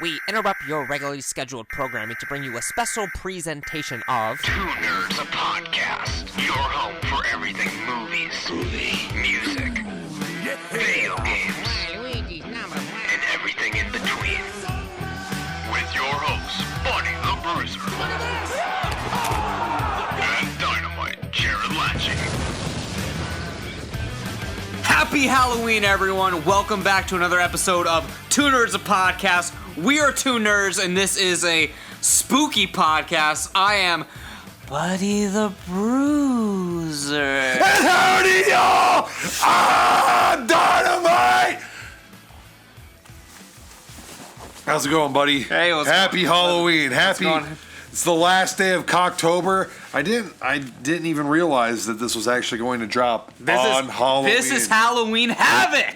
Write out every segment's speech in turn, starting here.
we interrupt your regularly scheduled programming to bring you a special presentation of Two Nerds, a podcast. Your home for everything movies, music, video games, and everything in between. With your hosts, Bunny the Bruiser and Dynamite Jarrod. Happy Halloween, everyone. Welcome back to another episode of Two Nerds, a podcast. We are two nerds, and this is a spooky podcast. I am Buddy the Bruiser. And howdy, y'all! I'm Dynamite! How's it going, buddy? Hey, what's Happy going Halloween. Happy. going? It's the last day of Cocktober. I didn't even realize that this was actually going to drop on Halloween. This is Halloween Havoc.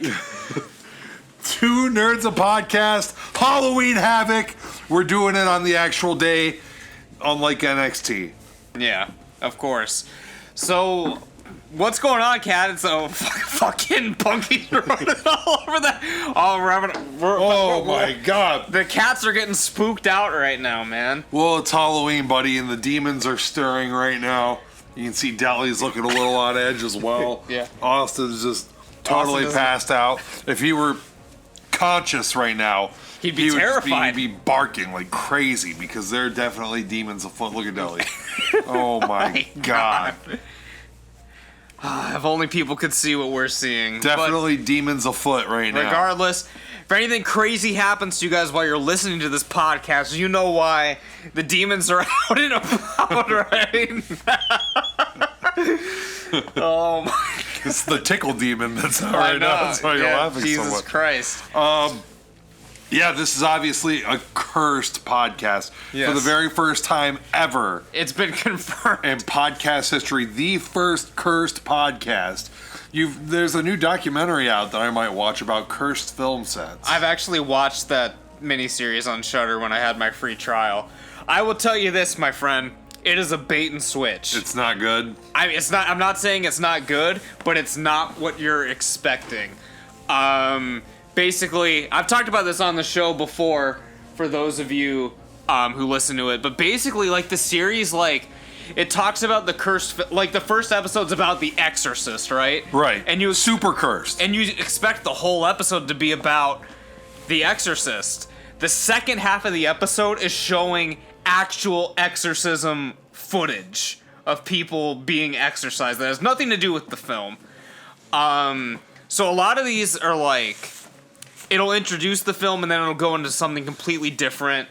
Two Nerds, a podcast. Halloween Havoc. We're doing it on the actual day, unlike NXT. Yeah, of course. So, what's going on, Cat? It's a fucking punky running all over that. Oh my god. The cats are getting spooked out right now, man. Well, it's Halloween, buddy, and the demons are stirring right now. You can see Deli's looking a little on edge as well. Yeah. Austin's just totally passed out. If he were conscious right now, He'd be terrified. He'd be barking like crazy because there are definitely demons afoot. Look at Deli. Oh my god. If only people could see what we're seeing. Definitely demons afoot right now. Regardless, if anything crazy happens to you guys while you're listening to this podcast, you know why the demons are out and about right now. Oh my! It's the tickle demon that's out right now. That's why you're laughing so much. Jesus Christ. Yeah, this is obviously a cursed podcast. Yes. For the very first time ever It's been confirmed. in podcast history, the first cursed podcast. There's a new documentary out that I might watch about cursed film sets. I've actually watched that miniseries on Shudder when I had my free trial. I will tell you this, my friend. It is a bait and switch. It's not good. I'm not saying it's not good, but it's not what you're expecting. Basically, I've talked about this on the show before for those of you who listen to it, but basically, like, the series, like, it talks about the cursed, like, the first episode's about The Exorcist, right? Right. And you super cursed. And you expect the whole episode to be about The Exorcist. The second half of the episode is showing actual exorcism footage of people being exorcised. That has nothing to do with the film. So a lot of these are like, it'll introduce the film and then it'll go into something completely different.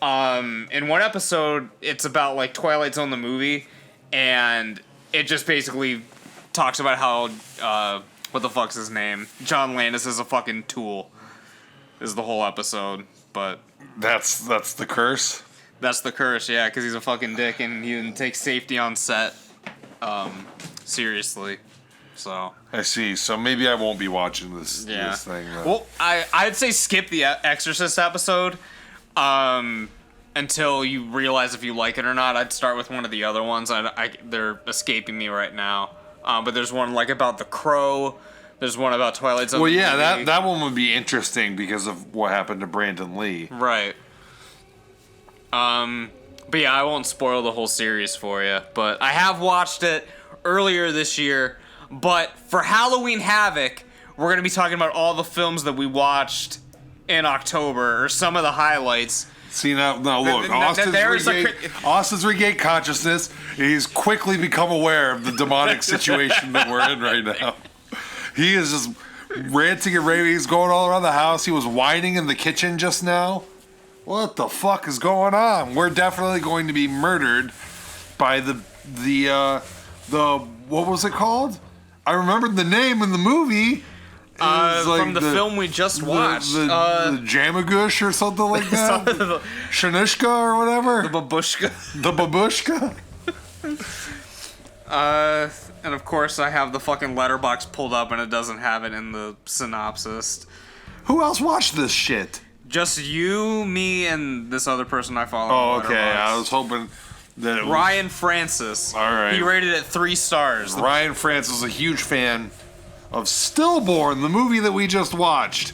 In one episode, it's about like Twilight Zone the movie, and it just basically talks about how what the fuck's his name? John Landis is a fucking tool. Is the whole episode, but That's the curse. that's the curse, yeah, because he's a fucking dick and he didn't take safety on set seriously. So I see. So maybe I won't be watching this yeah. this thing. Well, I'd say skip the Exorcist episode until you realize if you like it or not. I'd start with one of the other ones. They're escaping me right now. But there's one like about The Crow. There's one about Twilight Zone. Well, yeah, that one would be interesting because of what happened to Brandon Lee. Right. But yeah, I won't spoil the whole series for you. But I have watched it earlier this year. But for Halloween Havoc, we're going to be talking about all the films that we watched in October, or some of the highlights. See, now look, Austin's regained consciousness. He's quickly become aware of the demonic situation that we're in right now. He is just ranting and raving. He's going all around the house. He was whining in the kitchen just now. What the fuck is going on? We're definitely going to be murdered by the what was it called? I remembered the name in the movie. From the film we just watched. The Jamagush or something like that? Shanushka or whatever? The Babushka. The Babushka? And of course I have the fucking letterbox pulled up and it doesn't have it in the synopsis. Who else watched this shit? Just you, me, and this other person I follow. Oh, okay. I was hoping that it was... Ryan Francis. All right. He rated it 3 stars. Ryan Francis is a huge fan of Stillborn, the movie that we just watched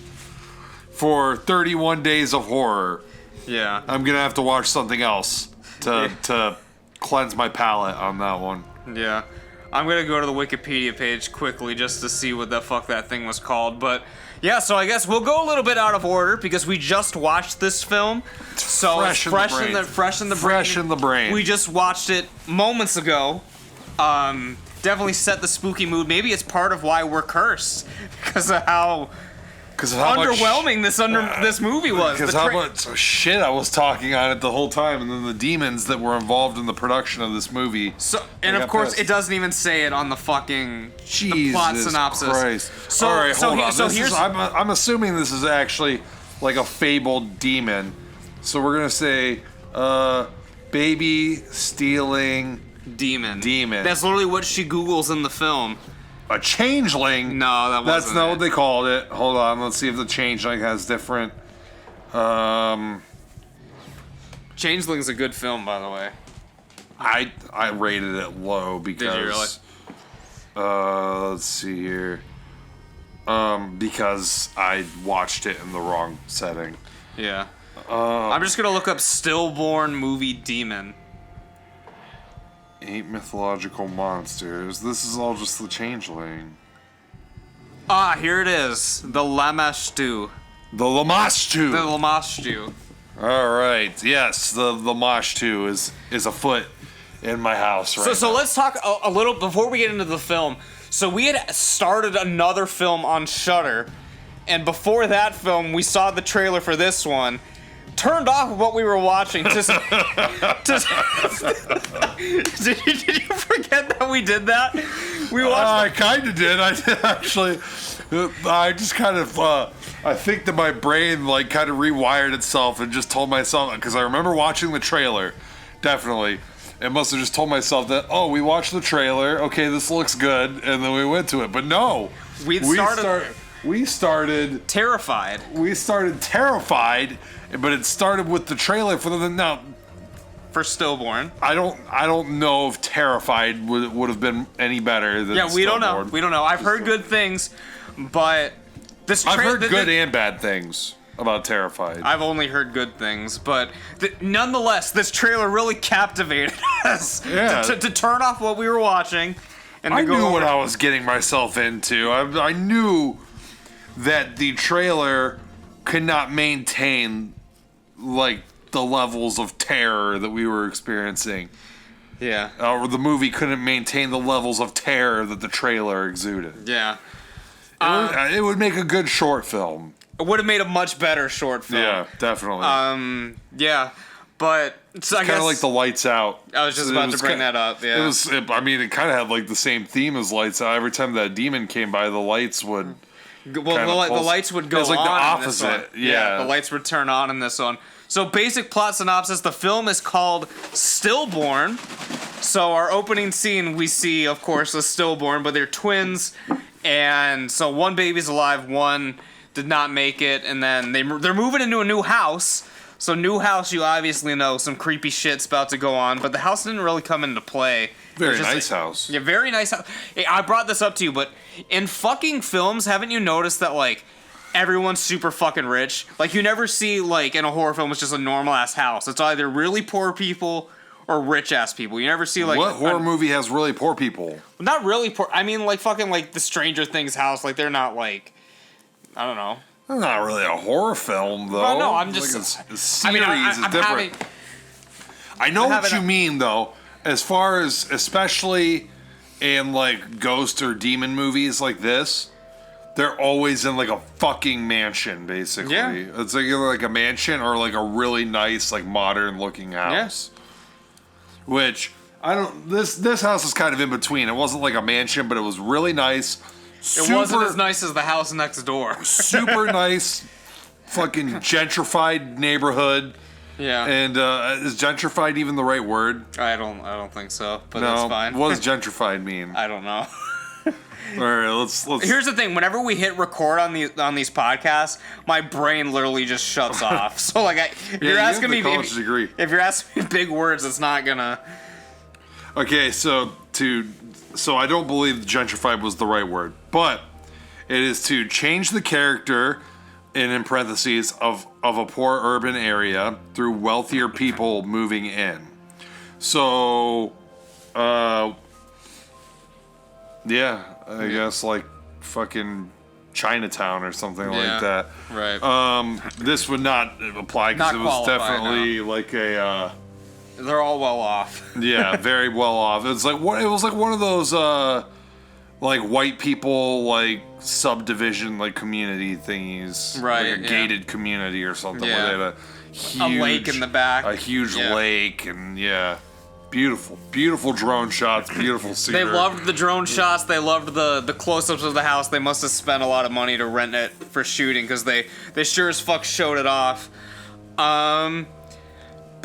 for 31 Days of Horror. Yeah. I'm gonna have to watch something else to cleanse my palate on that one. Yeah. I'm gonna go to the Wikipedia page quickly just to see what the fuck that thing was called, but yeah, so I guess we'll go a little bit out of order because we just watched this film. So fresh in the brain. We just watched it moments ago. Definitely set the spooky mood. Maybe it's part of why we're cursed because of how underwhelming this movie was. Because how much shit I was talking on it the whole time, and then the demons that were involved in the production of this movie. So, and of course, it doesn't even say it on the fucking the plot synopsis. Christ. So, all right, hold on. So here's I'm assuming this is actually like a fabled demon. So we're gonna say baby stealing demon. Demon. That's literally what she Googles in the film. A changeling? No, that wasn't. That's not what they called it. Hold on, let's see if the changeling has different. Changeling's a good film, by the way. I rated it low because. Did you really? Let's see here. Because I watched it in the wrong setting. Yeah. I'm just gonna look up stillborn movie demon. 8 mythological monsters. This is all just the changeling. Ah, here it is. The Lamashtu. The Lamashtu. The Lamashtu. All right. Yes, the Lamashtu is afoot in my house right So now. let's talk a little before we get into the film. So we had started another film on Shudder, and before that film, we saw the trailer for this one. Turned off what we were watching. Did you forget that we did that? We watched. I kind of did. I did actually. I just kind of. I think that my brain like kind of rewired itself and just told myself because I remember watching the trailer. Definitely, it must have just told myself that we watched the trailer. Okay, this looks good, and then we went to it. But no, we started terrified. We started terrified. But it started with the trailer for Stillborn. I don't know if Terrified would have been any better than we Stillborn. don't know. We don't know. I've heard good things, but I've heard good and bad things about Terrified. I've only heard good things, but nonetheless, this trailer really captivated us to turn off what we were watching. And I knew what I was getting myself into. I knew that the trailer could not maintain like the levels of terror that we were experiencing. Yeah. Or the movie couldn't maintain the levels of terror that the trailer exuded. Yeah. It would make a good short film. It would have made a much better short film. Yeah, definitely. Yeah. But so I guess kind of like the Lights Out. I was just about to bring that up. Yeah. It kind of had like the same theme as Lights Out. Every time that demon came by, the lights would. Well, the lights would go on. It's like the opposite. Yeah, the lights would turn on in this one. So, basic plot synopsis: the film is called Stillborn. So, our opening scene, we see, of course, a stillborn, but they're twins, and so one baby's alive, one did not make it, and then they're moving into a new house. So, new house, you obviously know some creepy shit's about to go on, but the house didn't really come into play. Very nice house. Yeah, very nice house. Hey, I brought this up to you, but in fucking films, haven't you noticed that, like, everyone's super fucking rich? Like, you never see, like, in a horror film, it's just a normal-ass house. It's either really poor people or rich-ass people. You never see, like... What horror movie has really poor people? Not really poor. I mean, like, fucking, like, the Stranger Things house. Like, they're not, like... I don't know. It's not really a horror film, though. Well, no, I'm just... Like a series is different. I know what you mean, though. As far as, especially in, like, ghost or demon movies like this, they're always in, like, a fucking mansion, basically. Yeah. It's like either, like, a mansion or, like, a really nice, like, modern-looking house. Yes. Which, this house is kind of in between. It wasn't, like, a mansion, but it was really nice. It wasn't as nice as the house next door. Super nice, fucking gentrified neighborhood. Yeah. And is gentrified even the right word? I don't think so, but that's fine. What does gentrified mean? I don't know. All right, let's. Here's the thing: whenever we hit record on these podcasts, my brain literally just shuts off. So like, if you're asking me big words, it's not gonna. Okay, so I don't believe gentrified was the right word, but it is to change the character and in parentheses, of a poor urban area through wealthier people moving in. So, yeah, I guess like fucking Chinatown or something like that. Right. This would not apply because it was definitely like a. They're all well off. Yeah, very well off. It was like one of those like white people like subdivision like community thingies, right? Like a gated community or something. Yeah. Where they had a lake in the back, a huge lake, and beautiful drone shots, beautiful scenery. They loved the drone shots. They loved the close-ups of the house. They must have spent a lot of money to rent it for shooting because they sure as fuck showed it off. But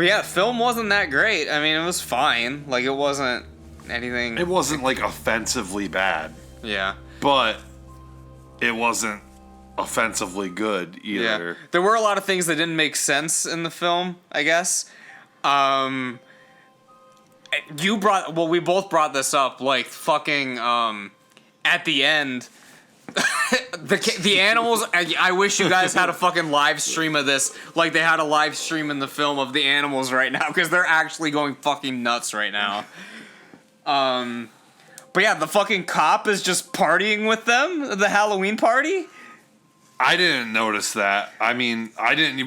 yeah, film wasn't that great. I mean, it was fine. Like, it wasn't anything. It wasn't like offensively bad. Yeah. But it wasn't offensively good either. Yeah. There were a lot of things that didn't make sense in the film, I guess. We both brought this up, like fucking at the end. the animals. I wish you guys had a fucking live stream of this, like they had a live stream in the film of the animals right now, because they're actually going fucking nuts right now. But yeah, the fucking cop is just partying with them, the Halloween party. I didn't notice that. I mean,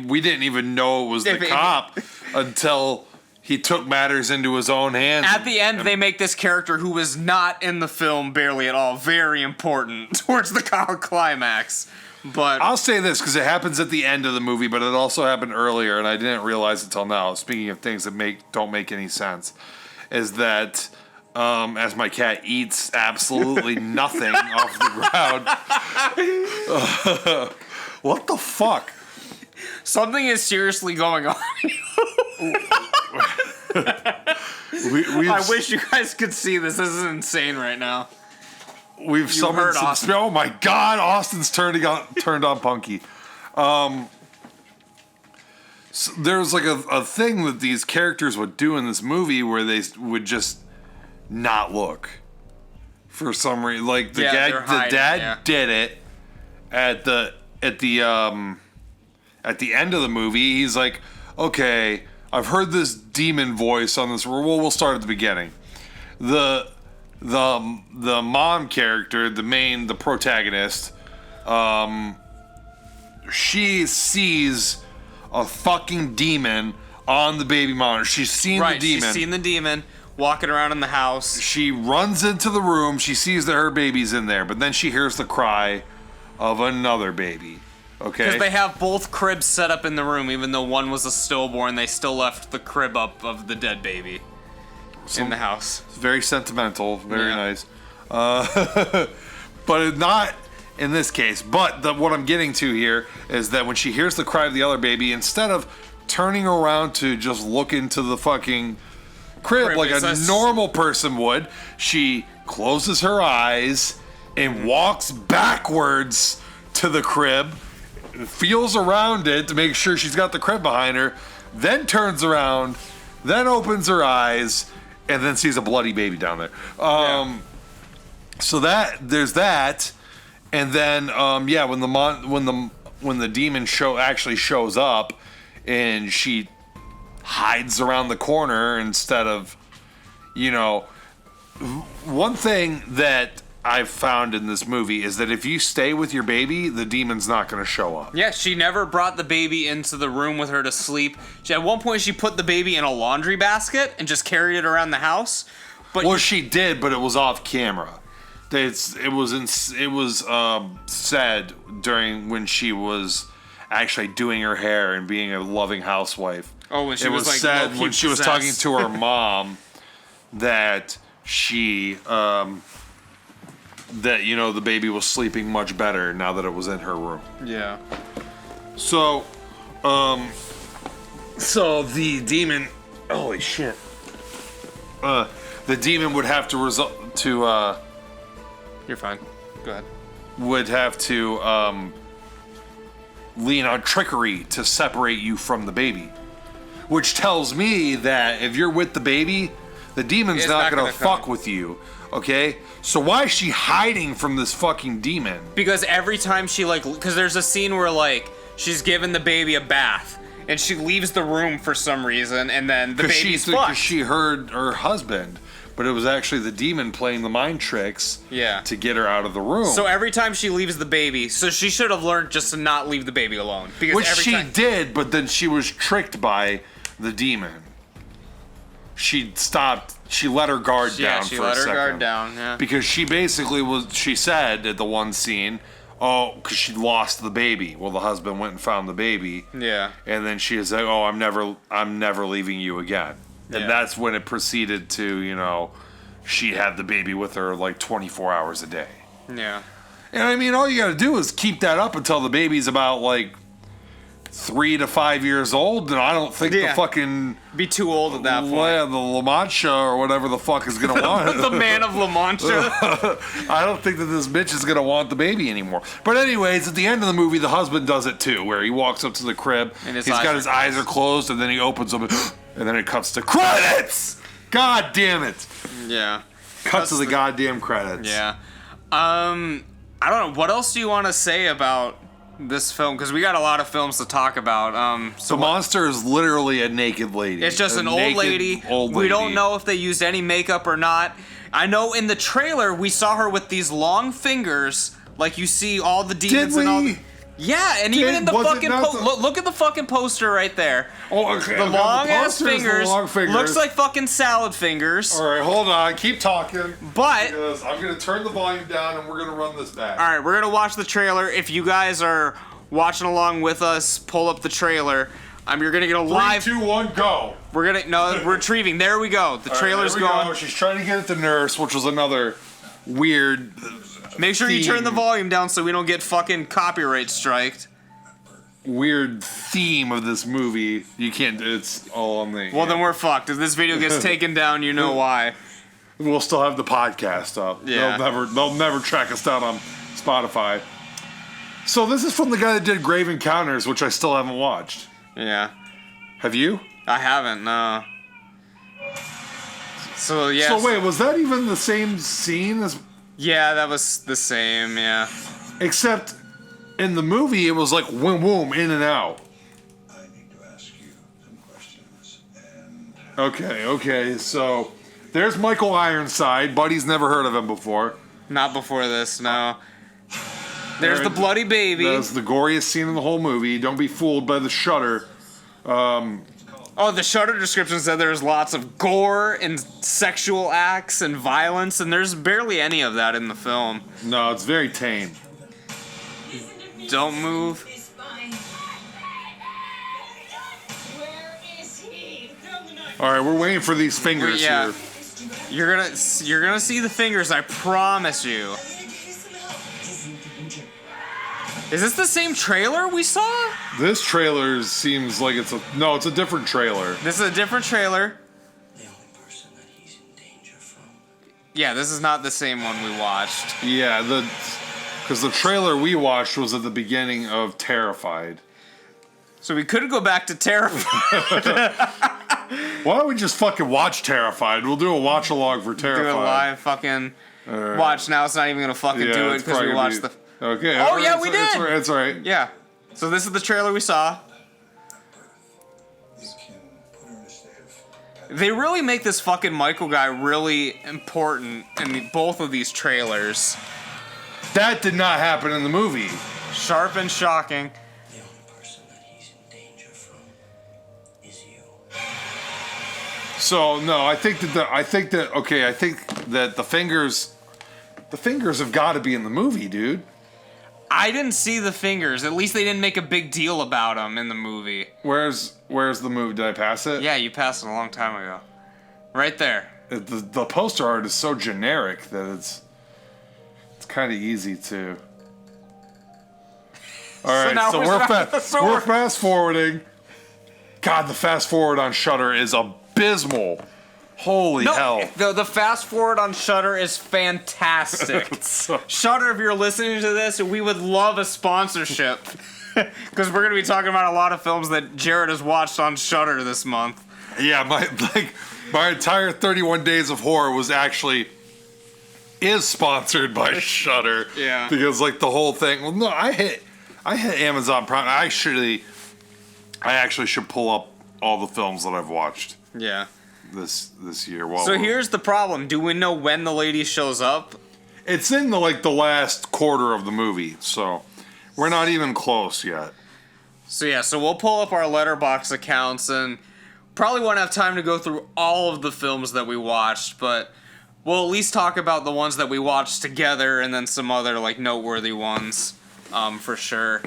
we didn't even know it was the cop until he took matters into his own hands. At the end, they make this character who was not in the film barely at all very important towards the climax. But I'll say this because it happens at the end of the movie, but it also happened earlier, and I didn't realize it till now. Speaking of things that don't make any sense, is that as my cat eats absolutely nothing off the ground. What the fuck? Something is seriously going on. I wish you guys could see this. This is insane right now. We've summoned some. Oh my God! Austin's turned on Punky. So there's like a thing that these characters would do in this movie where they would just not look for some reason. Like the dad did it at the end of the movie. He's like, okay, I've heard this demon voice on this. Well, we'll start at the beginning. The mom character, the protagonist, she sees a fucking demon on the baby monitor. She's seen the demon. She's seen the demon walking around in the house. She runs into the room. She sees that her baby's in there, but then she hears the cry of another baby. Okay. Because they have both cribs set up in the room, even though one was a stillborn, they still left the crib up of the dead baby in the house. It's very sentimental, very nice. But not in this case. But what I'm getting to here is that when she hears the cry of the other baby, instead of turning around to just look into the fucking crib like a normal person would, she closes her eyes and walks backwards to the crib, feels around it to make sure she's got the crib behind her, then turns around, then opens her eyes, and then sees a bloody baby down there. So there's that, and then when the demon actually shows up, and she hides around the corner instead of, one thing that I've found in this movie is that if you stay with your baby, the demon's not going to show up. Yeah, she never brought the baby into the room with her to sleep. At one point, she put the baby in a laundry basket and just carried it around the house. But she did, but it was off camera. It was said during when she was actually doing her hair and being a loving housewife. Oh, when she was like said when she was talking to her mom that she the baby was sleeping much better now that it was in her room. Yeah. So the demon, holy shit. The demon would have to You're fine. Go ahead. Would have to lean on trickery to separate you from the baby. Which tells me that if you're with the baby, The demon's It's not not gonna gonna come. fuck with you, okay? So why is she hiding from this fucking demon? Because every time she because there's a scene where she's giving the baby a bath and she leaves the room for some reason, and then the baby's fucked. Because she heard her husband, but it was actually the demon playing the mind tricks to get her out of the room. So every time she leaves the baby, so she should have learned just to not leave the baby alone. Because Which every she time, did, but then she was tricked by the demon. She stopped. She let her guard down she for a let her second. guard down. Yeah. Because she basically she said at the one scene, because she lost the baby. Well, the husband went and found the baby. Yeah. And then she was like, oh, I'm never leaving you again. And Yeah. that's when it proceeded to, she had the baby with her 24 hours a day. Yeah. And I mean, all you got to do is keep that up until the baby's about 3 to 5 years old, and I don't think the fucking Be too old at that point. the La Mancha or whatever the fuck is gonna want it. The man of La Mancha. I don't think that this bitch is gonna want the baby anymore. But anyways, at the end of the movie, the husband does it too, where he walks up to the crib, And he's got his eyes are closed, and then he opens them, and then it cuts to credits. God damn it! Yeah. Cuts to the goddamn credits. Yeah. I don't know. What else do you want to say about this film? Because we got a lot of films to talk about. The monster is literally a naked lady. It's just A an old naked lady. old We don't lady. know if they used any makeup or not. I know in the trailer we saw her with these long fingers, like you see all the demons Did and all. we? Yeah, and even in the was it fucking not the- look at the fucking poster right there. Oh, okay. The I've got long ass posters, the fingers, long fingers. looks like fucking salad fingers. All right, hold on. Keep talking. But Because I'm going to turn the volume down and we're going to run this back. all right, we're gonna watch the trailer. If you guys are watching along with us, pull up the trailer. You're gonna get a 3, live. 2, 1, go. We're retrieving. There we go. The trailer's All right, there we going. go. She's trying to get at the nurse, which was another weird. Make sure you turn the theme. volume down so we don't get fucking copyright striked. Weird theme of this movie. You can't. It's all on the. Well, then we're fucked. If this video gets taken down, you know why. We'll still have the podcast up. Yeah. They'll never track us down on Spotify. So this is from the guy that did Grave Encounters, which I still haven't watched. Yeah. Have you? I haven't, no. So, yeah. So wait, was that even the same scene as? Yeah, that was the same, yeah. Except in the movie, it was like boom, boom, in and out. I need to ask you some questions. And Okay. So there's Michael Ironside. Buddy's never heard of him before. Not before this, no. There's the bloody baby. That's the goriest scene in the whole movie. Don't be fooled by the shutter. Oh, the Shudder description said there's lots of gore and sexual acts and violence, and there's barely any of that in the film. No, it's very tame. Don't move. Where is he? All right, we're waiting for these fingers Yeah. here. You're gonna see the fingers, I promise you. Is this the same trailer we saw? This trailer seems like it's a different trailer. This is a different trailer. the only person that he's in danger from. Yeah, this is not the same one we watched. Yeah, because the trailer we watched was at the beginning of Terrified. So we could go back to Terrified. Why don't we just fucking watch Terrified? We'll do a watch along for Terrified. Do a live fucking Alright. watch now. It's not even gonna fucking Yeah, do it it's because we probably watched gonna the. Okay. Oh, yeah, we it's, did. It's all right. Yeah. So this is the trailer we saw. You can put her in a state of. They really make this fucking Michael guy really important in both of these trailers. That did not happen in the movie. Sharp and shocking. The only person that he's in danger from is you. So no, I think that the fingers have got to be in the movie, dude. I didn't see the fingers. At least they didn't make a big deal about them in the movie. Where's the movie? Did I pass it? Yeah, you passed it a long time ago. Right there. The poster art is so generic that it's kind of easy to. All right, now so we're fast forwarding. God, the fast forward on Shudder is abysmal. Holy hell! The fast forward on Shudder is fantastic. Shudder, if you're listening to this, we would love a sponsorship. Because we're going to be talking about a lot of films that Jarrod has watched on Shudder this month. Yeah, My entire 31 Days of Horror is sponsored by Shudder. Yeah. Because like the whole thing. Well, no, I hit Amazon Prime. I actually should pull up all the films that I've watched. Yeah. This year. So here's the problem. Do we know when the lady shows up? It's in the last quarter of the movie, so we're not even close yet. So we'll pull up our Letterboxd accounts and probably won't have time to go through all of the films that we watched, but we'll at least talk about the ones that we watched together and then some other noteworthy ones, for sure.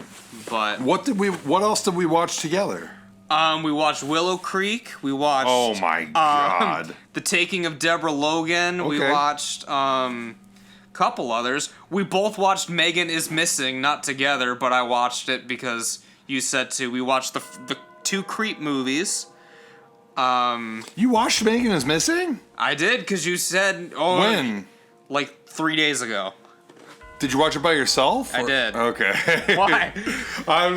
But what else did we watch together? We watched Willow Creek. We watched. Oh my god! The Taking of Deborah Logan. Okay. We watched couple others. We both watched Megan is Missing, not together, but I watched it because you said to. We watched the 2 Creep movies. You watched Megan is Missing? I did because you said. Oh, when? 3 days ago. Did you watch it by yourself? I did. Okay. Why? I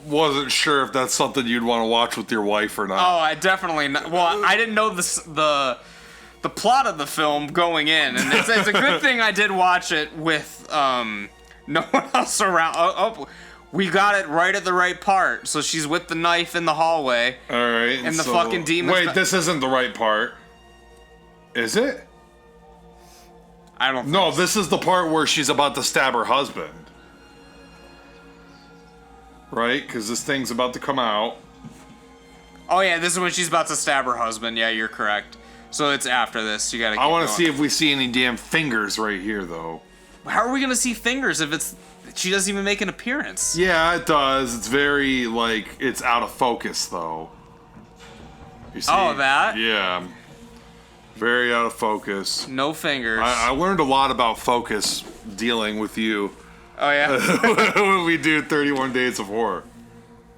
wasn't sure if that's something you'd want to watch with your wife or not. Oh, I definitely not. Well, I didn't know the plot of the film going in, and it's a good thing I did watch it with no one else around. We got it right at the right part. So she's with the knife in the hallway. All right. And the fucking demon. Wait, this isn't the right part. Is it? I don't. No, this is the part where she's about to stab her husband. Right? Because this thing's about to come out. Oh yeah, this is when she's about to stab her husband. Yeah, you're correct. So it's after this. You gotta. I want to see if we see any damn fingers right here, though. How are we gonna see fingers if she doesn't even make an appearance? Yeah, it does. It's very it's out of focus though. You see? Oh, that? Yeah. Very out of focus. No fingers. I learned a lot about focus dealing with you. Oh, yeah? When we do 31 Days of Horror.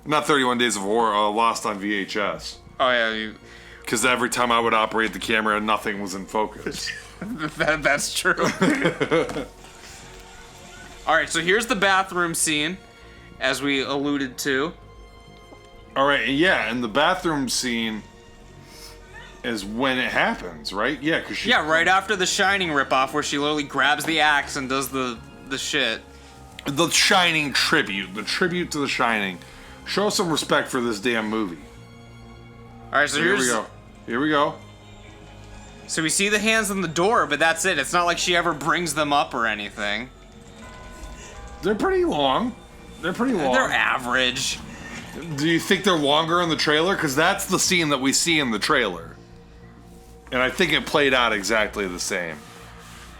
Not 31 Days of Horror, Lost on VHS. Oh, yeah. Because every time I would operate the camera, nothing was in focus. That's true. Alright, so here's the bathroom scene, as we alluded to. Alright, yeah, and the bathroom scene is when it happens, right? Yeah, because she... Yeah, right after the Shining ripoff, where she literally grabs the axe and does the shit. The Shining tribute. The tribute to The Shining. Show some respect for this damn movie. Alright, so here we go. Here we go. So we see the hands on the door, but that's it. It's not like she ever brings them up or anything. They're pretty long. They're average. Do you think they're longer in the trailer? Because that's the scene that we see in the trailer. And I think it played out exactly the same.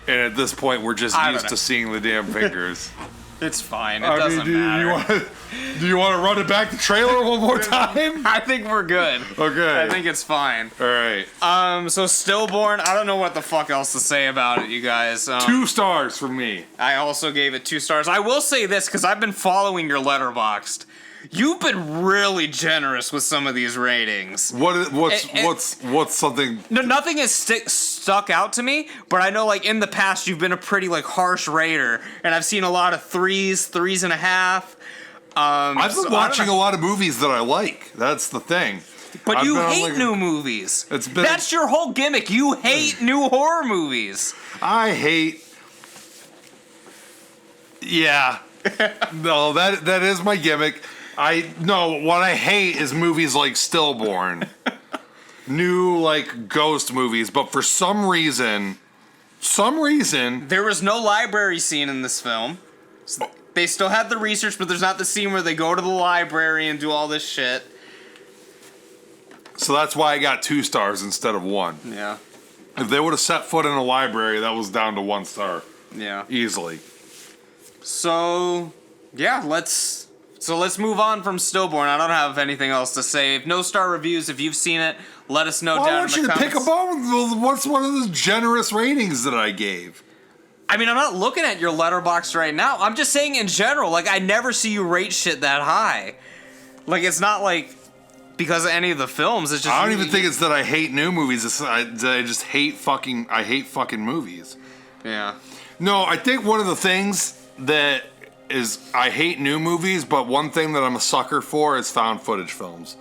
And at this point, we're just used to seeing the damn fingers. It's fine. It doesn't matter. Do you want to run it back the trailer one more time? I think we're good. Okay. I think it's fine. All right. So Stillborn, I don't know what the fuck else to say about it, you guys. 2 stars from me. I also gave it 2 stars. I will say this, because I've been following your Letterboxd. You've been really generous with some of these ratings. What's something? No, nothing has stuck out to me. But I know, in the past, you've been a pretty harsh rater, and I've seen a lot of 3s, 3.5. I've been watching a lot of movies that I like. That's the thing. But you hate new movies. That's your whole gimmick. You hate new horror movies. I hate. Yeah. No, that is my gimmick. What I hate is movies like Stillborn. New, ghost movies, but for some reason... There was no library scene in this film. They still had the research, but there's not the scene where they go to the library and do all this shit. So that's why I got 2 stars instead of 1. Yeah. If they would have set foot in a library, that was down to 1 star. Yeah. Easily. So, yeah, let's move on from Stillborn. I don't have anything else to say. No star reviews. If you've seen it, let us know down in the comments. I want you to pick a bone. What's one of the generous ratings that I gave? I mean, I'm not looking at your Letterboxd right now. I'm just saying in general. I never see you rate shit that high. It's not because of any of the films. It's just I don't even think it's that I hate new movies. It's that I just hate fucking movies. Yeah. No, I think one of the things that is I hate new movies, but one thing that I'm a sucker for is found footage films.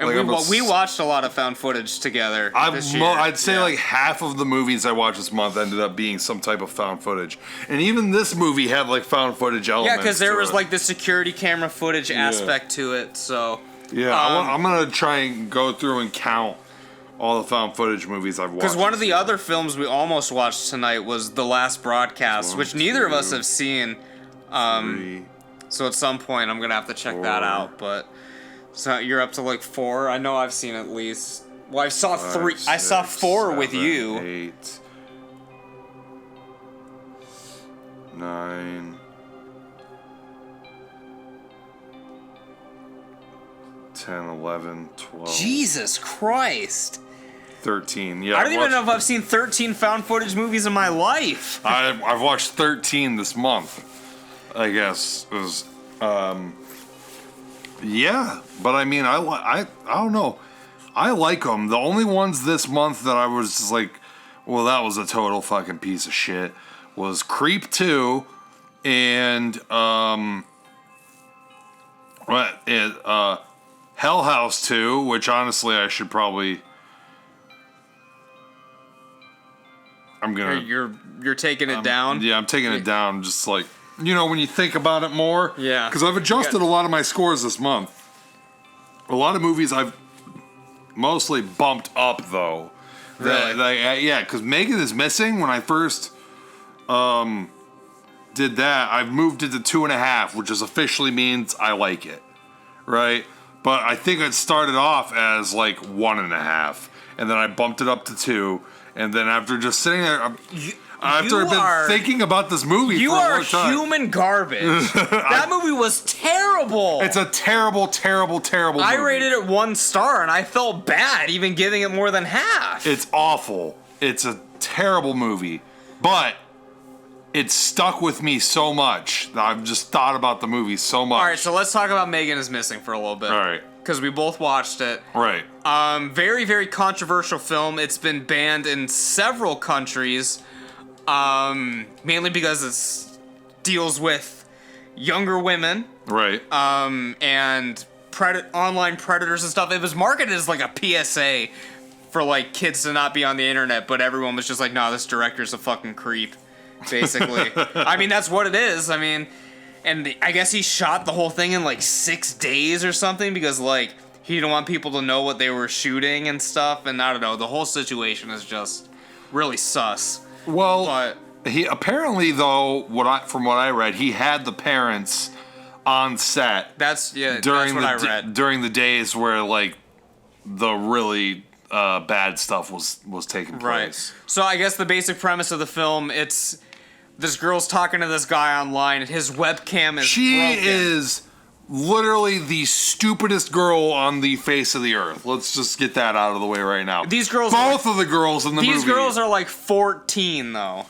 And we watched a lot of found footage together this year. I'd say like half of the movies I watched this month ended up being some type of found footage. And even this movie had like found footage elements. Yeah, because there was like the security camera footage aspect to it. So yeah, I'm going to try and go through and count all the found footage movies I've watched. Because one of the other films we almost watched tonight was The Last Broadcast, which neither of us have seen. So at some point I'm going to have to check that out. But so you're up to like 4. I know I've seen at least. Well, I saw 3. I saw 4 with you. 8, 9, 10, 11, 12. Jesus Christ. 13. Yeah, I don't even know if I've seen 13 found footage movies in my life. I've watched 13 this month. I guess it was. Yeah, but I mean, I don't know. I like them. The only ones this month that I was just like, well, that was a total fucking piece of shit, was Creep 2 and Hell House 2, which honestly I should probably. I'm gonna. You're taking it down. Yeah, I'm taking it down. Just like, you know, when you think about it more. Yeah. Because I've adjusted a lot of my scores this month. A lot of movies I've mostly bumped up though. Really? Yeah, because Megan is Missing. When I first did that, I've moved it to 2.5, which is officially means I like it, right? But I think it started off as like 1.5, and then I bumped it up to 2, and then after just sitting there, I've been thinking about this movie for a long time. You are human garbage. That movie was terrible. It's a terrible, terrible, terrible movie. I rated it 1 star, and I felt bad even giving it more than half. It's awful. It's a terrible movie. But it stuck with me so much that I've just thought about the movie so much. All right, so let's talk about Megan is Missing for a little bit. All right. Because we both watched it. Right. Very, very controversial film. It's been banned in several countries. Mainly because it deals with younger women. Right. And online predators and stuff. It was marketed as like a PSA for like kids to not be on the internet, but everyone was just like, no, this director's a fucking creep, basically. I mean, that's what it is. I mean, and I guess he shot the whole thing in like 6 days or something because like he didn't want people to know what they were shooting and stuff. And I don't know, the whole situation is just really sus. Well, but he apparently though, from what I read, he had the parents on set. That's what I read. During the days where like the really bad stuff was taking place. Right. So I guess the basic premise of the film, it's this girl's talking to this guy online, and his webcam is broken. Is literally the stupidest girl on the face of the earth. Let's just get that out of the way right now. Both of the girls in the movie. These girls are like 14, though.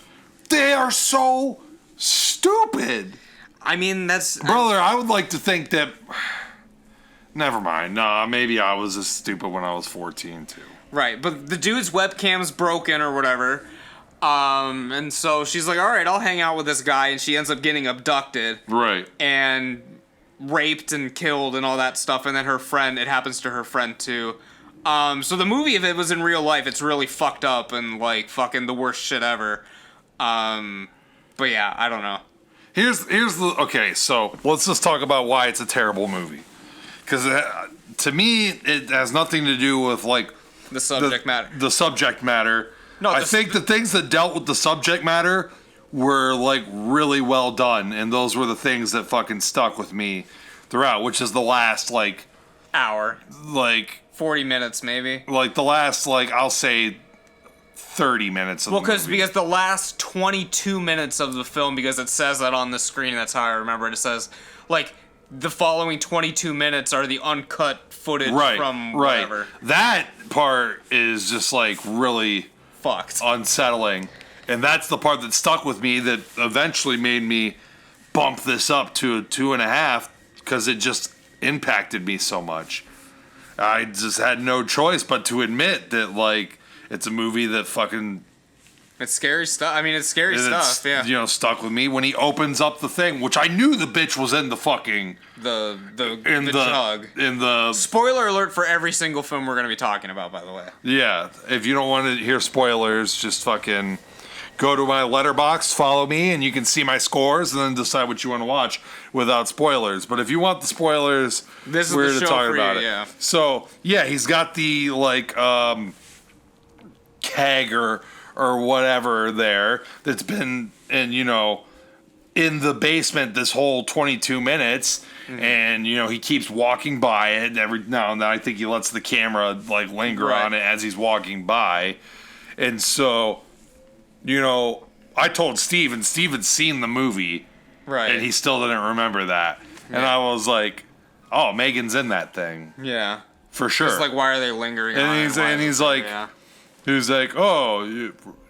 They are so stupid. I mean, brother, I would like to think that. Never mind. No, maybe I was as stupid when I was 14 too. Right, but the dude's webcam's broken or whatever. And so she's like, all right, I'll hang out with this guy, and she ends up getting abducted. Right. And raped and killed and all that stuff, and then it happens to her friend too. So the movie, if it was in real life, it's really fucked up and like fucking the worst shit ever. But yeah, I don't know. Okay, so let's just talk about why it's a terrible movie. Because to me, it has nothing to do with like the subject matter. The subject matter. No, I think the things that dealt with the subject matter were like really well done, and those were the things that fucking stuck with me throughout, which is the last like hour, like 40 minutes maybe. Like the last like I'll say 30 minutes of the movie. Because the last 22 minutes of the film, because it says that on the screen, that's how I remember it. It says like the following 22 minutes are the uncut footage from whatever. Right. That part is just like really fucked, unsettling. And that's the part that stuck with me that eventually made me bump this up to a 2.5 because it just impacted me so much. I just had no choice but to admit that, like, it's a movie that fucking It's scary stuff. I mean, it's scary stuff. Yeah. You know, stuck with me when he opens up the thing, which I knew the bitch was in the fucking the jug. In the spoiler alert for every single film we're gonna be talking about, by the way. Yeah. If you don't want to hear spoilers, just fucking go to my letterbox, follow me, and you can see my scores, and then decide what you want to watch without spoilers. But if you want the spoilers, this is we're the to show talk for about you, it. yeah. So yeah, he's got the like keg or whatever there that's been in, you know, in the basement this whole 22 minutes. And, you know, he keeps walking by it every now and then. I think he lets the camera like linger on it as he's walking by. And so, you know, I told Steve, and Steve had seen the movie, right? And he still didn't remember that. And I was like, "Oh, Megan's in that thing, yeah, for sure." It's like, why are they lingering? And he's like, "Oh,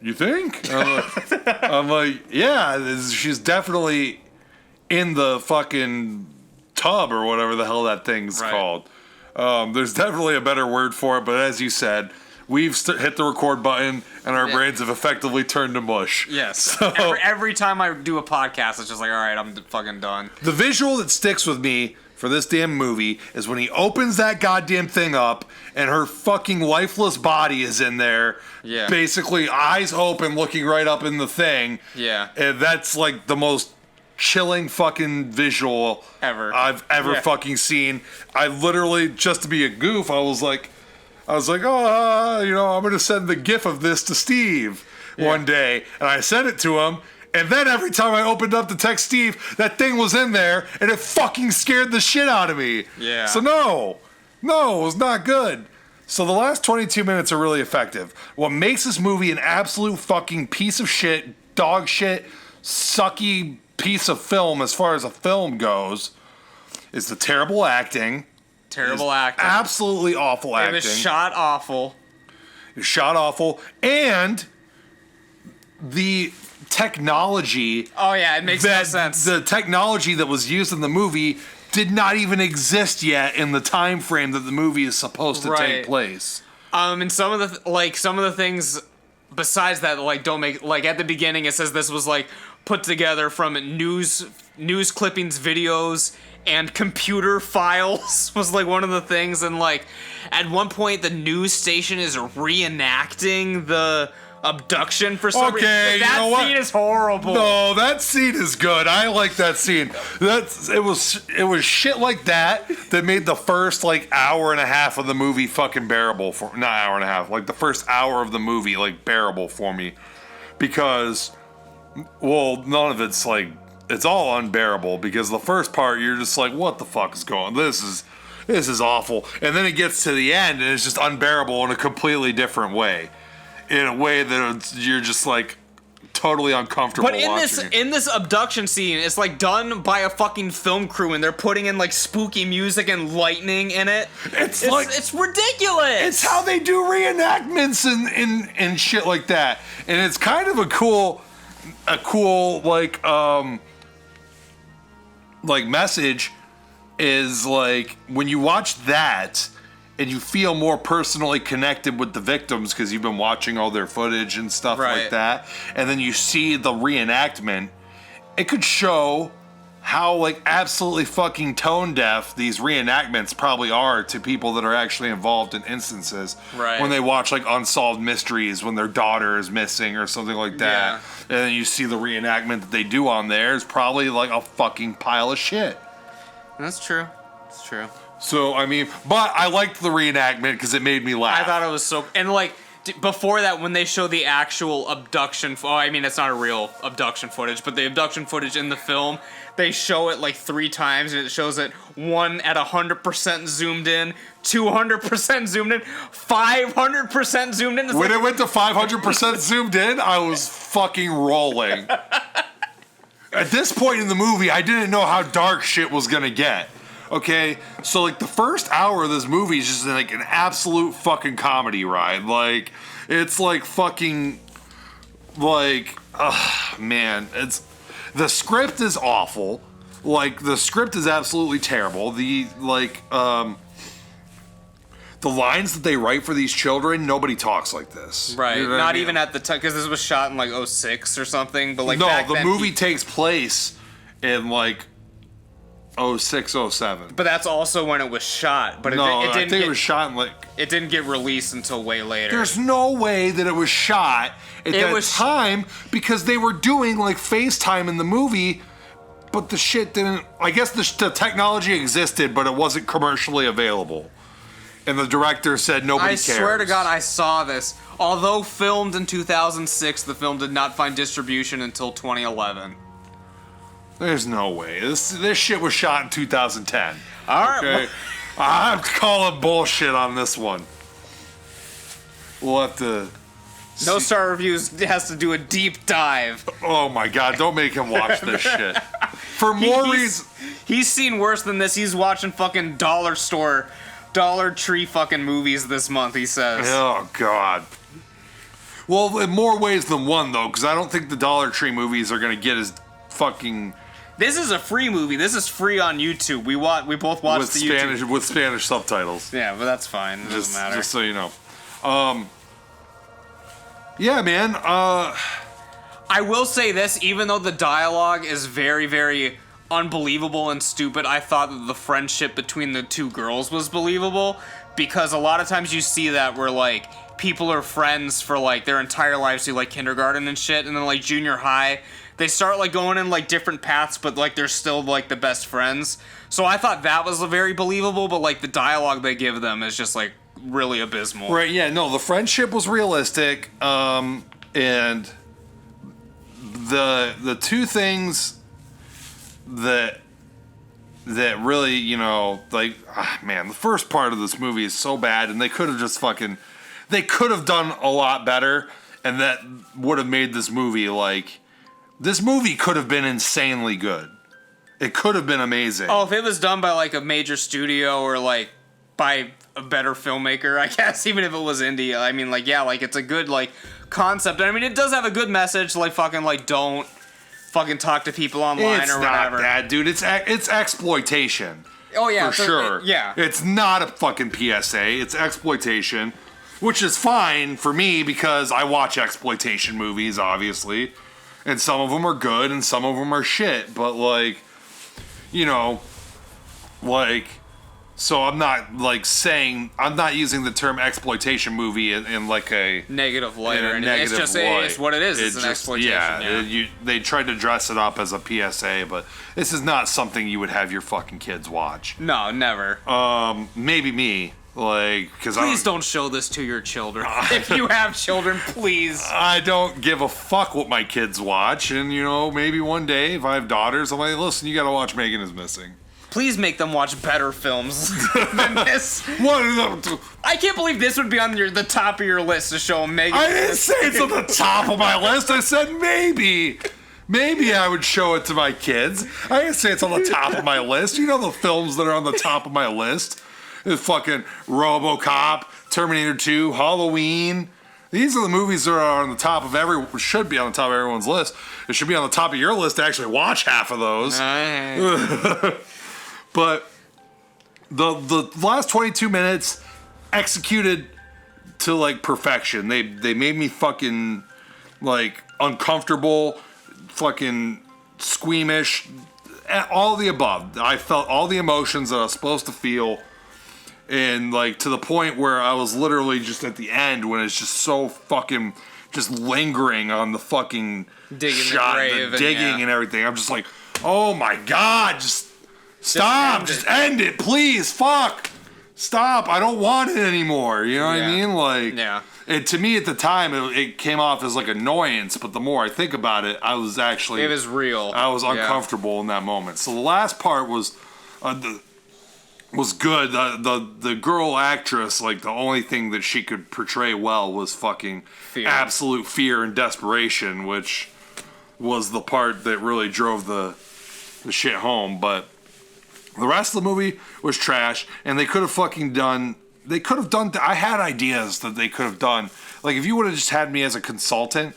you think?" I'm like, "Yeah, she's definitely in the fucking tub or whatever the hell that thing's called." There's definitely a better word for it, but as you said, we've hit the record button, and our brains have effectively turned to mush. Yes. So, every time I do a podcast, it's just like, all right, I'm fucking done. The visual that sticks with me for this damn movie is when he opens that goddamn thing up, and her fucking lifeless body is in there. Yeah. Basically, eyes open, looking right up in the thing. Yeah. And that's like the most chilling fucking visual I've ever fucking seen. I literally, just to be a goof, I was like, oh, you know, I'm going to send the gif of this to Steve one day. And I sent it to him. And then every time I opened up to text Steve, that thing was in there. And it fucking scared the shit out of me. Yeah. So no, it was not good. So the last 22 minutes are really effective. What makes this movie an absolute fucking piece of shit, dog shit, sucky piece of film as far as a film goes is the terrible acting. Absolutely awful acting. It was shot awful. And the technology. Oh, yeah, it makes no sense. The technology that was used in the movie did not even exist yet in the time frame that the movie is supposed to take place. And some of the things besides that, like, don't make, like, at the beginning it says this was like put together from news clippings, videos, and computer files was like one of the things. And like at one point the news station is reenacting the abduction for some reason. That scene is horrible. No, that scene is good. I like that scene. It was shit like that made the first like hour and a half of the movie fucking bearable for, not hour and a half, like the first hour of the movie like bearable for me, because well, none of it's like, it's all unbearable, because the first part you're just like, what the fuck is going on? This is awful. And then it gets to the end and it's just unbearable in a completely different way. In a way that you're just like totally uncomfortable. But in this abduction scene, it's like done by a fucking film crew, and they're putting in like spooky music and lightning in it. It's ridiculous. It's how they do reenactments and shit like that. And it's kind of a cool like message is like when you watch that and you feel more personally connected with the victims because you've been watching all their footage and stuff like that, and then you see the reenactment, it could show how like absolutely fucking tone deaf these reenactments probably are to people that are actually involved in instances when they watch like unsolved mysteries when their daughter is missing or something like that, and then you see the reenactment that they do on there is probably like a fucking pile of shit. That's true. It's true. So, I mean, but I liked the reenactment because it made me laugh. I thought it was so... And, like, before that, when they show the actual abduction... Oh, I mean, it's not a real abduction footage, but the abduction footage in the film, they show it, like, 3 times, and it shows it, 1 at 100% zoomed in, 200% zoomed in, 500% zoomed in. When it went to 500% zoomed in, I was fucking rolling. At this point in the movie, I didn't know how dark shit was gonna get. Okay, so like the first hour of this movie is just like an absolute fucking comedy ride. Like, it's like fucking, like, man, the script is awful. Like, the script is absolutely terrible. The the lines that they write for these children, nobody talks like this. Right. You know what Not I mean? even at the time, because this was shot in like '06 or something. But like no, back the then, movie takes place in like '06, '07. But that's also when it was shot. But No, it I didn't think get, it was shot in like. it didn't get released until way later. There's no way that it was shot at It that was- time because they were doing like FaceTime in the movie, but the shit didn't. I guess the technology existed, but it wasn't commercially available. And the director said nobody I cares. swear to God, I saw this. Although filmed in 2006, the film did not find distribution until 2011. There's no way. This shit was shot in 2010. All right. Okay? I'm calling bullshit on this one. We'll have to. No Star Reviews has to do a deep dive. Oh my God! Don't make him watch this shit. For more reasons. He's seen worse than this. He's watching fucking Dollar Tree fucking movies this month, he says. Oh God. Well, in more ways than one though, because I don't think the Dollar Tree movies are gonna get as fucking. This is a free movie. This is free on YouTube. We both watched With the Spanish YouTube. with Spanish subtitles. Yeah, but that's fine. It doesn't matter. Just so you know. Yeah, man. I will say this, even though the dialogue is very, very unbelievable and stupid, I thought that the friendship between the two girls was believable, because a lot of times you see that where, like, people are friends for, like, their entire lives through, like, kindergarten and shit, and then, like, junior high, they start, like, going in, like, different paths, but, like, they're still, like, the best friends. So I thought that was very believable, but, like, the dialogue they give them is just, like, really abysmal. Right, yeah, no, the friendship was realistic, and the two things that really, you know, like, man, the first part of this movie is so bad, and they could have done a lot better, and that would have made this movie, like, this movie could have been insanely good. It could have been amazing. Oh, if it was done by, like, a major studio or, like, by a better filmmaker, I guess, even if it was indie. I mean, like, yeah, like, it's a good, like, concept. I mean, it does have a good message, like, fucking, like, don't fucking talk to people online It's or not whatever. that, dude. It's exploitation. Oh, yeah. For so sure. yeah. It's not a fucking PSA. It's exploitation, which is fine for me because I watch exploitation movies, obviously. And some of them are good and some of them are shit. But, like, you know, like, so I'm not, like, saying, I'm not using the term exploitation movie in like a Negative light in or a anything. It's negative just light. it's what it is. It's It an just- exploitation. Yeah. They tried to dress it up as a PSA, but this is not something you would have your fucking kids watch. No, never. Maybe me, like, because Please don't show this to your children. If you have children, please. I don't give a fuck what my kids watch, and you know, maybe one day if I have daughters, I'm like, listen, you gotta watch Megan is Missing. Please make them watch better films than this. What is up? I can't believe this would be on the top of your list to show them Megan. I didn't say it's on the top of my list. I said maybe. Maybe I would show it to my kids. I didn't say it's on the top of my list. You know the films that are on the top of my list? The fucking RoboCop, Terminator 2, Halloween. These are the movies that are on the top of should be on the top of everyone's list. It should be on the top of your list to actually watch half of those. But the last 22 minutes executed to, like, perfection. They made me fucking, like, uncomfortable, fucking squeamish, all the above. I felt all the emotions that I was supposed to feel, and, like, to the point where I was literally just at the end when it's just so fucking just lingering on the fucking Digging the shot, grave the and, digging yeah. and everything. I'm just like, oh my God, just stop, just end it, please, fuck. Stop, I don't want it anymore, you know what I Yeah. mean? Like, Yeah. And to me at the time, it came off as like annoyance, but the more I think about it, I was actually... It was real. I was Yeah. uncomfortable in that moment. So the last part was good. The girl actress, like, the only thing that she could portray well was fucking Fear. absolute fear and desperation, which was the part that really drove the shit home. But the rest of the movie was trash, and they could have fucking done... I had ideas that they could have done. Like, if you would have just had me as a consultant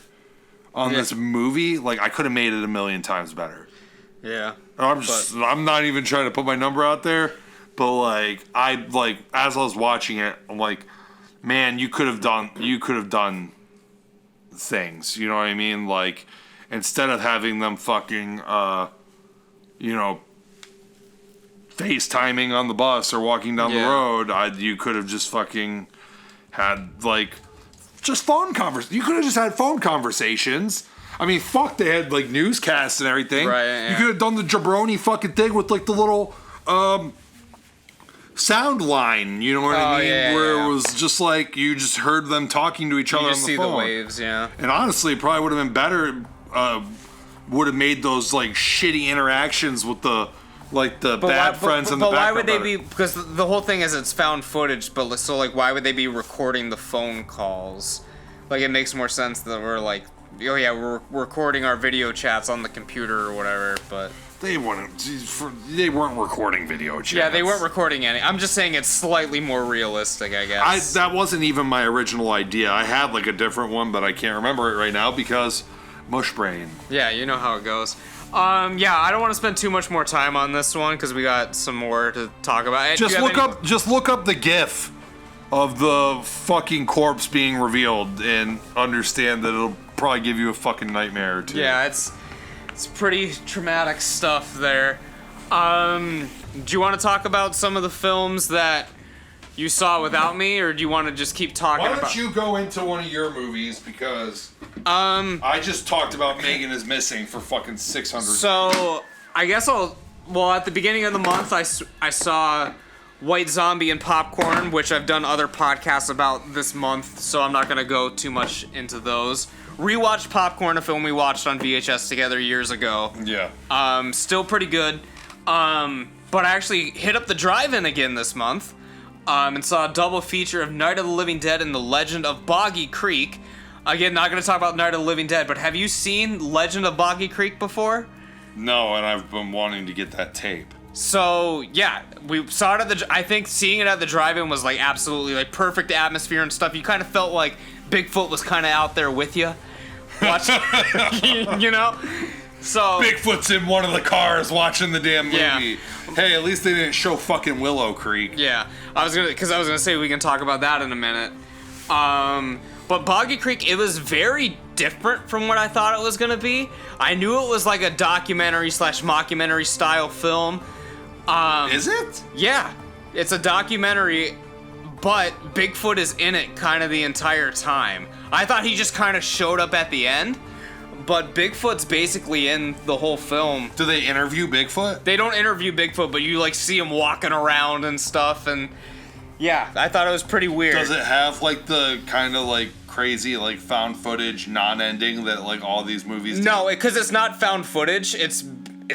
on this movie, like, I could have made it a million times better. Yeah. I'm not even trying to put my number out there, But like as I was watching it, I'm like, man, you could have done things. You know what I mean? Like, instead of having them fucking FaceTiming on the bus or walking down the road, you could have just fucking had like just phone conversations. You could have just had phone conversations. I mean, fuck, they had like newscasts and everything. Right. Yeah. You could have done the jabroni fucking thing with like the little sound line. You know what I mean? It was just like you just heard them talking to each other on the phone. You just see the waves, yeah. And honestly, it probably would have been better. Would have made those like shitty interactions with the bad friends in the background. But why would they be? Because the whole thing is it's found footage, but so like why would they be recording the phone calls? Like it makes more sense that we're like, oh yeah, we're recording our video chats on the computer or whatever. But they weren't recording video chats. Yeah, they weren't recording any. I'm just saying it's slightly more realistic, I guess. That wasn't even my original idea. I had like a different one, but I can't remember it right now because mush brain. Yeah, you know how it goes. Yeah, I don't want to spend too much more time on this one because we got some more to talk about. Just look up the GIF of the fucking corpse being revealed and understand that it'll probably give you a fucking nightmare or two. Yeah, it's pretty traumatic stuff there. Do you want to talk about some of the films that you saw without me, or do you want to just keep talking about... Why don't you go into one of your movies, because I just talked about Megan is Missing for fucking 600. So, I guess at the beginning of the month, I saw White Zombie and Popcorn, which I've done other podcasts about this month, so I'm not going to go too much into those. Rewatched Popcorn, a film we watched on VHS together years ago. Yeah. Still pretty good. But I actually hit up the drive-in again this month. And saw a double feature of Night of the Living Dead and The Legend of Boggy Creek. Again, not going to talk about Night of the Living Dead, but have you seen Legend of Boggy Creek before? No, and I've been wanting to get that tape. So, yeah, we saw it I think seeing it at the drive-in was like absolutely like perfect atmosphere and stuff. You kind of felt like Bigfoot was kind of out there with you. You know? So Bigfoot's in one of the cars watching the damn movie. Yeah. Hey, at least they didn't show fucking Willow Creek. Yeah, I was gonna say we can talk about that in a minute. But Boggy Creek, it was very different from what I thought it was gonna be. I knew it was like a documentary / mockumentary style film. Is it? Yeah, it's a documentary, but Bigfoot is in it kind of the entire time. I thought he just kind of showed up at the end. But Bigfoot's basically in the whole film. Do they interview Bigfoot? They don't interview Bigfoot, but you like see him walking around and stuff, and yeah, I thought it was pretty weird. Does it have like the kind of like crazy like found footage non-ending that like all these movies do? No, because it's not found footage. It's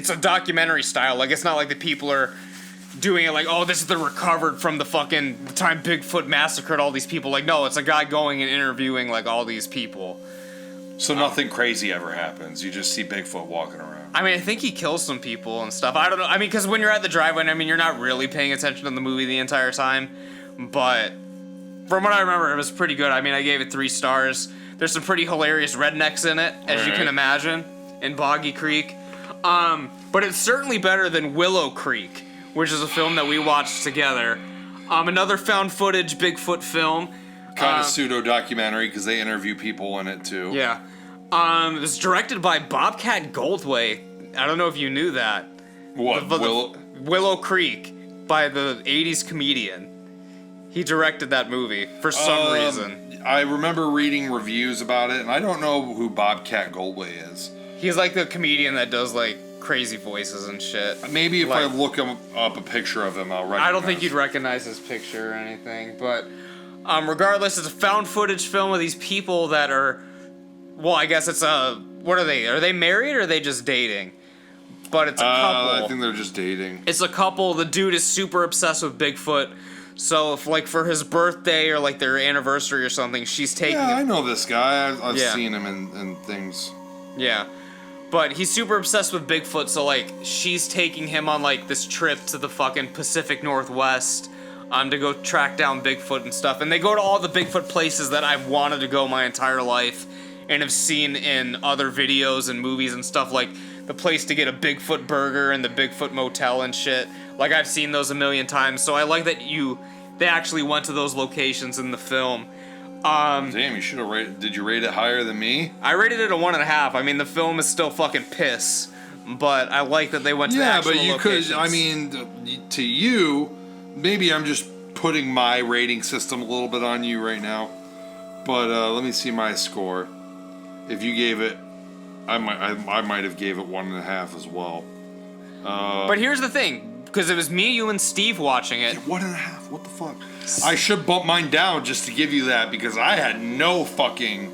a documentary style. Like it's not like the people are doing it like, oh, this is the recovered from the fucking time Bigfoot massacred all these people. Like, no, it's a guy going and interviewing like all these people. So nothing crazy ever happens. You just see Bigfoot walking around. I mean, I think he kills some people and stuff. I don't know. I mean, because when you're at the drive-in, I mean, you're not really paying attention to the movie the entire time. But from what I remember, it was pretty good. I mean, I gave it 3 stars. There's some pretty hilarious rednecks in it, as you can imagine, in Boggy Creek. But it's certainly better than Willow Creek, which is a film that we watched together. Another found footage Bigfoot film. Kind of pseudo-documentary, because they interview people in it, too. Yeah. It was directed by Bobcat Goldthwait. I don't know if you knew that. What? Willow Creek, by the 80s comedian. He directed that movie, for some reason. I remember reading reviews about it, and I don't know who Bobcat Goldthwait is. He's like the comedian that does, like, crazy voices and shit. Maybe if I look up a picture of him, I'll recognize. I don't think you'd recognize his picture or anything, but... regardless, it's a found footage film of these people that are, well, I guess it's what are they? Are they married or are they just dating? But it's a couple. I think they're just dating. It's a couple. The dude is super obsessed with Bigfoot. So if like for his birthday or like their anniversary or something, she's taking him. I know this guy. I've seen him in things. Yeah. But he's super obsessed with Bigfoot, so like she's taking him on like this trip to the fucking Pacific Northwest. To go track down Bigfoot and stuff. And they go to all the Bigfoot places that I've wanted to go my entire life and have seen in other videos and movies and stuff, like the place to get a Bigfoot burger and the Bigfoot motel and shit. Like, I've seen those a million times, so I like that they actually went to those locations in the film. Damn, you should have rated. Did you rate it higher than me? I rated it a 1.5. I mean, the film is still fucking piss, but I like that they went to the actual but you locations. could. I mean, to you, maybe I'm just putting my rating system a little bit on you right now. But let me see my score. If you gave it, I might have gave it 1.5 as well. But here's the thing, because it was me, you, and Steve watching it. 1.5. What the fuck? I should bump mine down just to give you that because I had no fucking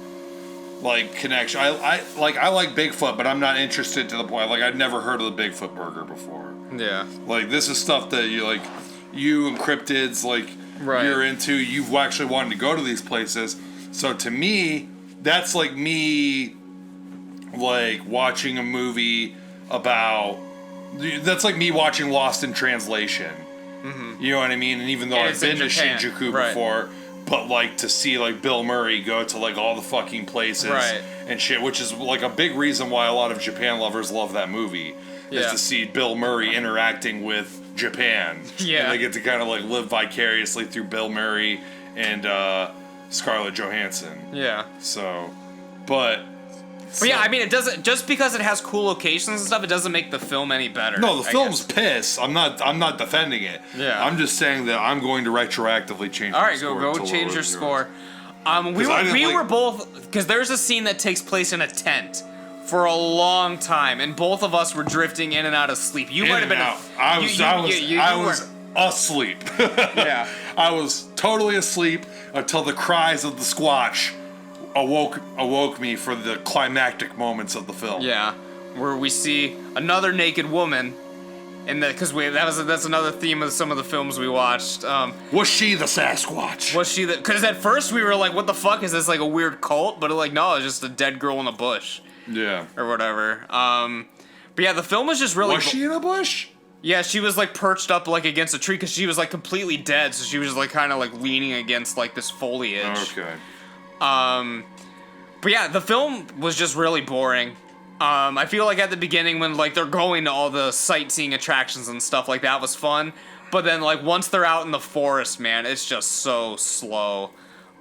connection. I like Bigfoot, but I'm not interested to the point. Like, I'd never heard of the Bigfoot burger before. Yeah. Like, this is stuff that you and cryptids Right. you're into. You've actually wanted to go to these places. So to me, that's like me watching a movie about. That's like me watching Lost in Translation. Mm-hmm. You know what I mean? And even though I've been to Shinjuku before, but to see Bill Murray go to all the fucking places and shit, which is a big reason why a lot of Japan lovers love that movie, is to see Bill Murray interacting with Japan. Yeah. And they get to kind of live vicariously through Bill Murray and Scarlett Johansson. Yeah. So, but yeah, I mean, it doesn't, just because it has cool locations and stuff, it doesn't make the film any better. No, the film's piss. I'm not defending it. Yeah. I'm just saying that I'm going to retroactively change. All my right, score go to change lower your than score. yours. We were both, because there's a scene that takes place in a tent for a long time, and both of us were drifting in and out of sleep. You might have been. I was asleep. Yeah. I was totally asleep until the cries of the Squatch awoke me for the climactic moments of the film. Yeah, where we see another naked woman, and because that's another theme of some of the films we watched. Was she the Sasquatch? Was she the? Because at first we were like, "What the fuck is this? A weird cult?" But no, it's just a dead girl in a bush. Yeah. Or whatever. But yeah, the film was just really. Was she in a bush? Yeah, she was perched up against a tree because she was completely dead, so she was kind of leaning against this foliage. Okay. But yeah, the film was just really boring. I feel at the beginning when they're going to all the sightseeing attractions and stuff that was fun. But then once they're out in the forest, man, it's just so slow.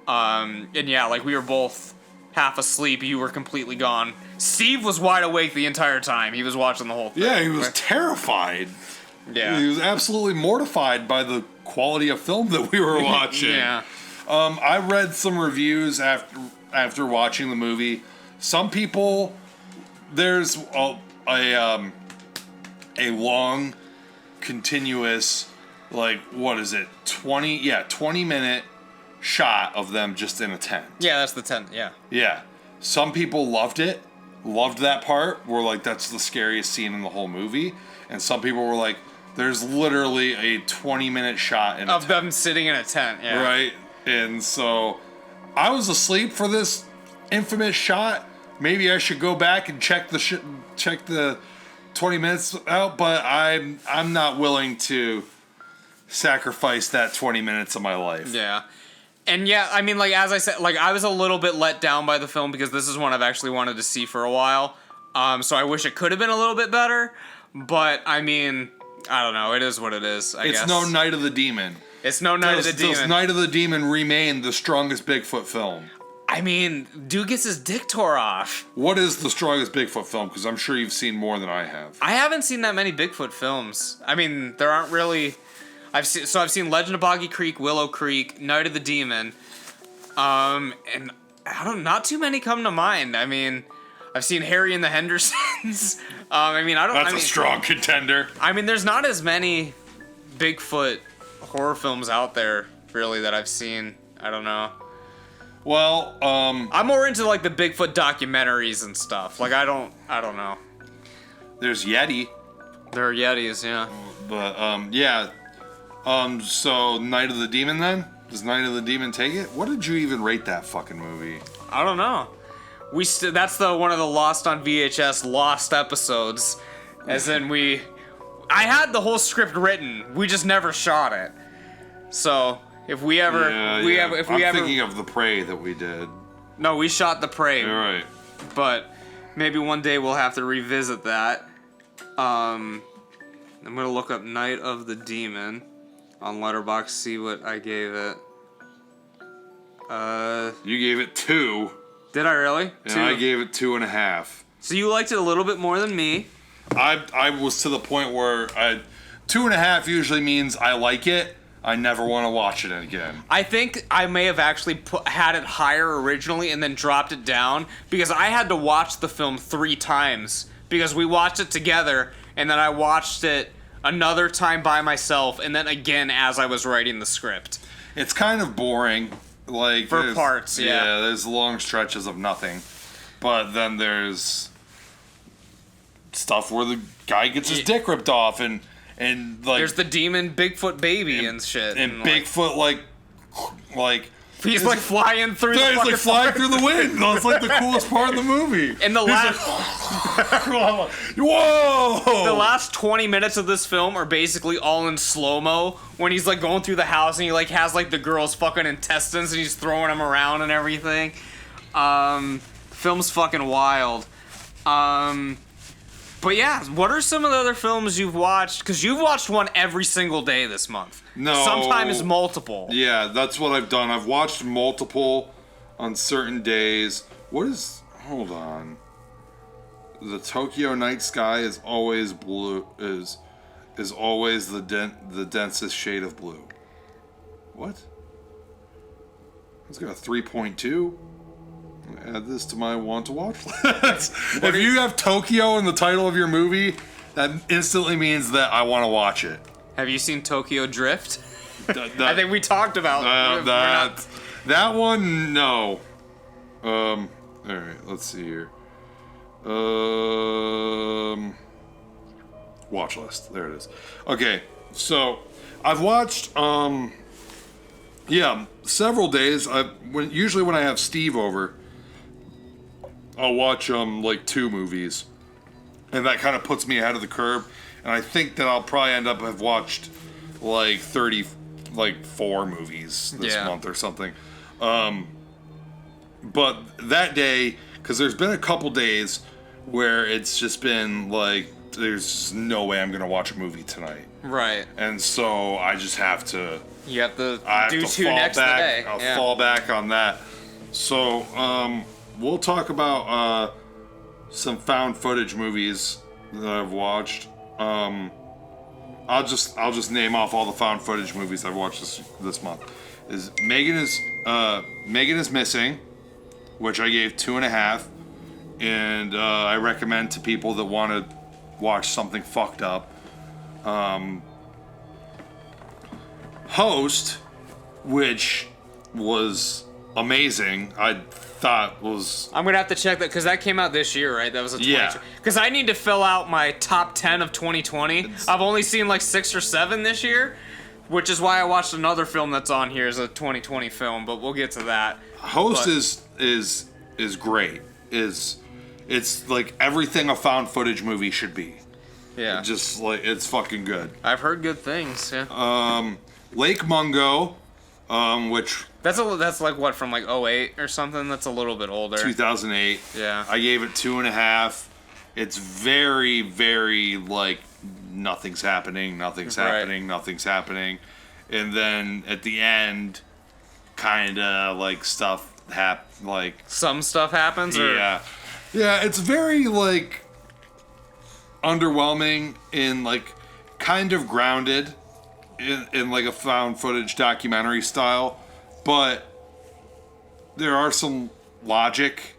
And yeah, we were both half asleep. You were completely gone. Steve was wide awake the entire time. He was watching the whole thing. Yeah, he was terrified. Yeah. He was absolutely mortified by the quality of film that we were watching. Yeah. I read some reviews after watching the movie. Some people, there's a long, continuous, 20-minute shot of them just in a tent. Yeah, that's the tent. Yeah. Yeah. Some people loved it, loved that part, were that's the scariest scene in the whole movie. And some people were there's literally a 20-minute shot of them sitting in a tent. Yeah. Right? And so I was asleep for this infamous shot. Maybe I should go back and check the 20 minutes out, but I'm not willing to sacrifice that 20 minutes of my life. Yeah. And yeah, I mean, as I said, I was a little bit let down by the film because this is one I've actually wanted to see for a while. So I wish it could have been a little bit better, but I mean, I don't know. It is what it is, I guess. It's no Night of the Demon. It's no Night of the Demon. Does Night of the Demon remain the strongest Bigfoot film? I mean, dude gets his dick tore off. What is the strongest Bigfoot film? Because I'm sure you've seen more than I have. I haven't seen that many Bigfoot films. I mean, there aren't really. I've seen Legend of Boggy Creek, Willow Creek, Night of the Demon, and not too many come to mind. I mean, I've seen Harry and the Hendersons. That's a strong contender. I mean, there's not as many Bigfoot horror films out there really that I've seen. I don't know. Well, I'm more into the Bigfoot documentaries and stuff. I don't know. There's Yeti. There are Yetis, yeah. But yeah. So Night of the Demon then? Does Night of the Demon take it? What did you even rate that fucking movie? I don't know. That's one of the Lost on VHS lost episodes. As in I had the whole script written. We just never shot it. So if we ever, I'm thinking of The Prey that we did. No, we shot The Prey. You're right. But maybe one day we'll have to revisit that. I'm gonna look up Night of the Demon on Letterboxd, see what I gave it. You gave it 2. Did I really? And 2. I gave it 2.5. So you liked it a little bit more than me. I was to the point where 2.5 usually means I like it. I never want to watch it again. I think I may have actually had it higher originally and then dropped it down because I had to watch the film 3 times because we watched it together and then I watched it another time by myself and then again as I was writing the script. It's kind of boring. Like for parts, yeah. There's long stretches of nothing. But then there's stuff where the guy gets his dick ripped off and like there's the demon Bigfoot baby and shit. And Bigfoot like he's like flying through he's like flying through the wind. That's like the coolest part of the movie. And the last whoa! The last 20 minutes of this film are basically all in slow-mo when he's like going through the house and he like has like the girl's fucking intestines and he's throwing them around and everything. Film's fucking wild. But yeah, what are some of the other films you've watched? Because you've watched one every single day this month. No. Sometimes multiple. Yeah, that's what I've done. I've watched multiple on certain days. Hold on. The Tokyo night sky is always blue. Is always the densest shade of blue. What? It's got a 3.2. Add this to my want to watch list. If you have Tokyo in the title of your movie, that instantly means that I want to watch it. Have you seen Tokyo Drift? I think we talked about that one. No. All right. Let's see here. Watch list. There it is. Okay. So I've watched. Several days. Usually when I have Steve over, I'll watch like 2 movies, and that kind of puts me ahead of the curve. And I think that I'll probably end up have watched like 4 movies this month or something. But that day, because there's been a couple days where it's just been like, there's no way I'm gonna watch a movie tonight. Right. And so I just have to. You have to do 2 next day. I'll fall back on that. So we'll talk about some found footage movies that I've watched. I'll just name off all the found footage movies I've watched this month. Is Megan is Missing, which I gave 2.5, and I recommend to people that want to watch something fucked up. Host, which was amazing. I thought was. I'm gonna have to check that because that came out this year, right? That was a 20. Yeah. Because I need to fill out my top 10 of 2020. I've only seen like 6 or 7 this year, which is why I watched another film that's on here as a 2020 film. But we'll get to that. Host is great. It's like everything a found footage movie should be. Yeah. Just like it's fucking good. I've heard good things. Yeah. Lake Mungo, which that's like what, from like 2008 or something. That's a little bit older. 2008. Yeah. I gave it 2.5. It's very, very like nothing's happening, nothing's happening, nothing's happening, and then at the end, kind of like stuff like some stuff happens. Yeah. Yeah. It's very like underwhelming in like kind of grounded in like a found footage documentary style, but there are some logic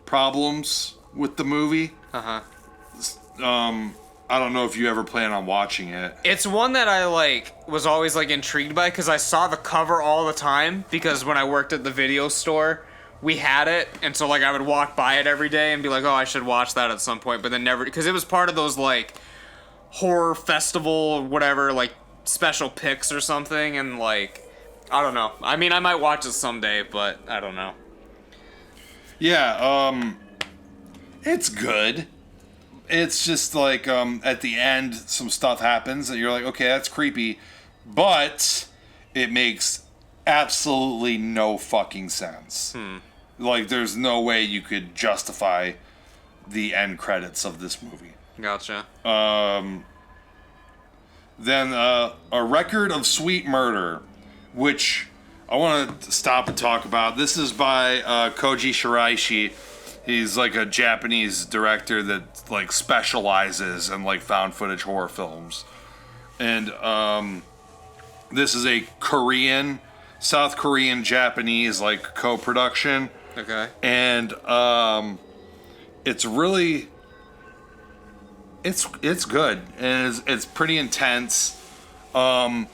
problems with the movie. I don't know if you ever plan on watching it. It's one that I like was always like intrigued by because I saw the cover all the time because when I worked at the video store we had it, and so like I would walk by it every day and be like, oh, I should watch that at some point, but then never, because it was part of those like horror festival or whatever, like special picks or something, and like I don't know. I mean, I might watch it someday, but I don't know. Yeah, it's good. It's just like at the end some stuff happens and you're like, okay, that's creepy, but it makes absolutely no fucking sense. Like there's no way you could justify the end credits of this movie. Gotcha. Then A Record of Sweet Murder, which I want to stop and talk about. This is by Koji Shiraishi. He's like a Japanese director that like specializes in like found footage horror films. And this is a South Korean, Japanese like co-production. Okay. And it's really it's good, and it's pretty intense. And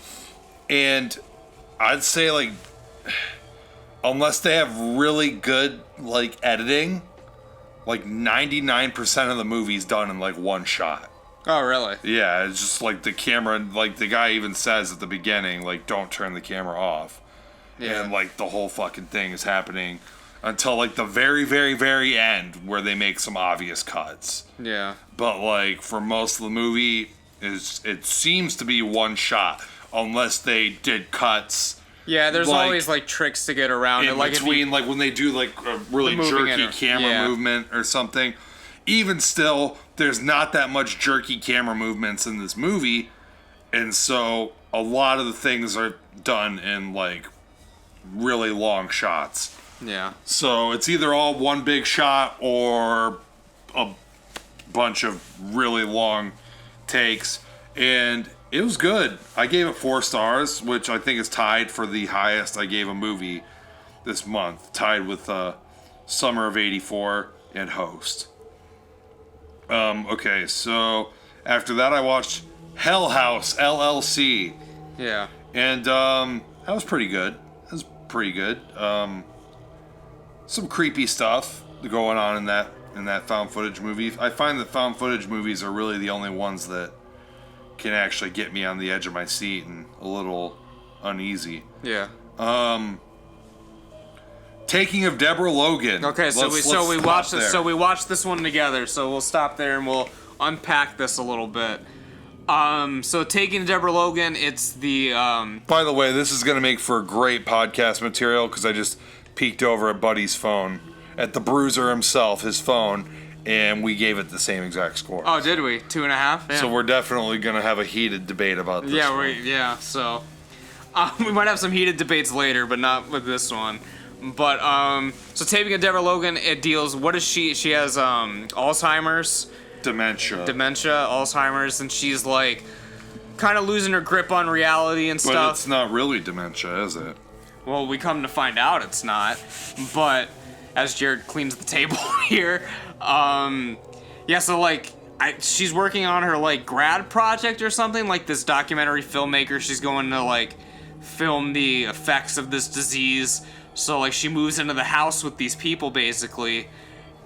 I'd say like unless they have really good like editing, like 99% of the movie's done in like one shot. Oh, really? Yeah, it's just like the camera, like the guy even says at the beginning, like, don't turn the camera off. Yeah. And like the whole fucking thing is happening until like the very, very, very end where they make some obvious cuts. Yeah. But like for most of the movie, it seems to be one shot unless they did cuts. Yeah, there's like, always like tricks to get around in it. Like between, like when they do like a really jerky camera movement or something. Even still, there's not that much jerky camera movements in this movie, and so a lot of the things are done in like really long shots. Yeah. So it's either all one big shot or a bunch of really long takes, and it was good. I gave it 4 stars, which I think is tied for the highest I gave a movie this month, tied with Summer of '84 and Host. Okay, so after that I watched Hell House LLC. Yeah. And that was pretty good. Some creepy stuff going on in that found footage movie. I find that found footage movies are really the only ones that can actually get me on the edge of my seat and a little uneasy. Yeah. Taking of Deborah Logan. Okay, so we watched this one together. So we'll stop there and we'll unpack this a little bit. So Taking of Deborah Logan, it's the By the way, this is going to make for great podcast material because I just peeked over at Buddy's phone, at the Bruiser himself, his phone, and we gave it the same exact score. Oh, did we? 2.5? Yeah. So we're definitely going to have a heated debate about this. Yeah, so we might have some heated debates later, but not with this one. But so Taking of Deborah Logan, it deals. What is she? She has Alzheimer's, dementia, Alzheimer's, and she's like kind of losing her grip on reality and stuff. But it's not really dementia, is it? Well, we come to find out it's not. But as Jarrod cleans the table here, yeah. So like, she's working on her like grad project or something, like this documentary filmmaker. She's going to like film the effects of this disease. So, like, she moves into the house with these people, basically,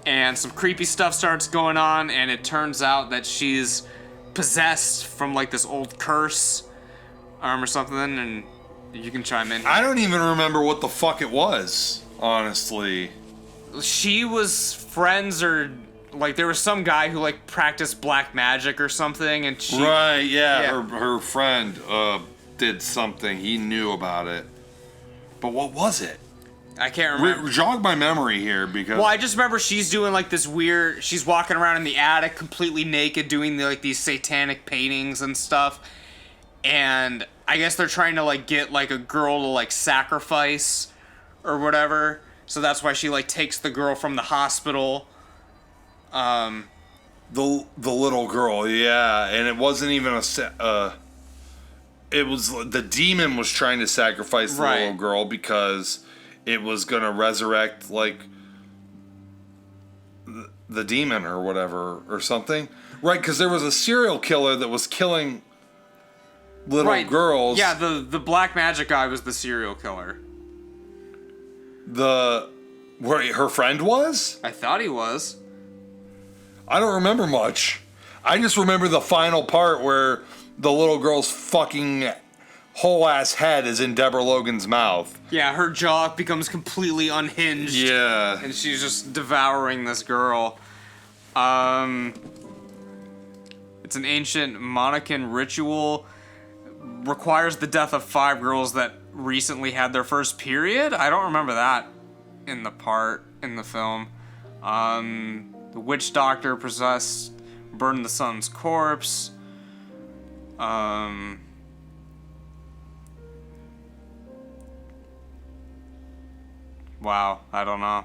and some creepy stuff starts going on, and it turns out that she's possessed from, like, this old curse or something, and you can chime in. I don't even remember what the fuck it was, honestly. She was friends or, like, there was some guy who, like, practiced black magic or something, and she... Right, yeah. Her friend did something. He knew about it. But what was it? I can't remember. Jog my memory here because... Well, I just remember she's doing like this weird... She's walking around in the attic completely naked doing like these satanic paintings and stuff. And I guess they're trying to like get like a girl to like sacrifice or whatever. So that's why she like takes the girl from the hospital. The little girl, yeah. And it wasn't even it was... The demon was trying to sacrifice the little girl because... It was going to resurrect, like, the demon or whatever, or something. Right, because there was a serial killer that was killing little girls. Yeah, the black magic guy was the serial killer. Where her friend was? I thought he was. I don't remember much. I just remember the final part where the little girl's fucking... whole ass head is in Deborah Logan's mouth. Yeah, her jaw becomes completely unhinged. Yeah. And she's just devouring this girl. It's an ancient Monacan ritual. Requires the death of 5 girls that recently had their first period. I don't remember that in the film. The witch doctor burned the son's corpse. Wow, I don't know.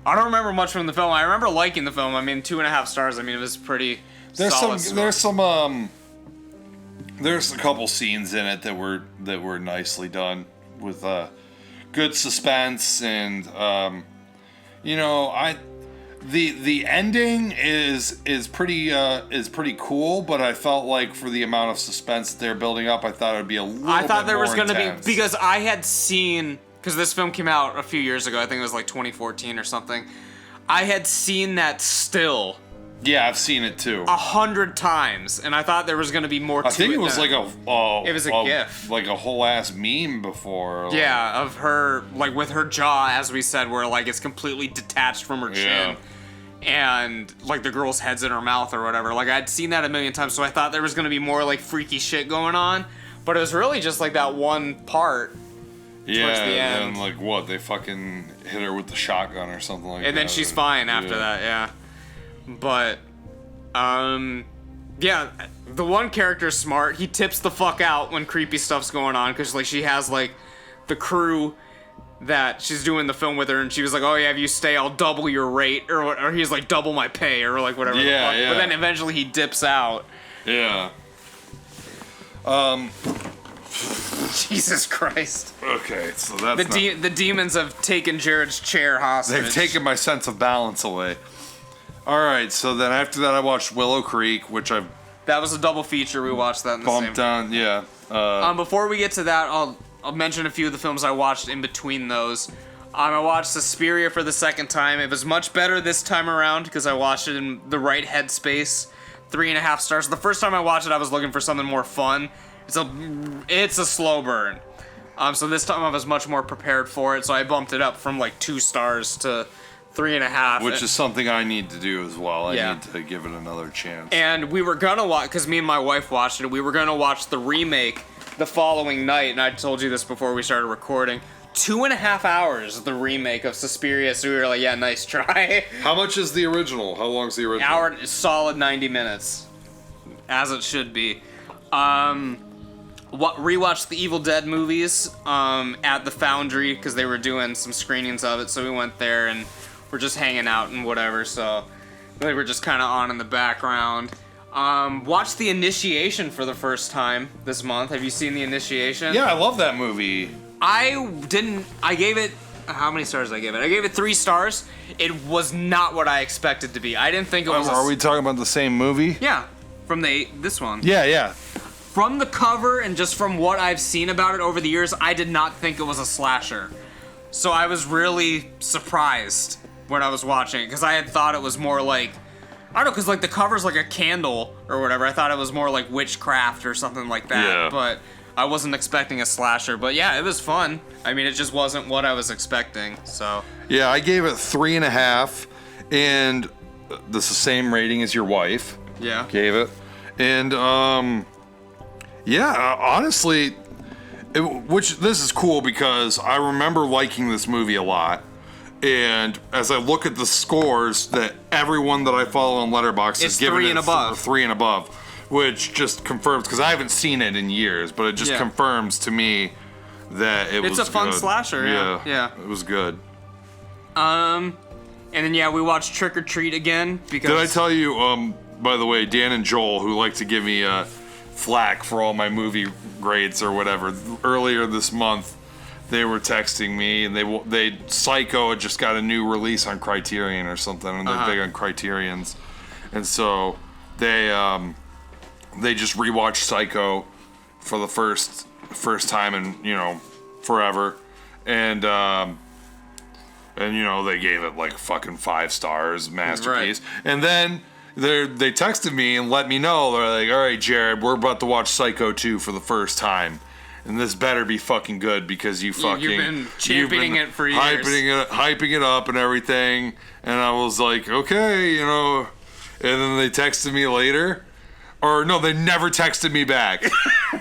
I don't remember much from the film. I remember liking the film. I mean, 2.5 stars. I mean, it was pretty solid. There's a couple scenes in it that were nicely done with good suspense and the ending is pretty cool, but I felt like for the amount of suspense they're building up, I thought it would be a little I thought bit there was more going to be, intense. because I had seen, because this film came out a few years ago, I think it was like 2014 or something. I had seen that still. Yeah, I've seen it too. 100 times, and I thought there was going to be more to it. I think it was like it was a GIF. like a whole ass meme before. Yeah, of her, like with her jaw, as we said, where like it's completely detached from her chin. And like the girl's head's in her mouth or whatever. Like I'd seen that a million times, so I thought there was gonna be more like freaky shit going on. But it was really just like that one part. Yeah, towards the end. and like what? They fucking hit her with the shotgun or something like that. And then she's fine after that, yeah. But yeah, the one character's smart. He tips the fuck out when creepy stuff's going on, because like she has like the crew that she's doing the film with her, and she was like, oh yeah, if you stay, I'll double your rate, or he's like, double my pay, or like whatever. Yeah, yeah. But then eventually he dips out. Yeah. Jesus Christ. Okay, so that's the demons have taken Jarrod's chair hostage. they've taken my sense of balance away. All right, so then after that, I watched Willow Creek, which I've That was a double feature. We watched that in the bumped same. on. Yeah. Before we get to that, I'll mention a few of the films I watched in between those. I watched Suspiria for the second time. It was much better this time around because I watched it in the right headspace. 3.5 stars. The first time I watched it, I was looking for something more fun. It's a slow burn. So this time I was much more prepared for it. So I bumped it up from like 2 stars to 3.5. which is something I need to do as well. I Yeah. need to give it another chance. And we were gonna watch, because me and my wife watched it, we were gonna watch the remake the following night, and I told you this before we started recording. 2.5 hours, the remake of Suspiria, so we were like, yeah, nice try. How much is the original? How long's the original? Hour, solid 90 minutes. As it should be. Rewatched the Evil Dead movies at the Foundry, because they were doing some screenings of it, so we went there and we're just hanging out and whatever, so they were just kind of on in the background. Watched The Initiation for the first time this month. Have you seen The Initiation? Yeah, I love that movie. I gave it, how many stars did I give it? I gave it 3 stars. It was not what I expected to be. I didn't think it was Are we talking about the same movie? Yeah, from this one. Yeah. From the cover and just from what I've seen about it over the years, I did not think it was a slasher. So I was really surprised when I was watching it, because I had thought it was more like, I don't know, because like the cover's like a candle or whatever. I thought it was more like witchcraft or something like that. Yeah. But I wasn't expecting a slasher. But yeah, it was fun. I mean, it just wasn't what I was expecting. So Yeah, I gave it 3.5, and this is the same rating as your wife. yeah. Gave it. And honestly, which this is cool because I remember liking this movie a lot. And as I look at the scores that everyone that I follow on Letterboxd is giving 3 it and above. 3 and above, which just confirms, because I haven't seen it in years, but it just Yeah. confirms to me that it was It's a fun good. slasher, yeah. It was good. And then yeah, we watched Trick or Treat again because Did I tell you, by the way, Dan and Joel, who like to give me flack for all my movie grades or whatever, earlier this month, they were texting me, and they Psycho had just got a new release on Criterion or something, and they're big on Criterions, and so they just rewatched Psycho for the first time in forever, and they gave it like fucking 5 stars, masterpiece, and then they texted me and let me know, they're like, all right, Jarrod, we're about to watch Psycho 2 for the first time. And this better be fucking good because you've been championing it for years. Hyping it up and everything. And I was like, okay, And then they texted me later. Or no, they never texted me back.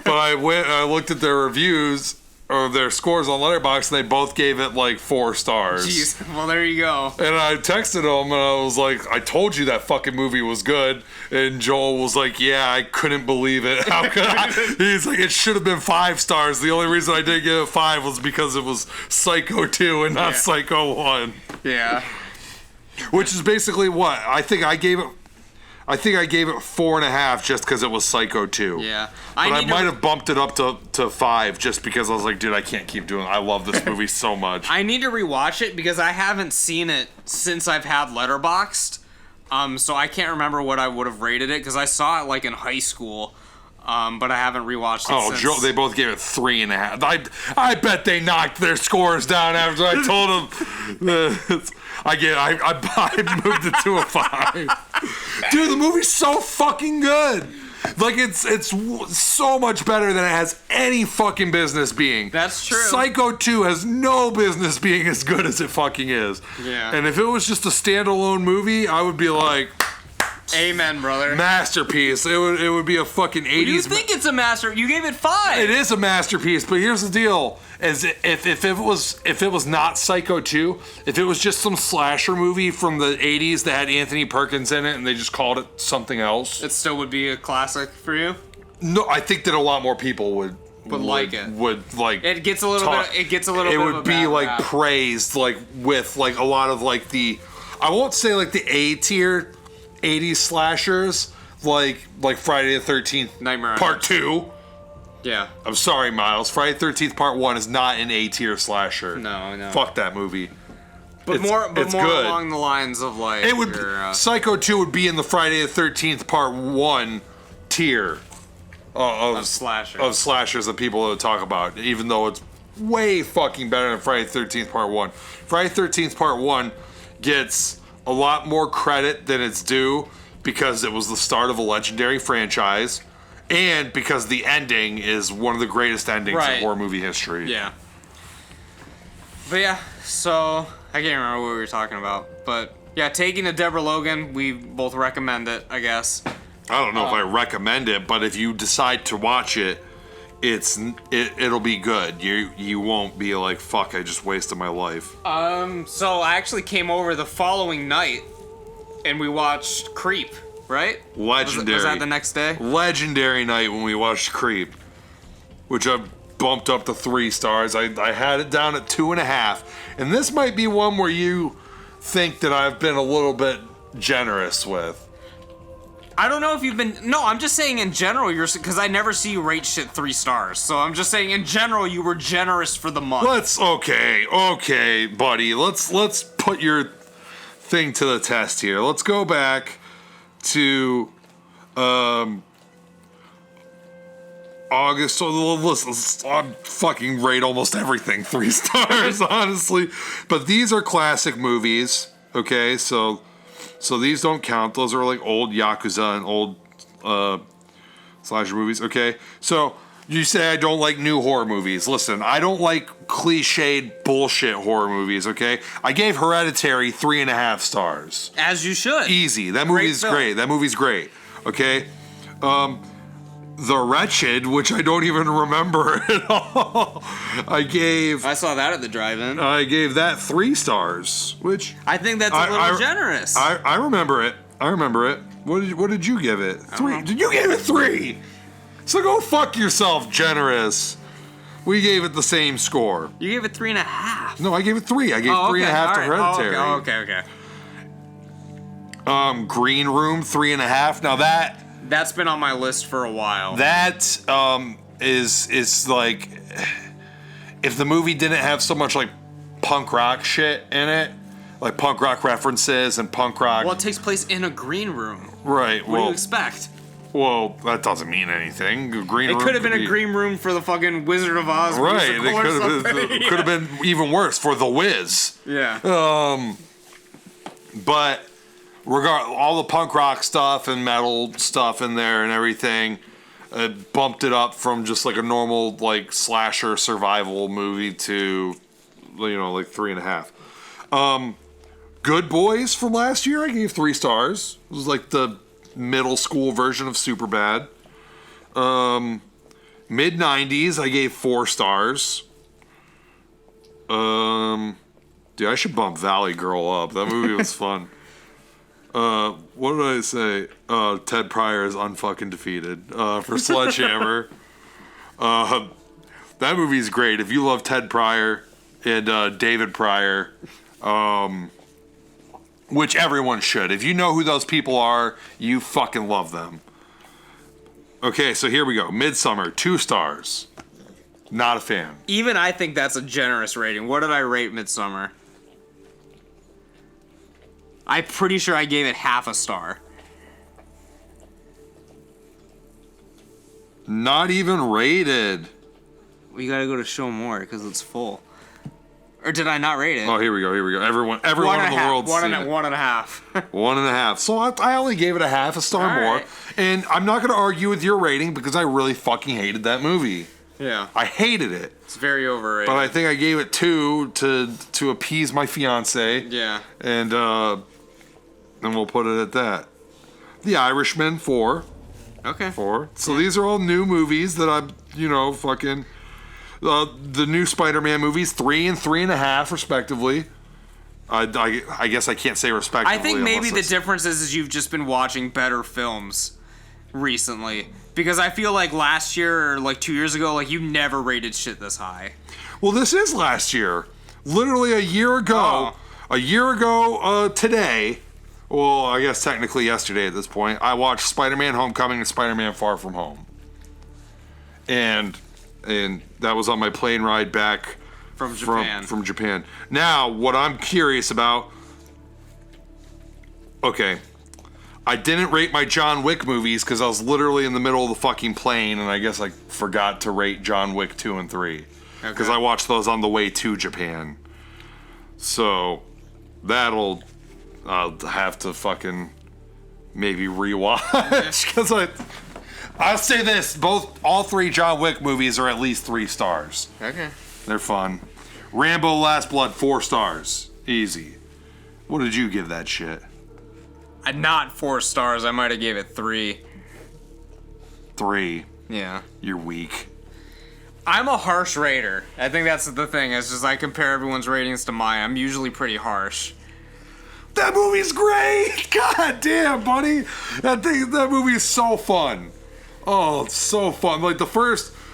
But I looked at their reviews, their scores on Letterboxd, and they both gave it like 4 stars. Jeez. Well, there you go. And I texted him, and I was like, I told you that fucking movie was good. And Joel was like, yeah, I couldn't believe it. How could I? He's like, it should have been 5 stars. The only reason I didn't give it 5 was because it was Psycho 2 and not Psycho 1. Yeah. Which is basically what? I think I gave it 4.5 just because it was Psycho 2. Yeah. But I might have bumped it up to 5 just because I was like, dude, I can't keep doing it. I love this movie so much. I need to rewatch it because I haven't seen it since I've had Letterboxd. So I can't remember what I would have rated it because I saw it like in high school. But I haven't rewatched it since. Joe, they both gave it 3.5. I bet they knocked their scores down after I told them. I moved it to a 5. Dude, the movie's so fucking good. Like, it's so much better than it has any fucking business being. That's true. Psycho 2 has no business being as good as it fucking is. Yeah. And if it was just a standalone movie, I would be like, amen, brother. masterpiece. It would be a fucking 80s. You think it's a master? You gave it 5. It is a masterpiece, but here's the deal: is if it was not Psycho 2, if it was just some slasher movie from the 80s that had Anthony Perkins in it and they just called it something else, it still would be a classic for you. No, I think that a lot more people would like it. Would like it gets a little talk. bit. It gets a little. It bit would of a be bad like rap. praised, like with like a lot of like the, I won't say like the A tier 80s slashers, like Friday the 13th Nightmare on Part 2. Yeah. I'm sorry, Miles. Friday the 13th Part 1 is not an A tier slasher. No. Fuck that movie. But It's more good. along the lines of like It would Psycho 2 would be in the Friday the 13th Part 1 tier of slashers. Of slashers that people would talk about, even though it's way fucking better than Friday the 13th Part 1. Friday the 13th Part 1 gets a lot more credit than it's due because it was the start of a legendary franchise and because the ending is one of the greatest endings in horror movie history. Yeah. But yeah, so I can't remember what we were talking about. But yeah, Taking a Deborah Logan, we both recommend it, I guess. I don't know if I recommend it, but if you decide to watch it, it'll be good. You won't be like, fuck, I just wasted my life. So I actually came over the following night and we watched Creep, right? Legendary. Was that the next day? Legendary night when we watched Creep, which I bumped up to 3 stars. I had it down at 2.5, and this might be one where you think that I've been a little bit generous with. I don't know if you've been. No, I'm just saying in general, because I never see you rate shit 3 stars. So I'm just saying in general, you were generous for the month. Okay, buddy. Let's put your thing to the test here. Let's go back to August. So listen, I fucking rate almost everything 3 stars, honestly. But these are classic movies. Okay, so these don't count. Those are like old Yakuza and old slasher movies. Okay, so you say I don't like new horror movies. Listen, I don't like cliched bullshit horror movies. Okay, I gave Hereditary 3.5 stars. As you should. Easy. That movie's great. That movie's great. Okay. The Wretched, which I don't even remember at all. I saw that at the drive-in. I gave that 3 stars, which I think that's a little generous. I remember it. What did you give it? 3. Did you give it 3? So go fuck yourself, generous. We gave it the same score. You gave it 3.5. No, I gave it 3. I gave 3.5 to Hereditary. Okay. Green Room 3.5. Now that's been on my list for a while. That is like, if the movie didn't have so much like punk rock shit in it, like punk rock references and punk rock. Well, it takes place in a green room. Right. What do you expect? Well, that doesn't mean anything. It could have been a green room for the fucking Wizard of Oz. Right. It could have been even worse for The Wiz. Yeah. But all the punk rock stuff and metal stuff in there and everything, bumped it up from just like a normal like slasher survival movie to, like 3.5. Good Boys from last year, I gave 3 stars. It was like the middle school version of Superbad. Mid-90s, I gave 4 stars. Dude, I should bump Valley Girl up. That movie was fun. What did I say? Ted Pryor is unfucking defeated for Sledgehammer. That movie's great. If you love Ted Pryor and David Pryor, which everyone should. If you know who those people are, you fucking love them. Okay, so here we go. Midsummer, 2 stars. Not a fan. Even I think that's a generous rating. What did I rate Midsummer? I'm pretty sure I gave it half a star. Not even rated. We gotta go to show more because it's full. Or did I not rate it? Oh, here we go. Everyone in the world One seen it. 1.5. 1.5. So I only gave it a half a star All more. right. And I'm not going to argue with your rating because I really fucking hated that movie. Yeah. I hated it. It's very overrated. But I think I gave it 2 to appease my fiance. Yeah. And we'll put it at that. The Irishman, 4. Okay. 4. So these are all new movies that I'm, fucking... the new Spider-Man movies, 3 and 3.5 respectively. I guess I can't say respectively. I think maybe the unless difference is you've just been watching better films recently. Because I feel like last year or like 2 years ago, like you never rated shit this high. Well, this is last year. Literally a year ago. Oh. A year ago today. Well, I guess technically yesterday at this point. I watched Spider-Man Homecoming and Spider-Man Far From Home. And that was on my plane ride back From Japan. From Japan. Now, what I'm curious about... Okay. I didn't rate my John Wick movies because I was literally in the middle of the fucking plane, and I guess I forgot to rate John Wick 2 and 3. Because I watched those on the way to Japan. So, I'll have to fucking maybe rewatch. Because I'll say this, all 3 John Wick movies are at least 3 stars. Okay. They're fun. Rambo Last Blood, 4 stars. Easy. What did you give that shit? Not 4 stars. I might have gave it 3. 3. Yeah. You're weak. I'm a harsh rater. I think that's the thing. It's just I compare everyone's ratings to mine. I'm usually pretty harsh. That movie's great! God damn, buddy! That movie is so fun. Oh, it's so fun. Like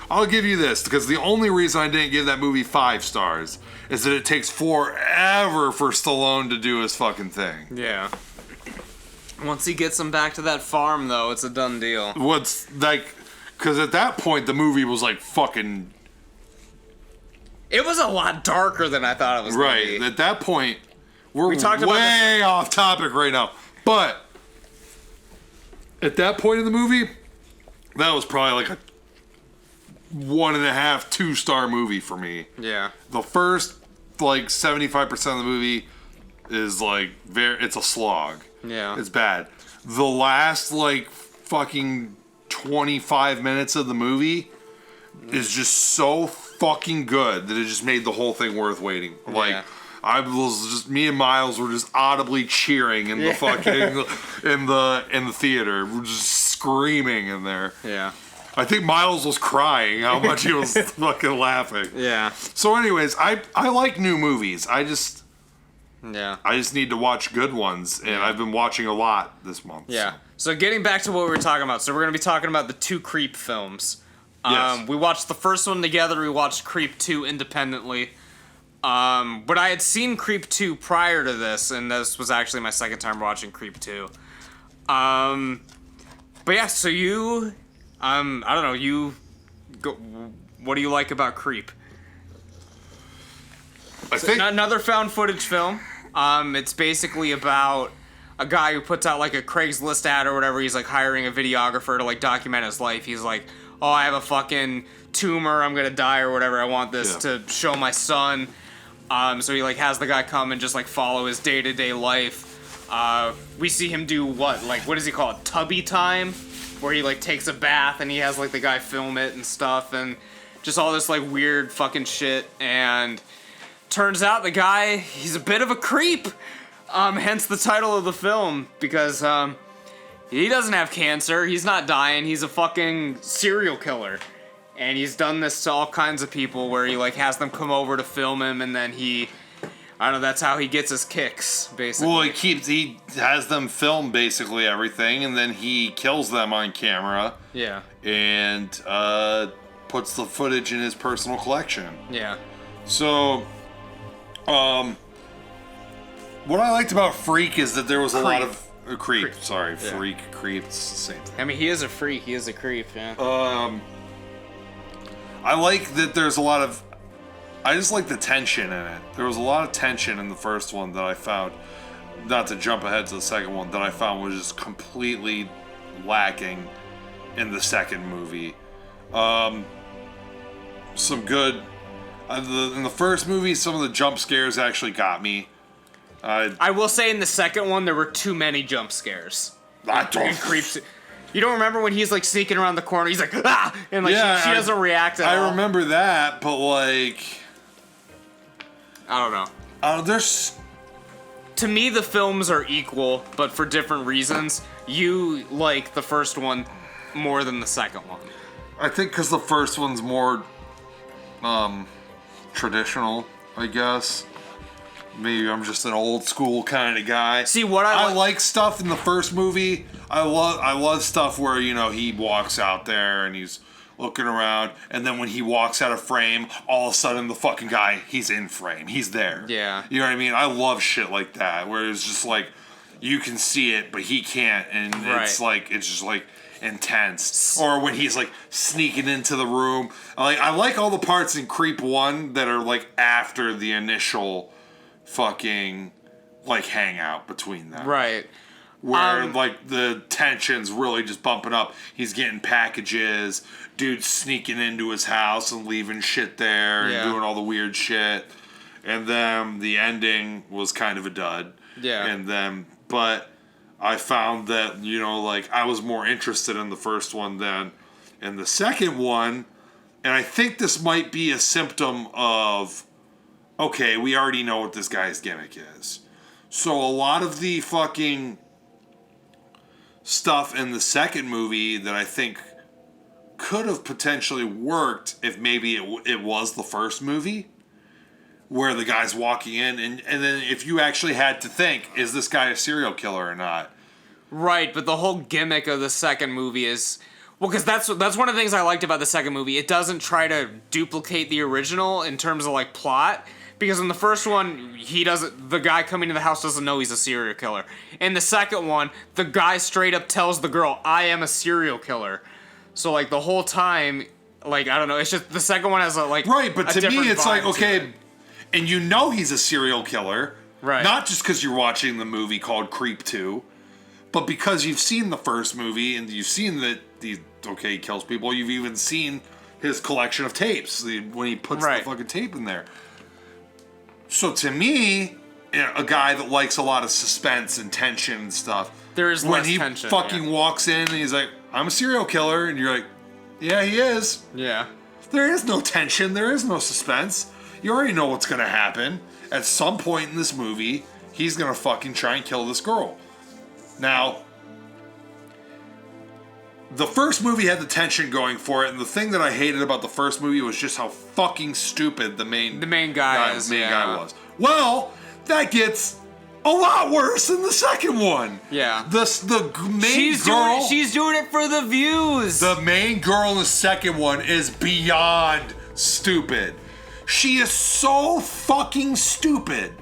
I'll give you this, because the only reason I didn't give that movie 5 stars is that it takes forever for Stallone to do his fucking thing. Yeah. Once he gets him back to that farm, though, it's a done deal. Because at that point, the movie was like fucking... It was a lot darker than I thought it was going to be. Right. At that point, we talked about way off topic right now. But at that point in the movie, that was probably like a 1.5, 2-star movie for me. Yeah. The first, 75% of the movie is it's a slog. Yeah. It's bad. The last, fucking 25 minutes of the movie is just so fucking good that it just made the whole thing worth waiting. Me and Miles were just audibly cheering in the fucking in the theater. We're just screaming in there. Yeah. I think Miles was crying how much he was fucking laughing. Yeah. So anyways, I like new movies. I just need to watch good ones, and I've been watching a lot this month. Yeah. So getting back to what we were talking about. So we're going to be talking about the 2 Creep films. Yes. We watched the first one together. We watched Creep 2 independently. But I had seen Creep 2 prior to this, and this was actually my second time watching Creep 2. But yeah, so you... I don't know, what do you like about Creep? I think Another found footage film. It's basically about a guy who puts out like a Craigslist ad or whatever. He's like hiring a videographer to document his life. He's like, oh, I have a fucking tumor, I'm gonna die or whatever. I want this to show my son. So he has the guy come and just follow his day-to-day life. We see him do what does he call it? Tubby time? Where he takes a bath and he has the guy film it and stuff and just all this weird fucking shit. And turns out the guy, he's a bit of a creep. Hence the title of the film, because he doesn't have cancer, he's not dying, he's a fucking serial killer. And he's done this to all kinds of people where he like has them come over to film him, and then I don't know, that's how he gets his kicks, basically. Well, he has them film basically everything, and then he kills them on camera. Yeah. And puts the footage in his personal collection. Yeah. So, what I liked about Freak is that there was a lot of Creep. Sorry, Yeah. Freak, Creep, it's the same thing. I mean, he is a freak. He is a creep. Yeah. I like that there's a lot of. I just like the tension in it. There was a lot of tension in the first one that I found. Not to jump ahead to the second one, that I found was just completely lacking in the second movie. Some good. In the first movie, some of the jump scares actually got me. I will say in the second one, there were too many jump scares. I don't. And creeps. You don't remember when he's like sneaking around the corner? He's like, ah! And like, Yeah, she doesn't react at all. I remember that, but like. I don't know. There's. To me, the films are equal, but for different reasons. You like the first one more than the second one. I think because the first one's more. Traditional, I guess. Maybe I'm just an old school kind of guy. See what I like stuff in the first movie. I love stuff where, you know, he walks out there and he's looking around, and then when he walks out of frame, all of a sudden the fucking guy, he's in frame. He's there. Yeah. You know what I mean? I love shit like that, where it's just like you can see it, but he can't, and it's just like intense. Or when he's like sneaking into the room. I like all the parts in Creep 1 that are like after the initial fucking like hangout between them. Right. Where like the tension's really just bumping up. He's getting packages, dude's sneaking into his house and leaving shit there and doing all the weird shit. And then the ending was kind of a dud. Yeah. And then, but I found that, you know, like I was more interested in the first one than in the second one. And I think this might be a symptom of, okay, we already know what this guy's gimmick is. So a lot of the fucking stuff in the second movie that I think could have potentially worked if maybe it was the first movie, where the guy's walking in, and then if you actually had to think, is this guy a serial killer or not? Right, but the whole gimmick of the second movie is, well, because that's one of the things I liked about the second movie. It doesn't try to duplicate the original in terms of like plot. Because in the first one, the guy coming to the house doesn't know he's a serial killer. In the second one, the guy straight up tells the girl, I am a serial killer. So, like, the whole time, like, I don't know, it's just, the second one has a, like, right, but to me, it's like, okay, it. and you know he's a serial killer. Right. Not just because you're watching the movie called Creep 2, but because you've seen the first movie, and you've seen that he kills people, you've even seen his collection of tapes, when he puts the fucking tape in there. So to me, a guy that likes a lot of suspense and tension and stuff, there is when less he tension, fucking walks in and he's like, I'm a serial killer, and you're like, yeah, he is. Yeah. There is no tension, there is no suspense. You already know what's gonna happen. At some point in this movie, he's gonna fucking try and kill this girl. Now, the first movie had the tension going for it, and the thing that I hated about the first movie was just how fucking stupid the main guy was. Well, that gets a lot worse in the second one. Yeah. The main girl... She's doing it for the views. The main girl in the second one is beyond stupid. She is so fucking stupid.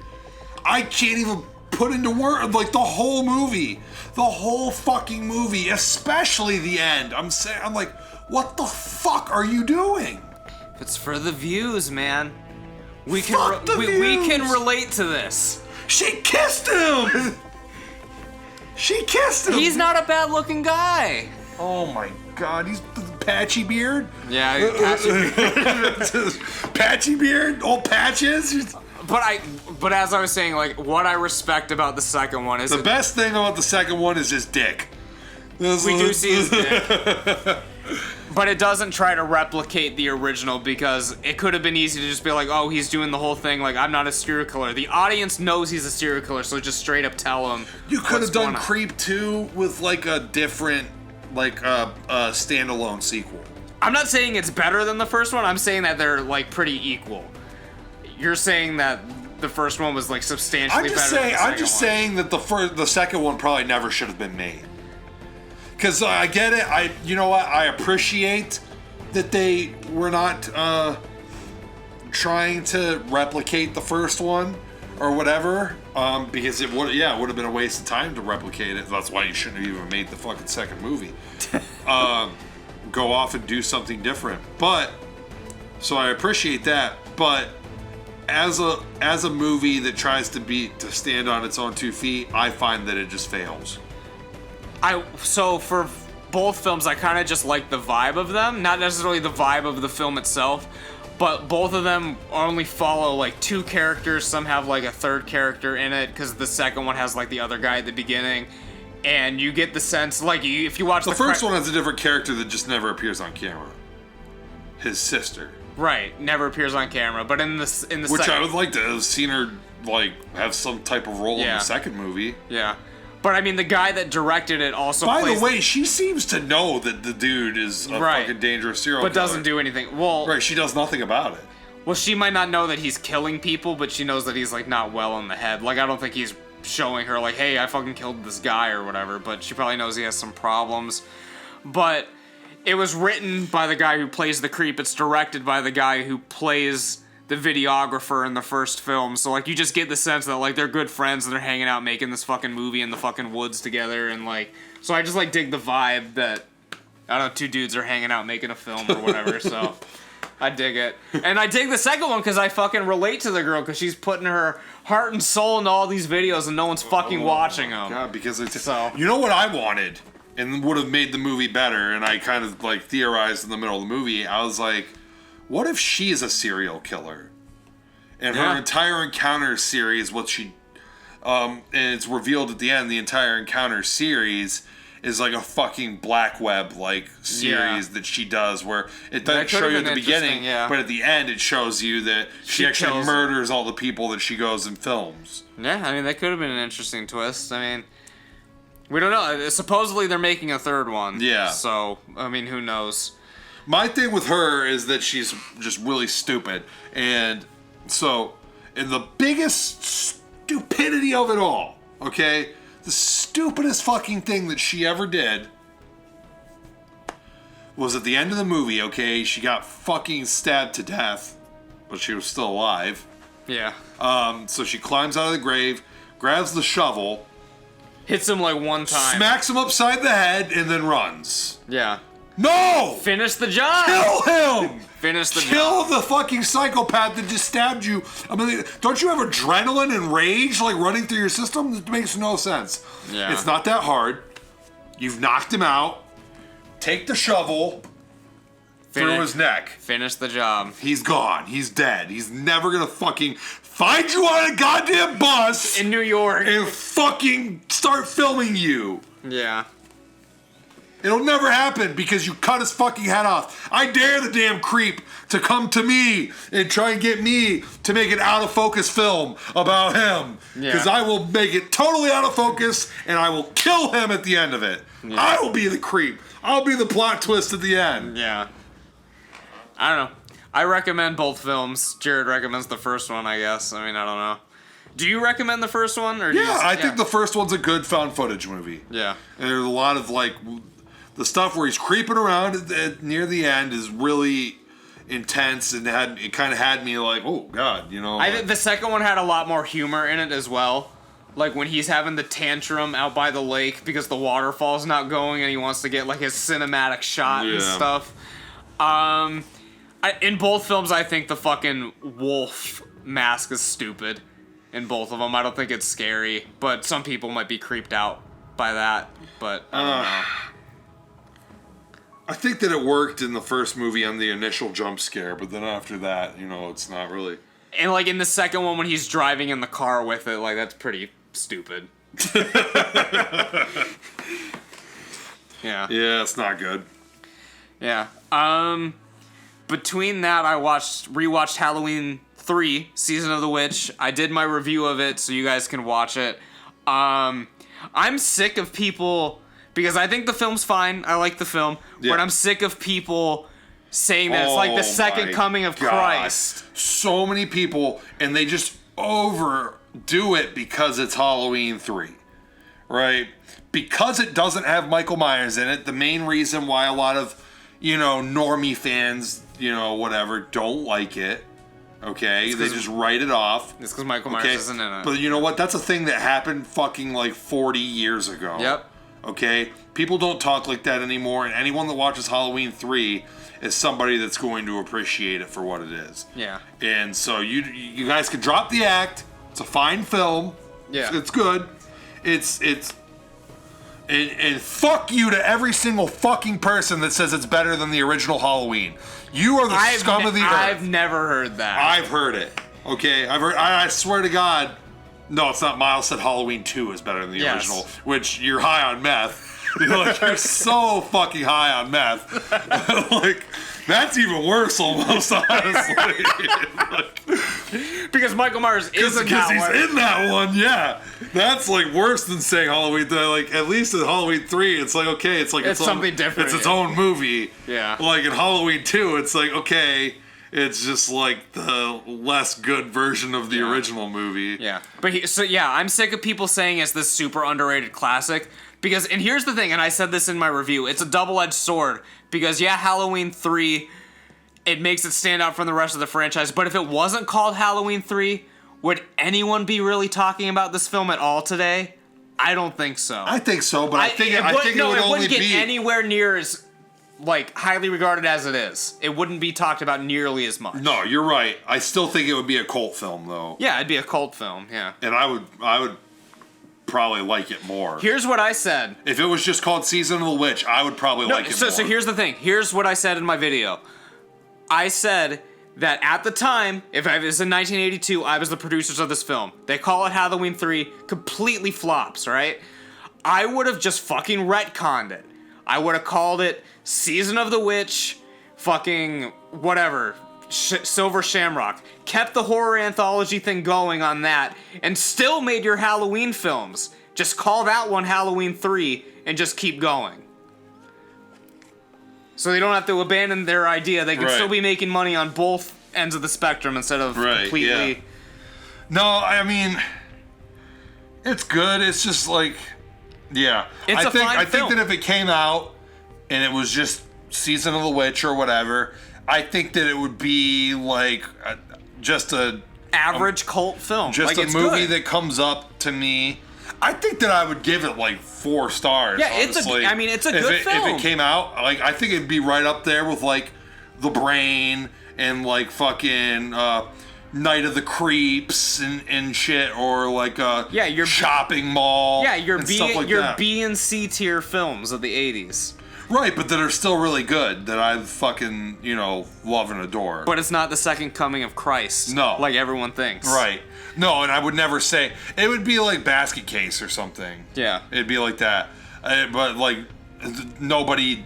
I can't even put into words, like, the whole movie. The whole fucking movie, especially the end. I'm like, what the fuck are you doing? It's for the views, man. We Fuck the views. We can relate to this. She kissed him! She kissed him! He's not a bad-looking guy. Oh my god, he's patchy beard? Yeah, patchy beard. Patchy beard? Old patches? But as I was saying, like, what I respect about the second one is... The best thing about the second one is his dick. We do see his dick. But it doesn't try to replicate the original, because it could have been easy to just be like, oh, he's doing the whole thing, like, I'm not a serial killer. The audience knows he's a serial killer, so just straight up tell him. You could have done Creep 2 with, like, a different, like, standalone sequel. I'm not saying it's better than the first one. I'm saying that they're like pretty equal. You're saying that the first one was like substantially better than the second I'm just saying that the second one probably never should have been made. Because I get it. You know what? I appreciate that they were not trying to replicate the first one or whatever. Because it would have been a waste of time to replicate it. That's why you shouldn't have even made the fucking second movie. Go off and do something different. But so I appreciate that. But as a movie that tries to stand on its own 2 feet, I find that it just fails. So for both films, I kind of just like the vibe of them, not necessarily the vibe of the film itself, but both of them only follow like 2 characters. Some have like a 3rd character in it because the second one has like the other guy at the beginning, and you get the sense like if you watch the first one has a different character that just never appears on camera. His sister. Right, never appears on camera, but in the which second, I would like to have seen her like have some type of role in the second movie. Yeah. But I mean, the guy that directed it also By the way, she seems to know that the dude is a fucking dangerous serial killer. But doesn't do anything. Well, right, she does nothing about it. Well, she might not know that he's killing people, but she knows that he's like not well in the head. Like, I don't think he's showing her like, hey, I fucking killed this guy or whatever, but she probably knows he has some problems. But it was written by the guy who plays the creep. It's directed by the guy who plays the videographer in the first film. So like you just get the sense that like they're good friends and they're hanging out making this fucking movie in the fucking woods together, and like so I just like dig the vibe that I don't know, 2 dudes are hanging out making a film or whatever. So I dig it. And I dig the second one because I fucking relate to the girl because she's putting her heart and soul into all these videos and no one's fucking watching them. God, because it's you know what I wanted and would have made the movie better, and I kind of like theorized in the middle of the movie. I was like, what if she's a serial killer? And her entire encounter series, and it's revealed at the end, the entire encounter series is like a fucking black web like series that she does, where it doesn't show you at the beginning, but at the end it shows you that she actually murders all the people that she goes and films. Yeah, I mean that could have been an interesting twist. I mean, we don't know. Supposedly they're making a 3rd one. Yeah. So I mean, who knows? My thing with her is that she's just really stupid. And so, in the biggest stupidity of it all, okay? The stupidest fucking thing that she ever did was at the end of the movie, okay? She got fucking stabbed to death, but she was still alive. Yeah. So she climbs out of the grave, grabs the shovel, hits him like 1 time, smacks him upside the head, and then runs. Yeah. No! Finish the job! Kill him! Finish the job. Kill the fucking psychopath that just stabbed you. I mean, don't you have adrenaline and rage like running through your system? It makes no sense. Yeah. It's not that hard. You've knocked him out. Take the shovel through his neck. Finish the job. He's gone. He's dead. He's never gonna fucking find you on a goddamn bus in New York and fucking start filming you. Yeah. It'll never happen because you cut his fucking head off. I dare the damn creep to come to me and try and get me to make an out of focus film about him. Because I will make it totally out of focus and I will kill him at the end of it. Yeah. I will be the creep. I'll be the plot twist at the end. Yeah. I don't know. I recommend both films. Jarrod recommends the first one, I guess. I mean, I don't know. Do you recommend the first one? Or I think the first one's a good found footage movie. Yeah. And there's a lot of like... The stuff where he's creeping around near the end is really intense, and it kind of had me like, oh god, you know. I think the second one had a lot more humor in it as well. Like when he's having the tantrum out by the lake because the waterfall's not going, and he wants to get like his cinematic shot and stuff. In both films, I think the fucking wolf mask is stupid. In both of them, I don't think it's scary, but some people might be creeped out by that. But I don't know. I think that it worked in the first movie on the initial jump scare, but then after that, you know, it's not really. And like in the second one when he's driving in the car with it, like that's pretty stupid. Yeah. Yeah, it's not good. Yeah. Between that, I rewatched Halloween 3, Season of the Witch. I did my review of it, so you guys can watch it. I'm sick of people. Because I think the film's fine. I like the film. Yeah. But I'm sick of people saying that it's like the second my coming of God. Christ. So many people, and they just overdo it because it's Halloween 3, right? Because it doesn't have Michael Myers in it, the main reason why a lot of, normie fans, whatever, don't like it, okay? They just write it off. It's because Michael Myers isn't in it. But you know what? That's a thing that happened fucking like 40 years ago. Yep. Okay? People don't talk like that anymore, and anyone that watches Halloween 3 is somebody that's going to appreciate it for what it is. Yeah. And so you guys can drop the act. It's a fine film. Yeah. It's good. It's and fuck you to every single fucking person that says it's better than the original Halloween. You are the scum of the earth. I've never heard that. I've heard it. Okay? I swear to God. No, it's not. Miles said Halloween 2 is better than the original, which you're high on meth. You're so fucking high on meth. Like, that's even worse almost, honestly. Because Michael Myers is in that one. Because he's in that one, yeah. That's like worse than saying Halloween 3. Like, at least in Halloween 3, it's like, okay, it's like it's something different. It's its own movie. Yeah. Like in Halloween 2, it's like, okay, it's just like the less good version of the original movie. Yeah. But I'm sick of people saying it's this super underrated classic. Because, and here's the thing, and I said this in my review, it's a double-edged sword. Because, Halloween 3, it makes it stand out from the rest of the franchise. But if it wasn't called Halloween 3, would anyone be really talking about this film at all today? I don't think so. I think so, but I think it would only get be anywhere near as, highly regarded as it is. It wouldn't be talked about nearly as much. No, you're right. I still think it would be a cult film, though. Yeah, it'd be a cult film, yeah. And I would probably like it more. Here's what I said. If it was just called Season of the Witch, I would probably like it more. So here's the thing. Here's what I said in my video. I said that at the time, if I was in 1982, I was the producers of this film. They call it Halloween 3, completely flops, right? I would have just fucking retconned it. I would have called it Season of the Witch, fucking whatever, Silver Shamrock. Kept the horror anthology thing going on that, and still made your Halloween films. Just call that one Halloween 3, and just keep going. So they don't have to abandon their idea. They can still be making money on both ends of the spectrum instead of completely... Yeah. No, I mean, it's good. It's just like, yeah. It's a fine I think film. that if it came out and it was just Season of the Witch or whatever, I think that it would be like just a average cult film. Just a movie that comes up to me. I think that I would give it like 4 stars. Yeah, honestly. it's a good film. If it came out, like, I think it'd be right up there with like The Brain and like fucking Night of the Creeps and shit, or like your Shopping Mall. Yeah, your like B and C tier films of the 80s. Right, but that are still really good, that I fucking, love and adore. But it's not the second coming of Christ. No. Like everyone thinks. Right. No, and I would never say... It would be like Basket Case or something. Yeah. It'd be like that. But, like, nobody...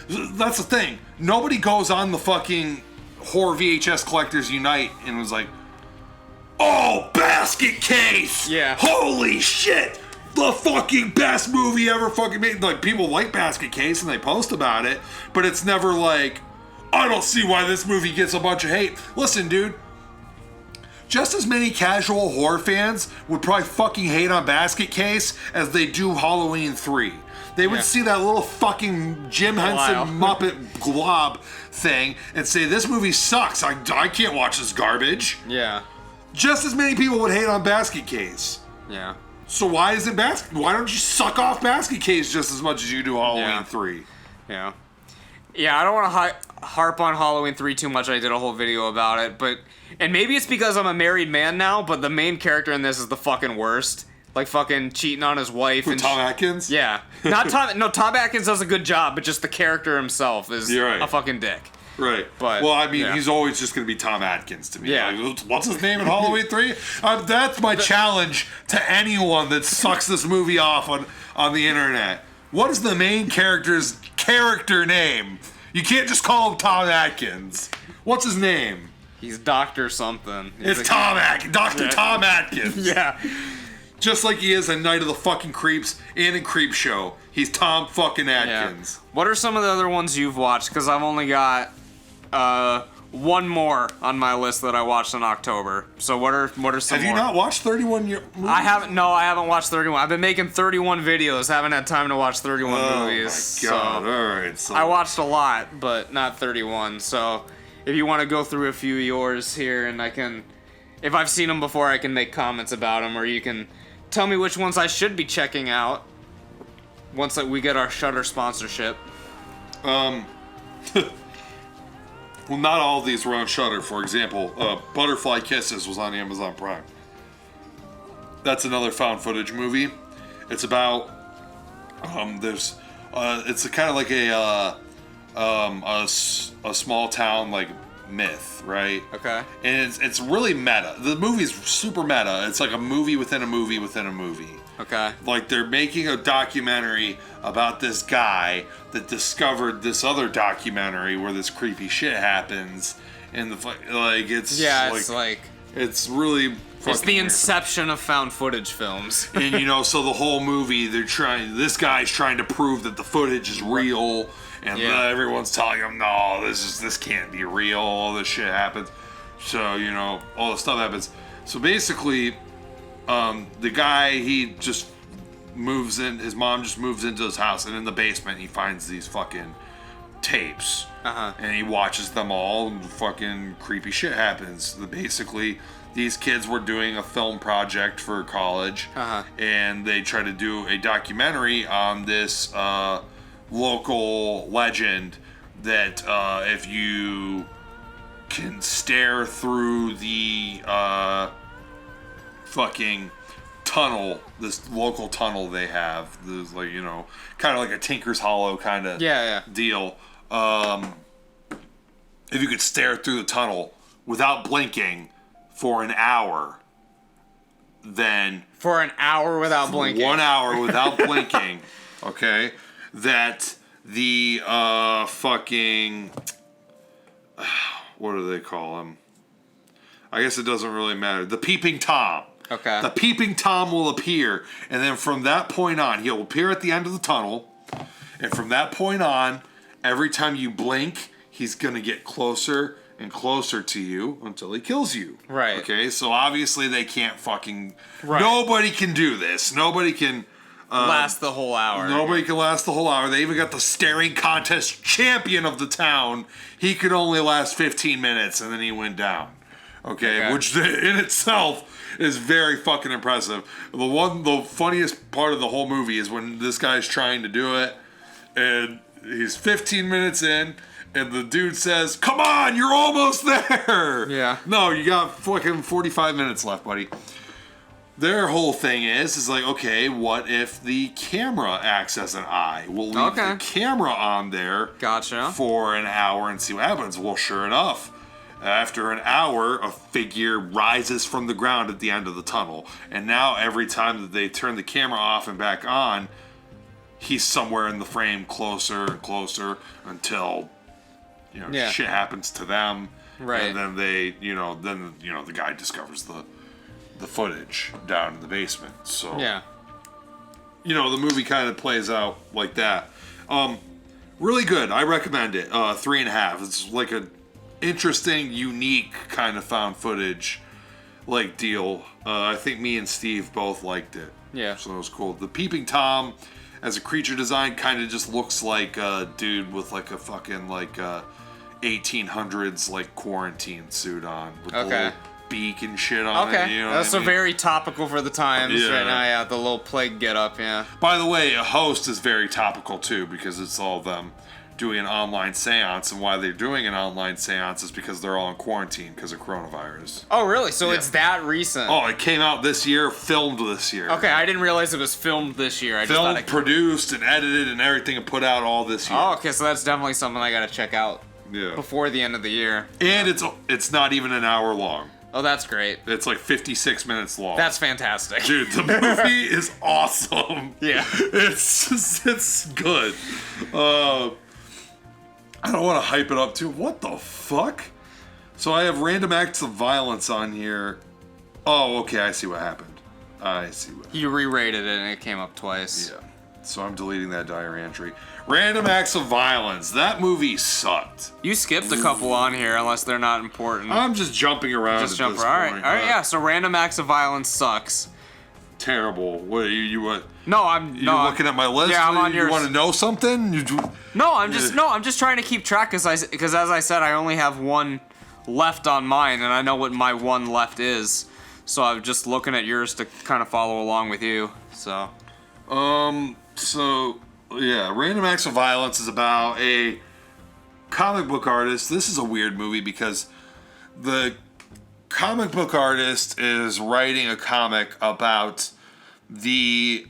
That's the thing. Nobody goes on the fucking Horror VHS Collectors Unite and was like, oh, Basket Case! Yeah. Holy shit! The fucking best movie ever fucking made. Like, people like Basket Case and they post about it, but it's never like, I don't see why this movie gets a bunch of hate. Listen, dude, just as many casual horror fans would probably fucking hate on Basket Case as they do Halloween 3. They would see that little fucking Jim Henson Muppet glob thing and say, this movie sucks. I can't watch this garbage. Yeah. Just as many people would hate on Basket Case. Yeah. So why don't you suck off Basket Case just as much as you do Halloween 3? Yeah. Yeah, I don't want to harp on Halloween 3 too much. I did a whole video about it, and maybe it's because I'm a married man now, but the main character in this is the fucking worst. Like fucking cheating on his wife. And Tom Atkins? Yeah. Not Tom. No, Tom Atkins does a good job, but just the character himself is a fucking dick. Right. But, well, I mean, he's always just going to be Tom Atkins to me. Yeah. Like, what's his name in Halloween 3? That's my challenge to anyone that sucks this movie off on the internet. What is the main character's character name? You can't just call him Tom Atkins. What's his name? He's Dr. something. It's Tom Atkins. Dr. Tom Atkins. Yeah. Just like he is in Night of the fucking Creeps and in Creep Show. He's Tom fucking Atkins. Yeah. What are some of the other ones you've watched? Because I've only got one more on my list that I watched in October. So what are some Have you more? not watched 31 movies? I haven't watched 31. I've been making 31 videos. Haven't had time to watch 31 movies. Oh my god! So All right, so I watched a lot, but not 31. So if you want to go through a few of yours here, and if I've seen them before, I can make comments about them, or you can tell me which ones I should be checking out once we get our Shudder sponsorship. Well, not all of these were on Shudder. For example, Butterfly Kisses was on Amazon Prime. That's another found footage movie. It's about it's kind of like a small town like myth, right? Okay. And it's really meta. The movie's super meta. It's like a movie within a movie within a movie. Okay. Like they're making a documentary about this guy that discovered this other documentary where this creepy shit happens, and it's really it's the inception of found footage films. And so the whole movie this guy's trying to prove that the footage is real, and everyone's telling him no, this can't be real, all this shit happens. So all this stuff happens. So basically the guy, he just moves in, his mom just moves into his house, and in the basement he finds these fucking tapes. And he watches them all, and fucking creepy shit happens. Basically, these kids were doing a film project for college, and they try to do a documentary on this local legend that if you can stare through the fucking tunnel, this local tunnel they have, there's like kind of like a Tinker's Hollow kind of deal. If you could stare through the tunnel without blinking for an hour, then 1 hour without blinking, okay, that the fucking what do they call him? I guess it doesn't really matter. The Peeping Tom. Okay. The Peeping Tom will appear, and then from that point on, he'll appear at the end of the tunnel, and from that point on, every time you blink, he's gonna get closer and closer to you until he kills you. Right. Okay, so obviously they can't fucking... Right. Nobody can do this. Nobody can... last the whole hour. Nobody can last the whole hour. They even got the staring contest champion of the town. He could only last 15 minutes, and then he went down. Okay. Which in itself is very fucking impressive. The funniest part of the whole movie is when this guy's trying to do it, and he's 15 minutes in, and the dude says, "Come on, you're almost there." Yeah. No, you got fucking 45 minutes left, buddy. Their whole thing is like, okay, what if the camera acts as an eye? We'll leave the camera on there for an hour and see what happens. Well, sure enough, after an hour, a figure rises from the ground at the end of the tunnel. And now every time that they turn the camera off and back on, he's somewhere in the frame closer and closer until, shit happens to them. Right. And then the guy discovers the footage down in the basement. So the movie kind of plays out like that. Really good. I recommend it. 3.5. It's like a interesting, unique kind of found footage like deal. I think me and Steve both liked it. Yeah. So it was cool. The Peeping Tom as a creature design kind of just looks like a dude with like a fucking 1800s like quarantine suit on with the little beak and shit on it. That's very topical for the times right now. Yeah, the little plague get up. Yeah. By the way, a host is very topical too, because it's all them doing an online seance, and why they're doing an online seance is because they're all in quarantine because of coronavirus. Oh, really? So it's that recent? Oh, it came out this year, filmed this year. Okay, I didn't realize it was filmed this year. Filmed, produced, and edited, and everything, and put out all this year. Oh, okay, so that's definitely something I gotta check out. Yeah. Before the end of the year. And it's not even an hour long. Oh, that's great. It's like 56 minutes long. That's fantastic. Dude, the movie is awesome. Yeah. It's good. I don't want to hype it up too. What the fuck? So I have random acts of violence on here. Oh, okay, I see what happened. You re-rated it and it came up twice. Yeah. So I'm deleting that diary entry. Random Acts of Violence. That movie sucked. You skipped a couple on here unless they're not important. I'm just jumping around at this point. All right, yeah. So Random Acts of Violence sucks. Terrible. What you what? No, I'm looking at my list. Yeah, I'm on yours. You want to know something? I'm just trying to keep track because as I said, I only have one left on mine, and I know what my one left is. So I'm just looking at yours to kind of follow along with you. So. So yeah, Random Acts of Violence is about a comic book artist. This is a weird movie because the comic book artist is writing a comic about based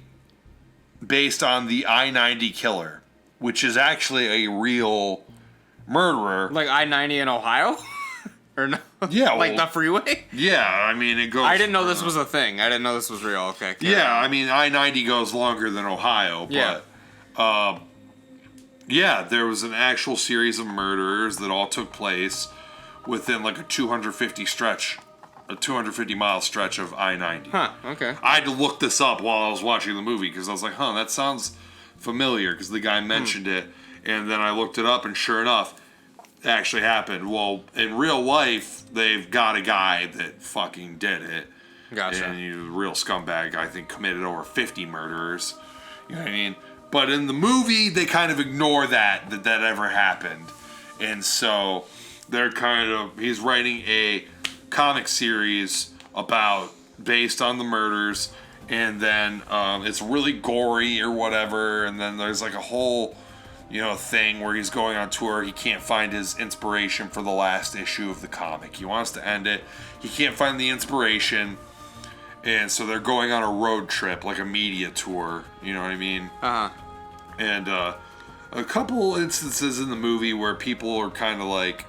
on the I-90 killer, which is actually a real murderer. Like I-90 in Ohio? Or no? Yeah. Like the freeway? Yeah, I mean, it goes... I didn't know this was a thing. I didn't know this was real. Okay. Yeah, I mean, I-90 goes longer than Ohio, but... Yeah, there was an actual series of murders that all took place within like a 250-mile stretch of I-90. Huh, okay. I had to look this up while I was watching the movie because I was like, that sounds familiar because the guy mentioned it. And then I looked it up and sure enough, it actually happened. Well, in real life, they've got a guy that fucking did it. Gotcha. And he's a real scumbag, I think, committed over 50 murders. You know what I mean? But in the movie, they kind of ignore that ever happened. And so he's writing a comic series based on the murders, and then it's really gory or whatever, and then there's like a whole thing where he's going on tour. He can't find his inspiration for the last issue of the comic. He wants to end it. He can't find the inspiration, and so they're going on a road trip, like a media tour, you know what I mean? And a couple instances in the movie where people are kind of like,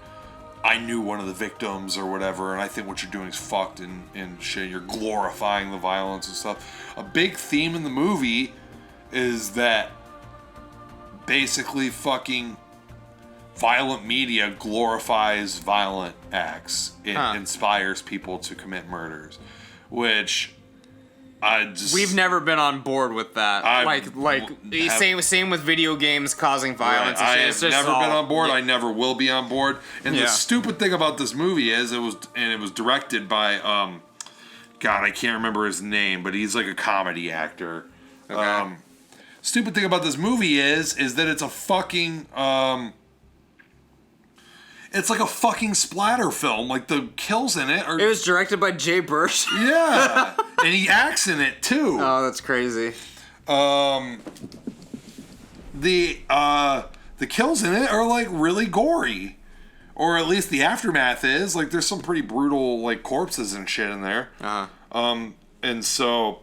I knew one of the victims or whatever, and I think what you're doing is fucked and shit. You're glorifying the violence and stuff. A big theme in the movie is that basically fucking violent media glorifies violent acts. It inspires people to commit murders, which we've never been on board with that. Same with video games causing violence. Right. I've never been on board. Yeah. I never will be on board. And the stupid thing about this movie is it was directed by God, I can't remember his name, but he's like a comedy actor. Okay. Stupid thing about this movie is that it's a fucking it's like a fucking splatter film. Like the kills in it are. It was directed by Jay Birch. Yeah, and he acts in it too. Oh, that's crazy. The kills in it are like really gory, or at least the aftermath is. Like there's some pretty brutal like corpses and shit in there. And so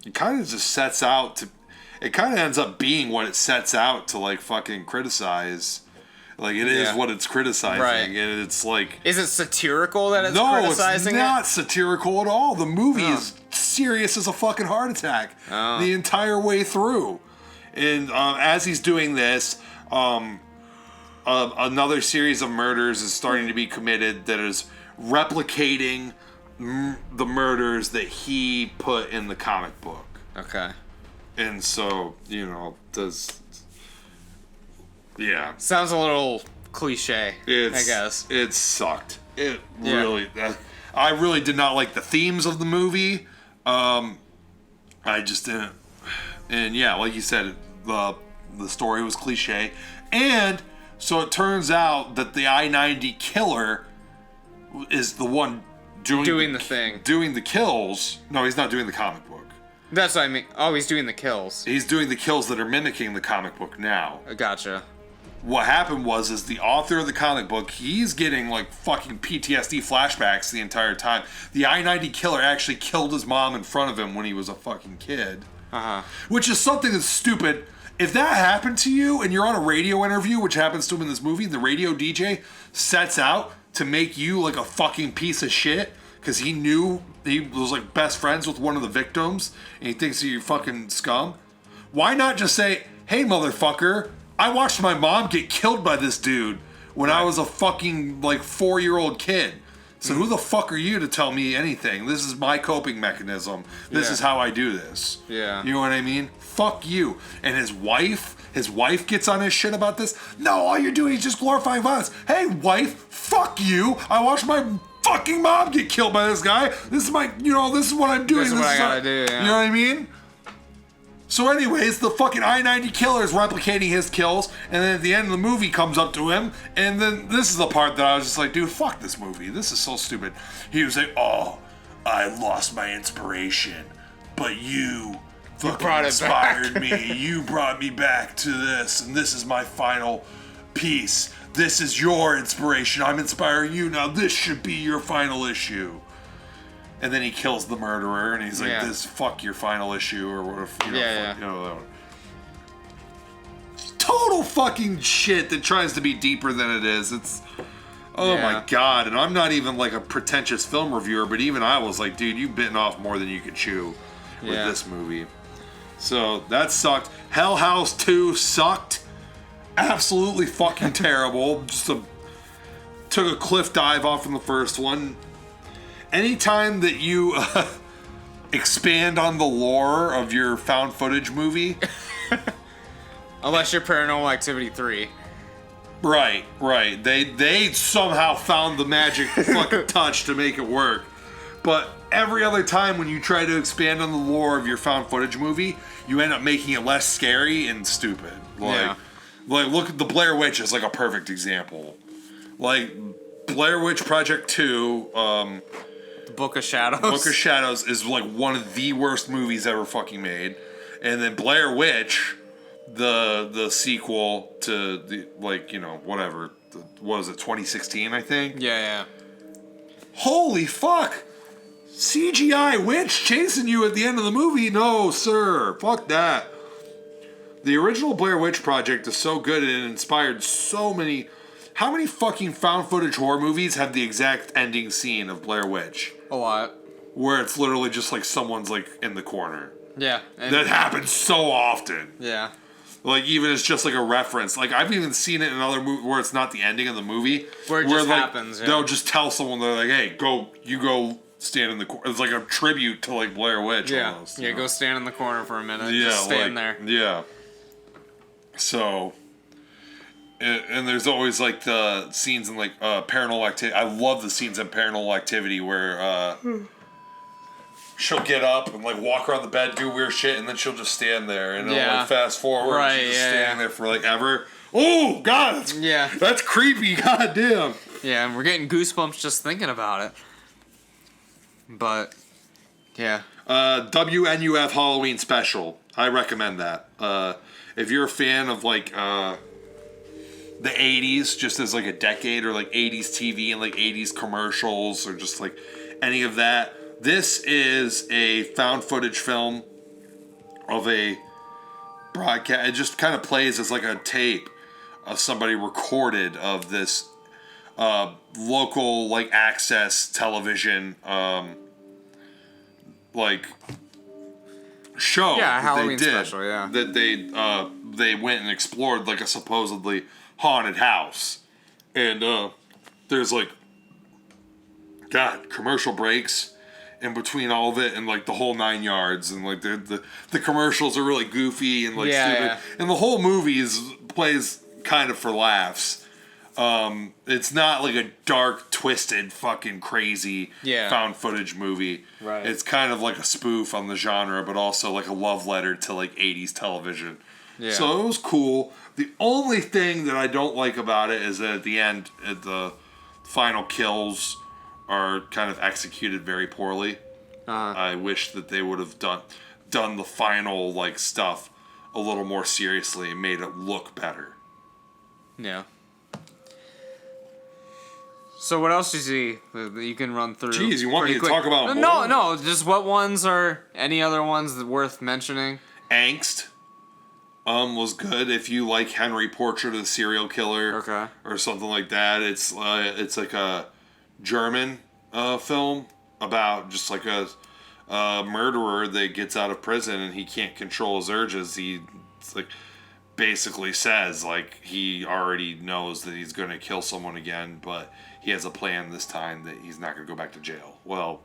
it kind of just sets out to. It kind of ends up being what it sets out to like fucking criticize. Like, it is what it's criticizing. Right. And it's like... Is it satirical that it's criticizing it? No, it's not satirical at all. The movie is serious as a fucking heart attack the entire way through. And as he's doing this, another series of murders is starting to be committed that is replicating the murders that he put in the comic book. Okay. And so, yeah. Sounds a little cliche, I guess. It sucked. It really... I really did not like the themes of the movie. I just didn't... And yeah, like you said, the story was cliche. And so it turns out that the I-90 killer is the one doing the thing. Doing the kills. No, he's not doing the comic book. That's what I mean. Oh, he's doing the kills. He's doing the kills that are mimicking the comic book now. Gotcha. What happened was the author of the comic book, he's getting like fucking PTSD flashbacks the entire time. The I-90 killer actually killed his mom in front of him when he was a fucking kid. Which is something that's stupid. If that happened to you and you're on a radio interview, which happens to him in this movie, the radio DJ sets out to make you like a fucking piece of shit because he knew he was like best friends with one of the victims and he thinks you're fucking scum. Why not just say, hey motherfucker, I watched my mom get killed by this dude when I was a fucking like 4-year-old kid. So who the fuck are you to tell me anything? This is my coping mechanism. This is how I do this. Yeah. You know what I mean? fuck you. And his wife gets on his shit about this. No, all you're doing is just glorifying violence. Hey, wife, fuck you. I watched my fucking mom get killed by this guy. This is this is what I'm doing. This is what I gotta do, yeah. You know what I mean? So anyways, the fucking I-90 killer is replicating his kills, and then at the end of the movie comes up to him, and then this is the part that I was just like, dude, fuck this movie. This is so stupid. He was like, oh, I lost my inspiration, but you fucking inspired me. You brought me back to this, and this is my final piece. This is your inspiration. I'm inspiring you. Now this should be your final issue. And then he kills the murderer, and he's like, "This fuck your final issue," or whatever. Total fucking shit that tries to be deeper than it is. It's my god. And I'm not even like a pretentious film reviewer, but even I was like, dude, you've bitten off more than you could chew with this movie. So that sucked. Hell House 2 sucked. Absolutely fucking terrible. Took a cliff dive off from the first one. Anytime that you expand on the lore of your found footage movie, unless you're Paranormal Activity 3, right, they somehow found the magic fucking touch to make it work. But every other time when you try to expand on the lore of your found footage movie, you end up making it less scary and stupid. Like look at the Blair Witch is like a perfect example. Like Blair Witch Project 2, Book of Shadows. Book of Shadows is like one of the worst movies ever fucking made. And then Blair Witch, the sequel to the whatever. What was it, 2016, I think? Yeah. Holy fuck! CGI witch chasing you at the end of the movie? No, sir. Fuck that. The original Blair Witch Project is so good and it inspired so many. How many fucking found footage horror movies have the exact ending scene of Blair Witch? A lot. Where it's literally just like someone's like in the corner. Yeah. That happens so often. Yeah. Like even it's just like a reference. Like I've even seen it in other movies where it's not the ending of the movie. Where it just happens. Yeah. They'll just tell someone, they're like, hey, you go stand in the corner. It's like a tribute to like Blair Witch almost. Yeah, go stand in the corner for a minute. Yeah, just stand there. Yeah. So... And there's always like the scenes in like Paranormal Activity. I love the scenes in Paranormal Activity where she'll get up and like walk around the bed, do weird shit, and then she'll just stand there and it'll like fast forward. Right, and she's just standing there for like ever. Oh god, that's creepy. God damn. Yeah, and we're getting goosebumps just thinking about it. But yeah, WNUF Halloween Special. I recommend that. If you're a fan of like. The 80s, just as like a decade, or like 80s TV and like 80s commercials, or just like any of that. This is a found footage film of a broadcast. It just kind of plays as like a tape of somebody recorded of this local like access television like show. Yeah, a Halloween they did, special. Yeah, that they went and explored like a supposedly haunted house, and there's like commercial breaks in between all of it, and like the whole 9 yards, and like the commercials are really goofy and like stupid, and the whole movie plays kind of for laughs. It's not like a dark, twisted, fucking crazy found footage movie. Right. It's kind of like a spoof on the genre, but also like a love letter to like 80s television. Yeah. So it was cool. The only thing that I don't like about it is that at the end, the final kills are kind of executed very poorly. I wish that they would have done the final like stuff a little more seriously and made it look better. Yeah. So what else do you see that you can run through? Jeez, you want me to talk about more? No, just what ones are any other ones that worth mentioning? Angst. Was good if you like Henry Portrait of the Serial Killer, or something like that. It's like a German film about just like a murderer that gets out of prison and he can't control his urges. He basically says like he already knows that he's going to kill someone again, but he has a plan this time that he's not going to go back to jail. Well,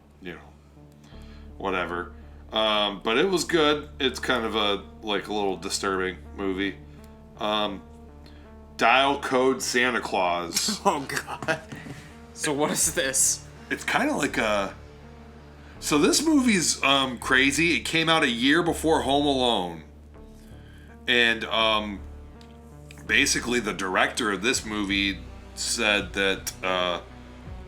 whatever. But it was good. It's kind of a little disturbing movie. Dial Code Santa Claus. Oh God. So what is this? It's kind of like a... So this movie's crazy. It came out a year before Home Alone. And basically the director of this movie said that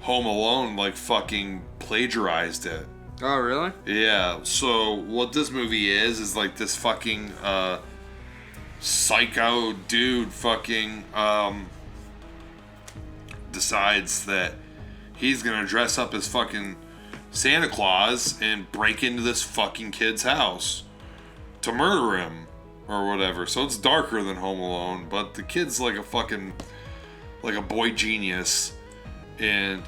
Home Alone fucking plagiarized it. Oh, really? Yeah, so what this movie is like this fucking psycho dude fucking decides that he's gonna dress up as fucking Santa Claus and break into this fucking kid's house to murder him or whatever. So it's darker than Home Alone, but the kid's like a boy genius, and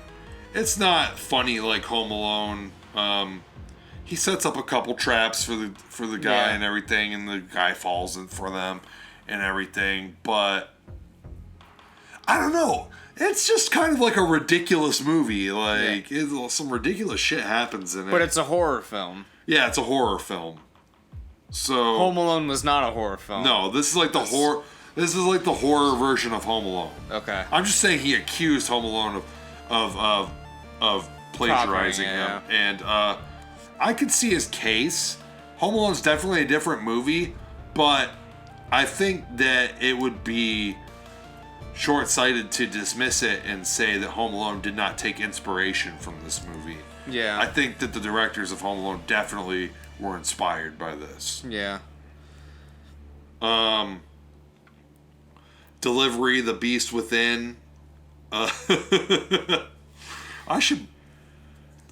it's not funny like Home Alone. He sets up a couple traps for the guy and everything, and the guy falls in for them and everything, but I don't know. It's just kind of like a ridiculous movie. Some ridiculous shit happens in it. But it's a horror film. Yeah, it's a horror film. So Home Alone was not a horror film. No, this is like the horror. This is like the horror version of Home Alone. Okay. I'm just saying he accused Home Alone of plagiarizing him, and I could see his case. Home Alone's definitely a different movie, but I think that it would be short-sighted to dismiss it and say that Home Alone did not take inspiration from this movie. Yeah. I think that the directors of Home Alone definitely were inspired by this. Yeah. Delivery, The Beast Within. I should...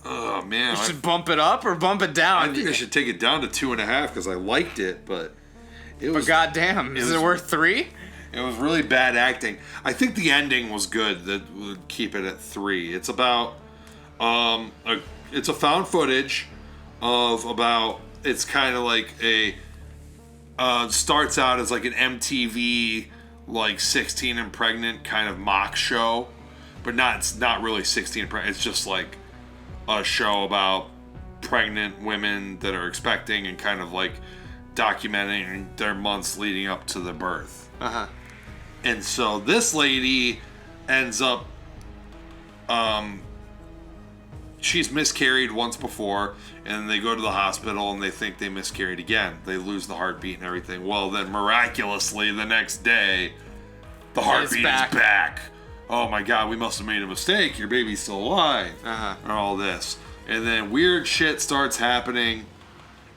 Oh, man. You should bump it up or bump it down. I think I should take it down to 2.5 because I liked it, but... But goddamn, is it worth 3? It was really bad acting. I think the ending was good. That would keep it at 3. It's about... it's a found footage of about... It's kind of like a... starts out as like an MTV... 16 and pregnant kind of mock show, but it's not really 16 and pregnant. It's just like a show about pregnant women that are expecting and kind of documenting their months leading up to the birth. And so this lady ends up she's miscarried once before, and they go to the hospital and they think they miscarried again. They lose the heartbeat and everything. Well, then miraculously the next day, the heartbeat is back. Oh my God, we must have made a mistake. Your baby's still alive. And all this. And then weird shit starts happening,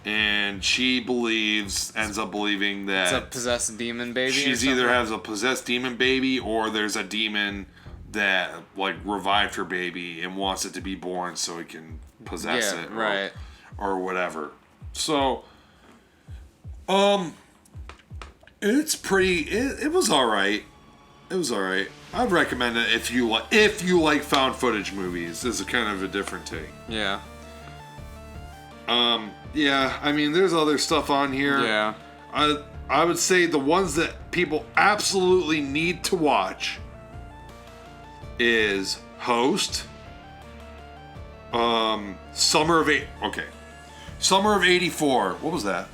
and she ends up believing that it's a possessed demon baby. She's either has a possessed demon baby, or there's a demon that revived her baby and wants it to be born so it can possess it, right, or whatever. So, it's pretty. It was all right. It was all right. I'd recommend it if you like found footage movies. This is kind of a different take. Yeah. Yeah. I mean, there's other stuff on here. Yeah. I would say the ones that people absolutely need to watch is Host, Summer of '84. What was that?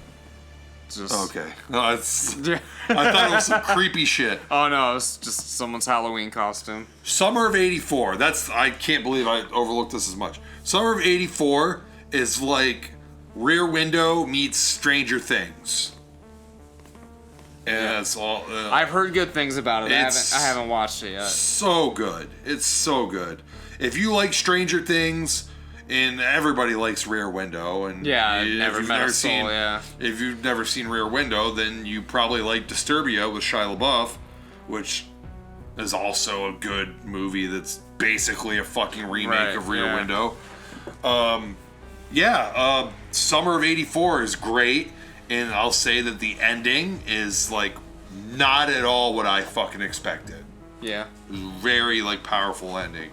Okay. No, it's. I thought it was some creepy shit. Oh no, it's just someone's Halloween costume. Summer of '84. I can't believe I overlooked this as much. Summer of '84 is like Rear Window meets Stranger Things. And that's all. I've heard good things about it. I haven't watched it yet. So good. It's so good. If you like Stranger Things, and everybody likes Rear Window, and I've never met a soul. If you've never seen Rear Window, then you probably like Disturbia with Shia LaBeouf, which is also a good movie that's basically a fucking remake of Rear Window. Summer of '84 is great. And I'll say that the ending is not at all what I fucking expected. Yeah. It was a very powerful ending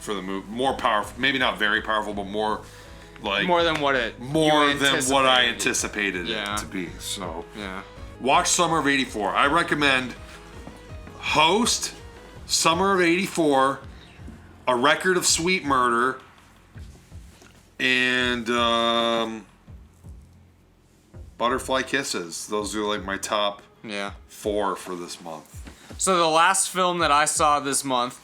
for the movie. More powerful, maybe not very powerful, but more than what I anticipated it to be. So watch Summer of '84. I recommend Host, Summer of '84, A Record of Sweet Murder, and Butterfly Kisses. Those are like my top Yeah. 4 for this month. So the last film that I saw this month,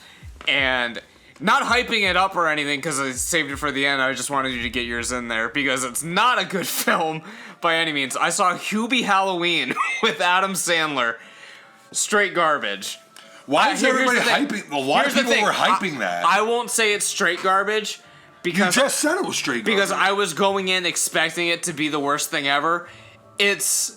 and not hyping it up or anything because I saved it for the end, I just wanted you to get yours in there because it's not a good film by any means. I saw Hubie Halloween with Adam Sandler. Straight garbage. Why is Here's everybody the thing. hyping? A lot of Here's the people thing. were hyping that. I won't say it's straight garbage You because just said it was straight garbage. because I was going in expecting it to be the worst thing ever. It's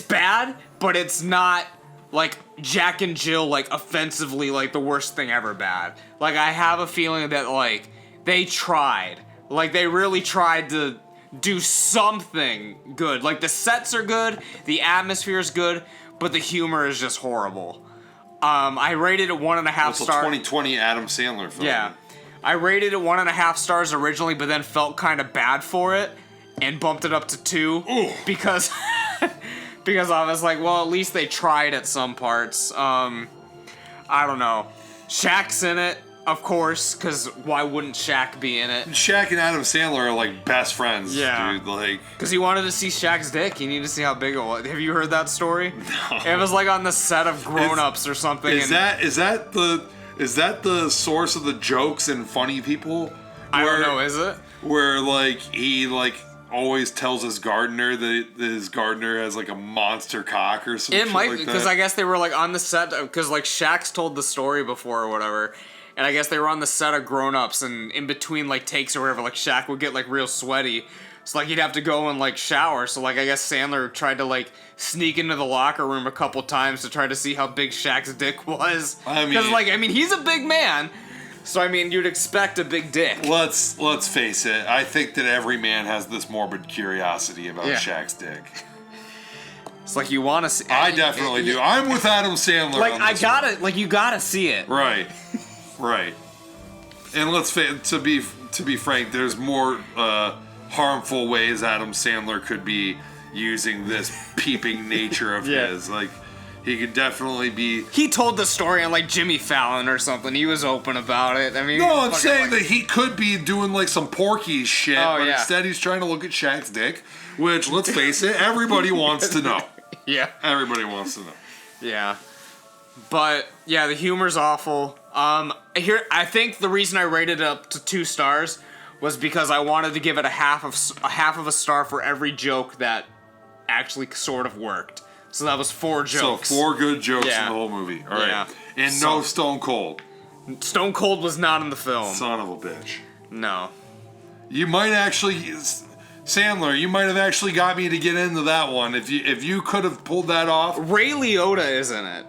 bad, but it's not like Jack and Jill like offensively like the worst thing ever bad. Like I have a feeling that like they tried. Like they really tried to do something good. Like the sets are good, the atmosphere is good, but the humor is just horrible. I rated it 1.5 It's a stars. 2020 Adam Sandler film. Yeah. I rated it 1.5 stars originally, but then felt kind of bad for it and bumped it up to 2 because because I was like, well, at least they tried at some parts. I don't know. Shaq's in it, of course, because why wouldn't Shaq be in it? Shaq and Adam Sandler are like best friends, Yeah. dude. Like, Because he wanted to see Shaq's dick. He needed to see how big it was. Have you heard that story? No. It was like on the set of Grown Ups or something. is that the source of the jokes and funny people? I don't know, is it? Where like he like always tells his gardener that his gardener has like a monster cock or something. It might, like because that. I guess they were like on the set, because like Shaq's told the story before or whatever, and I guess they were on the set of Grown Ups, and in between like takes or whatever, like Shaq would get like real sweaty, so like he'd have to go and like shower. So like I guess Sandler tried to like sneak into the locker room a couple times to try to see how big Shaq's dick was. Because I mean he's a big man, so I mean you'd expect a big dick. Let's face it. I think that every man has this morbid curiosity about Shaq's dick. It's like you want to see. I definitely do. I'm with Adam Sandler. Like on I this gotta, like you gotta see it. Right. Right. And to be frank, there's more harmful ways Adam Sandler could be using this peeping nature of his. Like, he could definitely be. He told the story on like Jimmy Fallon or something. He was open about it. I mean, No, I'm saying that he could be doing like some Porky shit, but yeah. instead he's trying to look at Shaq's dick, which, let's face it, everybody wants to know. Yeah. Everybody wants to know. Yeah. But yeah, the humor's awful. I think the reason I rated it up to 2 stars was because I wanted to give it a half of a star for every joke that actually sort of worked. So that was 4 jokes. So 4 good jokes Yeah. in the whole movie. All right. Yeah. And no Stone Cold. Stone Cold was not in the film. Son of a bitch. No. You might actually, Sandler, you might have actually got me to get into that one. If you could have pulled that off. Ray Liotta is in it.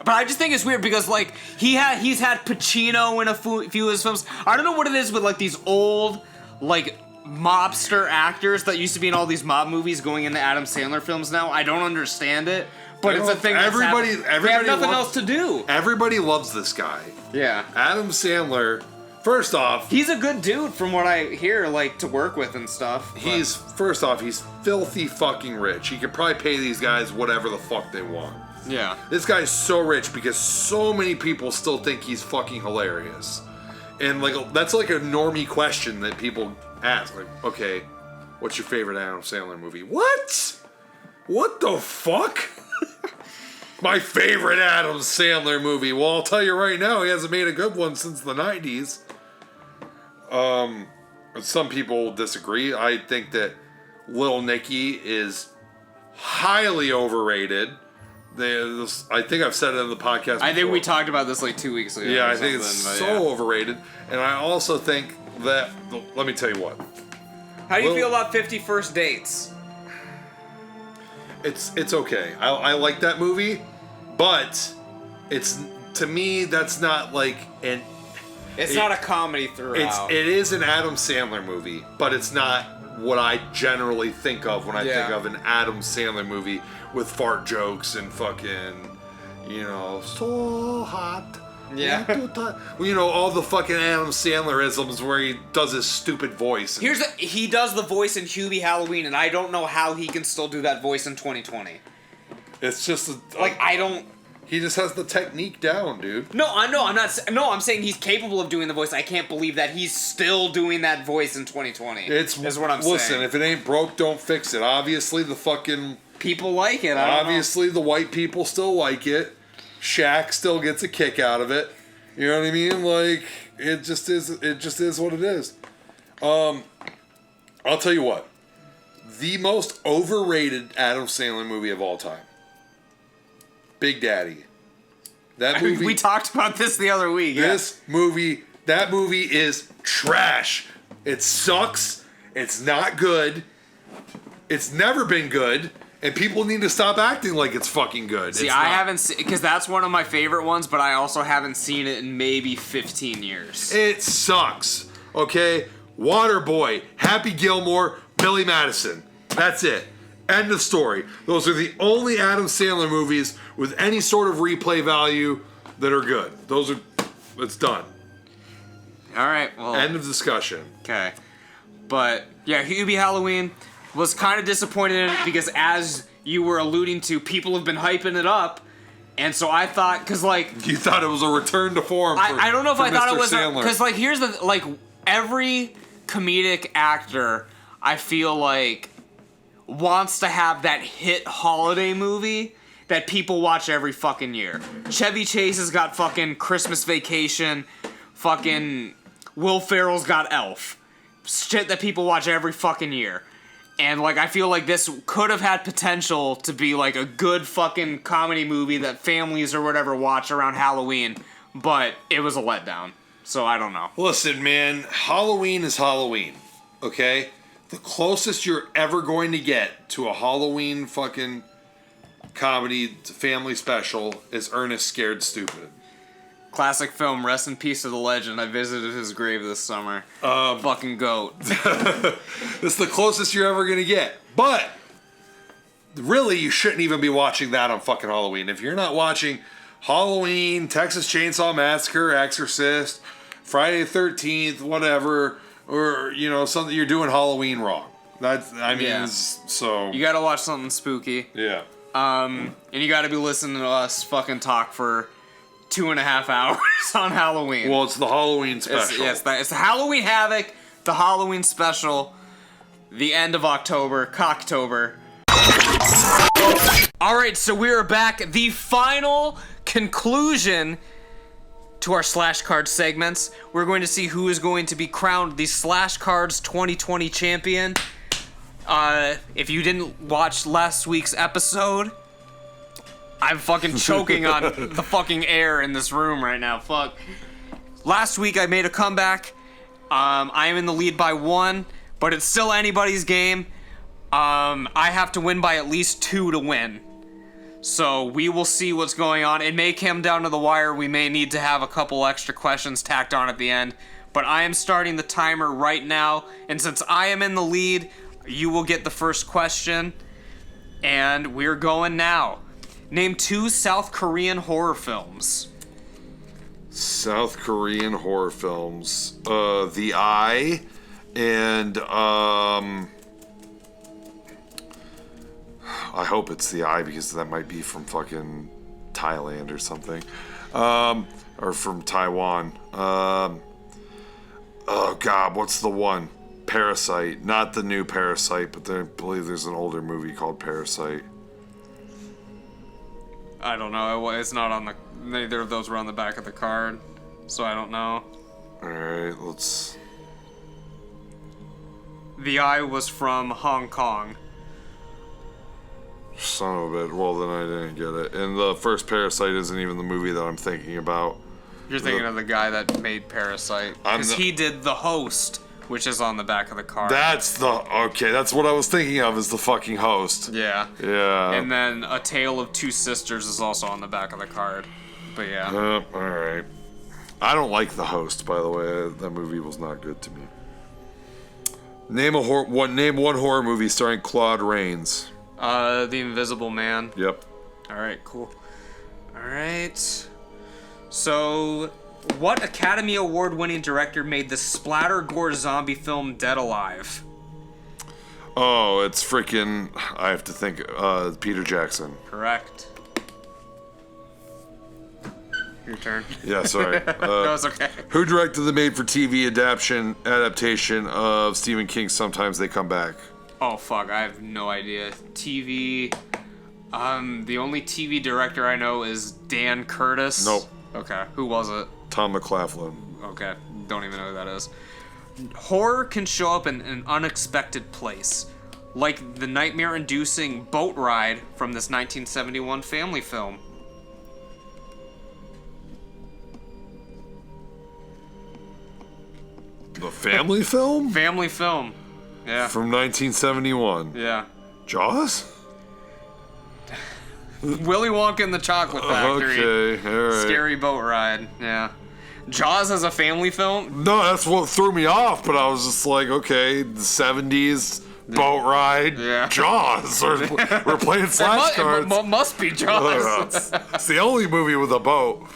But I just think it's weird because like he's had Pacino in a few of his films. I don't know what it is with like these old like mobster actors that used to be in all these mob movies going into Adam Sandler films now. I don't understand it, but it's a thing. Everybody they have nothing else to do. Everybody loves this guy. Yeah, Adam Sandler. First off, he's a good dude from what I hear, like to work with and stuff. He's filthy fucking rich. He could probably pay these guys whatever the fuck they want. Yeah. This guy's so rich because so many people still think he's fucking hilarious. And like that's like a normie question that people ask. Like, okay, what's your favorite Adam Sandler movie? What? What the fuck? My favorite Adam Sandler movie. Well, I'll tell you right now, he hasn't made a good one since the 90s. Some people disagree. I think that Lil Nicky is highly overrated. I think I've said it in the podcast before. I think we talked about this like 2 weeks ago. Yeah, I think it's so overrated. And I also think that, let me tell you what. How do you feel about 50 First Dates? It's okay. I like that movie, but to me that's not like an. It's not a comedy throughout. It is an Adam Sandler movie, but it's not what I generally think of when I think of an Adam Sandler movie with fart jokes and fucking, so hot. Yeah. Well, all the fucking Adam Sandler-isms where he does his stupid voice. He does the voice in Hubie Halloween, and I don't know how he can still do that voice in 2020. It's just I don't. He just has the technique down, dude. No, I know. I'm not. No, I'm saying he's capable of doing the voice. I can't believe that he's still doing that voice in 2020. Is what I'm saying. Listen, if it ain't broke, don't fix it. Obviously, the fucking people like it. Obviously, the white people still like it. Shaq still gets a kick out of it. You know what I mean? Like, it just is. It just is what it is. I'll tell you what. The most overrated Adam Sandler movie of all time. Big Daddy. That movie. We talked about this the other week. That movie is trash. It sucks. It's not good. It's never been good. And people need to stop acting like it's fucking good. See, I haven't seen, because that's one of my favorite ones, but I also haven't seen it in maybe 15 years. It sucks. Okay? Waterboy, Happy Gilmore, Billy Madison. That's it. End of story. Those are the only Adam Sandler movies with any sort of replay value that are good. It's done. All right, well. End of discussion. Okay. But, yeah, Hubie Halloween was kind of disappointed in it because, as you were alluding to, people have been hyping it up. And so I thought, because, like. You thought it was a return to form I don't know if I thought it was. Sandler. Because, like, here's the. Like, every comedic actor, I feel like, wants to have that hit holiday movie that people watch every fucking year. Chevy Chase has got fucking Christmas Vacation. Fucking Will Ferrell's got Elf. Shit that people watch every fucking year. And, like, I feel like this could have had potential to be, like, a good fucking comedy movie that families or whatever watch around Halloween. But it was a letdown. So I don't know. Listen, man. Halloween is Halloween. Okay? The closest you're ever going to get to a Halloween fucking comedy family special is Ernest Scared Stupid. Classic film, rest in peace to the legend. I visited his grave this summer. Fucking goat. It's the closest you're ever going to get. But, really, you shouldn't even be watching that on fucking Halloween. If you're not watching Halloween, Texas Chainsaw Massacre, Exorcist, Friday the 13th, whatever, or, you know, something, you're doing Halloween wrong. So... You gotta watch something spooky. Yeah. And you gotta be listening to us fucking talk for 2.5 hours on Halloween. Well, it's the Halloween special. It's the Halloween Havoc, the Halloween special, the end of October, Cocktober. Alright, so we are back. The final conclusion to our Slash Card segments. We're going to see who is going to be crowned the Slash Cards 2020 champion. If you didn't watch last week's episode, I'm fucking choking on the fucking air in this room right now. Fuck. Last week I made a comeback. I am in the lead by 1, but it's still anybody's game. I have to win by at least 2 to win. So we will see what's going on. It may come down to the wire. We may need to have a couple extra questions tacked on at the end. But I am starting the timer right now. And since I am in the lead, you will get the first question. And we're going now. Name 2 South Korean horror films. South Korean horror films. The Eye and I hope it's The Eye because that might be from fucking Thailand or something. Or from Taiwan. Oh god, what's the one? Parasite. Not the new Parasite, but I believe there's an older movie called Parasite. I don't know. It's not on the... Neither of those were on the back of the card. So I don't know. Alright, let's... The Eye was from Hong Kong. Son of a bitch. Well, then I didn't get it. And the first Parasite isn't even the movie that I'm thinking about. You're thinking of the guy that made Parasite. Because he did The Host, which is on the back of the card. That's what I was thinking of, is the fucking Host. Yeah. Yeah. And then A Tale of Two Sisters is also on the back of the card. But yeah. Alright. I don't like The Host, by the way. That movie was not good to me. Name one horror movie starring Claude Rains. The Invisible Man. Yep. Alright, cool. Alright. So, what Academy Award-winning director made the splatter gore zombie film Dead Alive? Oh, it's freaking... I have to think. Peter Jackson. Correct. your turn. Yeah, sorry. No, it's okay. Who directed the made-for-TV adaptation of Stephen King's Sometimes They Come Back? Oh, fuck. I have no idea. TV. The only TV director I know is Dan Curtis. Nope. Okay. Who was it? Tom McLaughlin. Okay. Don't even know who that is. Horror can show up in an unexpected place, like the nightmare-inducing boat ride from this 1971 family film. The family film? Family film. Yeah. From 1971. Yeah. Jaws? Willy Wonka and the Chocolate Factory. Okay, alright. Scary boat ride. Yeah. Jaws as a family film? No, that's what threw me off, but I was just like, okay, the 70s, boat ride, Yeah. Jaws. We're playing flashcards. It must be Jaws. It's the only movie with a boat.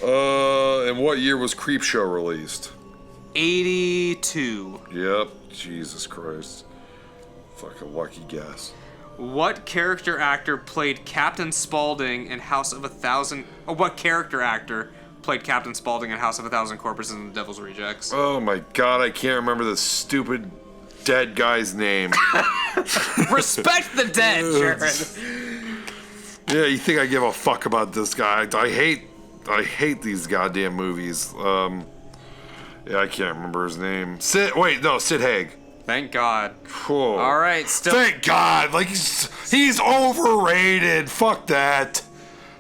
And what year was Creepshow released? 82. Yep. Jesus Christ. Fucking lucky guess. What character actor played Captain Spaulding in House of a Thousand... what character actor played Captain Spaulding in House of a Thousand Corpses and the Devil's Rejects? Oh my god, I can't remember the stupid dead guy's name. Respect the dead, Jarrod. Yeah, you think I give a fuck about this guy? I hate these goddamn movies. Yeah, I can't remember his name. Sid Haig. Thank God. Whoa. All right, still... Thank God. Like he's overrated. Fuck that.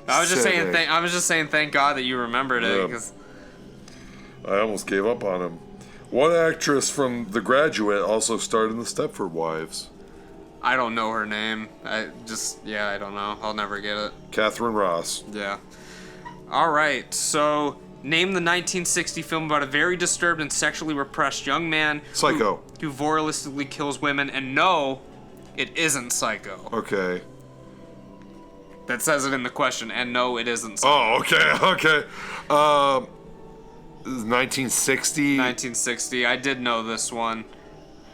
I was just Sid saying. Haig. I was just saying. Thank God that you remembered it. Yeah. 'Cause I almost gave up on him. What actress from The Graduate also starred in The Stepford Wives? I don't know her name. I don't know. I'll never get it. Catherine Ross. Yeah. All right. So, name the 1960 film about a very disturbed and sexually repressed young man Psycho. who voyeuristically kills women. And no, it isn't Psycho. Okay. That says it in the question. And no, it isn't Psycho. Oh, okay. 1960. 1960. I did know this one.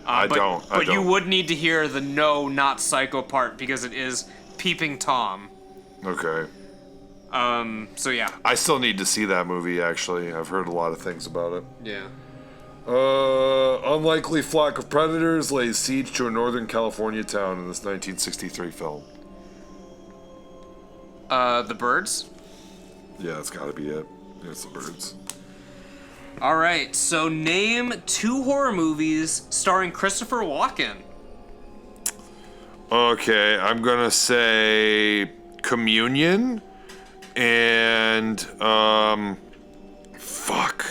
I don't. But you would need to hear the no, not Psycho part because it is Peeping Tom. Okay. So yeah. I still need to see that movie, actually. I've heard a lot of things about it. Yeah. Unlikely flock of predators lays siege to a Northern California town in this 1963 film. The Birds? Yeah, that's gotta be it. It's The Birds. All right, so name 2 horror movies starring Christopher Walken. Okay, I'm gonna say Communion and fuck.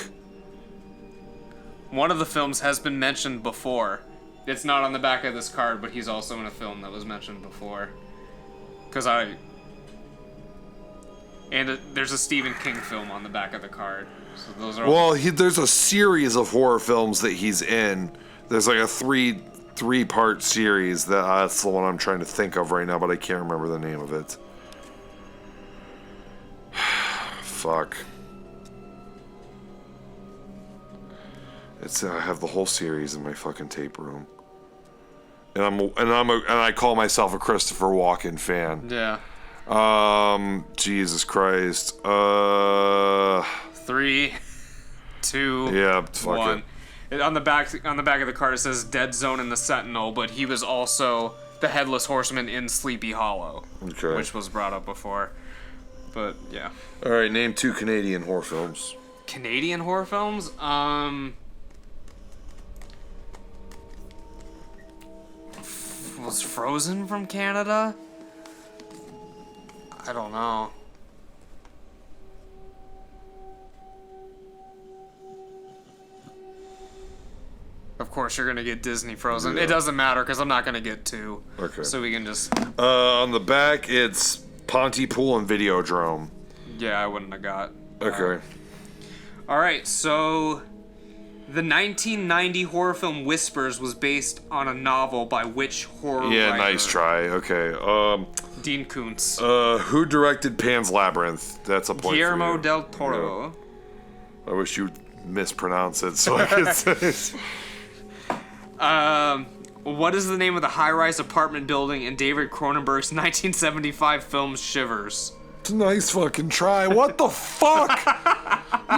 One of the films has been mentioned before. It's not on the back of this card, but he's also in a film that was mentioned before. There's a Stephen King film on the back of the card. So those are Well, there's a series of horror films that he's in. There's like a three-part series that's the one I'm trying to think of right now, but I can't remember the name of it. Fuck. I have the whole series in my fucking tape room, and I call myself a Christopher Walken fan. Yeah. Jesus Christ. 3, 2, Yeah, fuck 1. On the back of the card it says Dead Zone and the Sentinel, but he was also the Headless Horseman in Sleepy Hollow, Okay. which was brought up before. But yeah. All right, name 2 Canadian horror films. Canadian horror films? Was Frozen from Canada? I don't know. Of course, you're gonna get Disney Frozen. Yeah. It doesn't matter because I'm not gonna get 2. Okay. So we can just. On the back, it's Pontypool and Videodrome. Yeah, I wouldn't have got. Okay. All right, so the 1990 horror film Whispers was based on a novel by which horror Yeah, writer? nice try. Okay. Dean Koontz. Who directed Pan's Labyrinth? That's a point for Guillermo you. del Toro. Yeah. I wish you'd mispronounce it so I could say it. What is the name of the high-rise apartment building in David Cronenberg's 1975 film Shivers? It's a nice fucking try. What the fuck?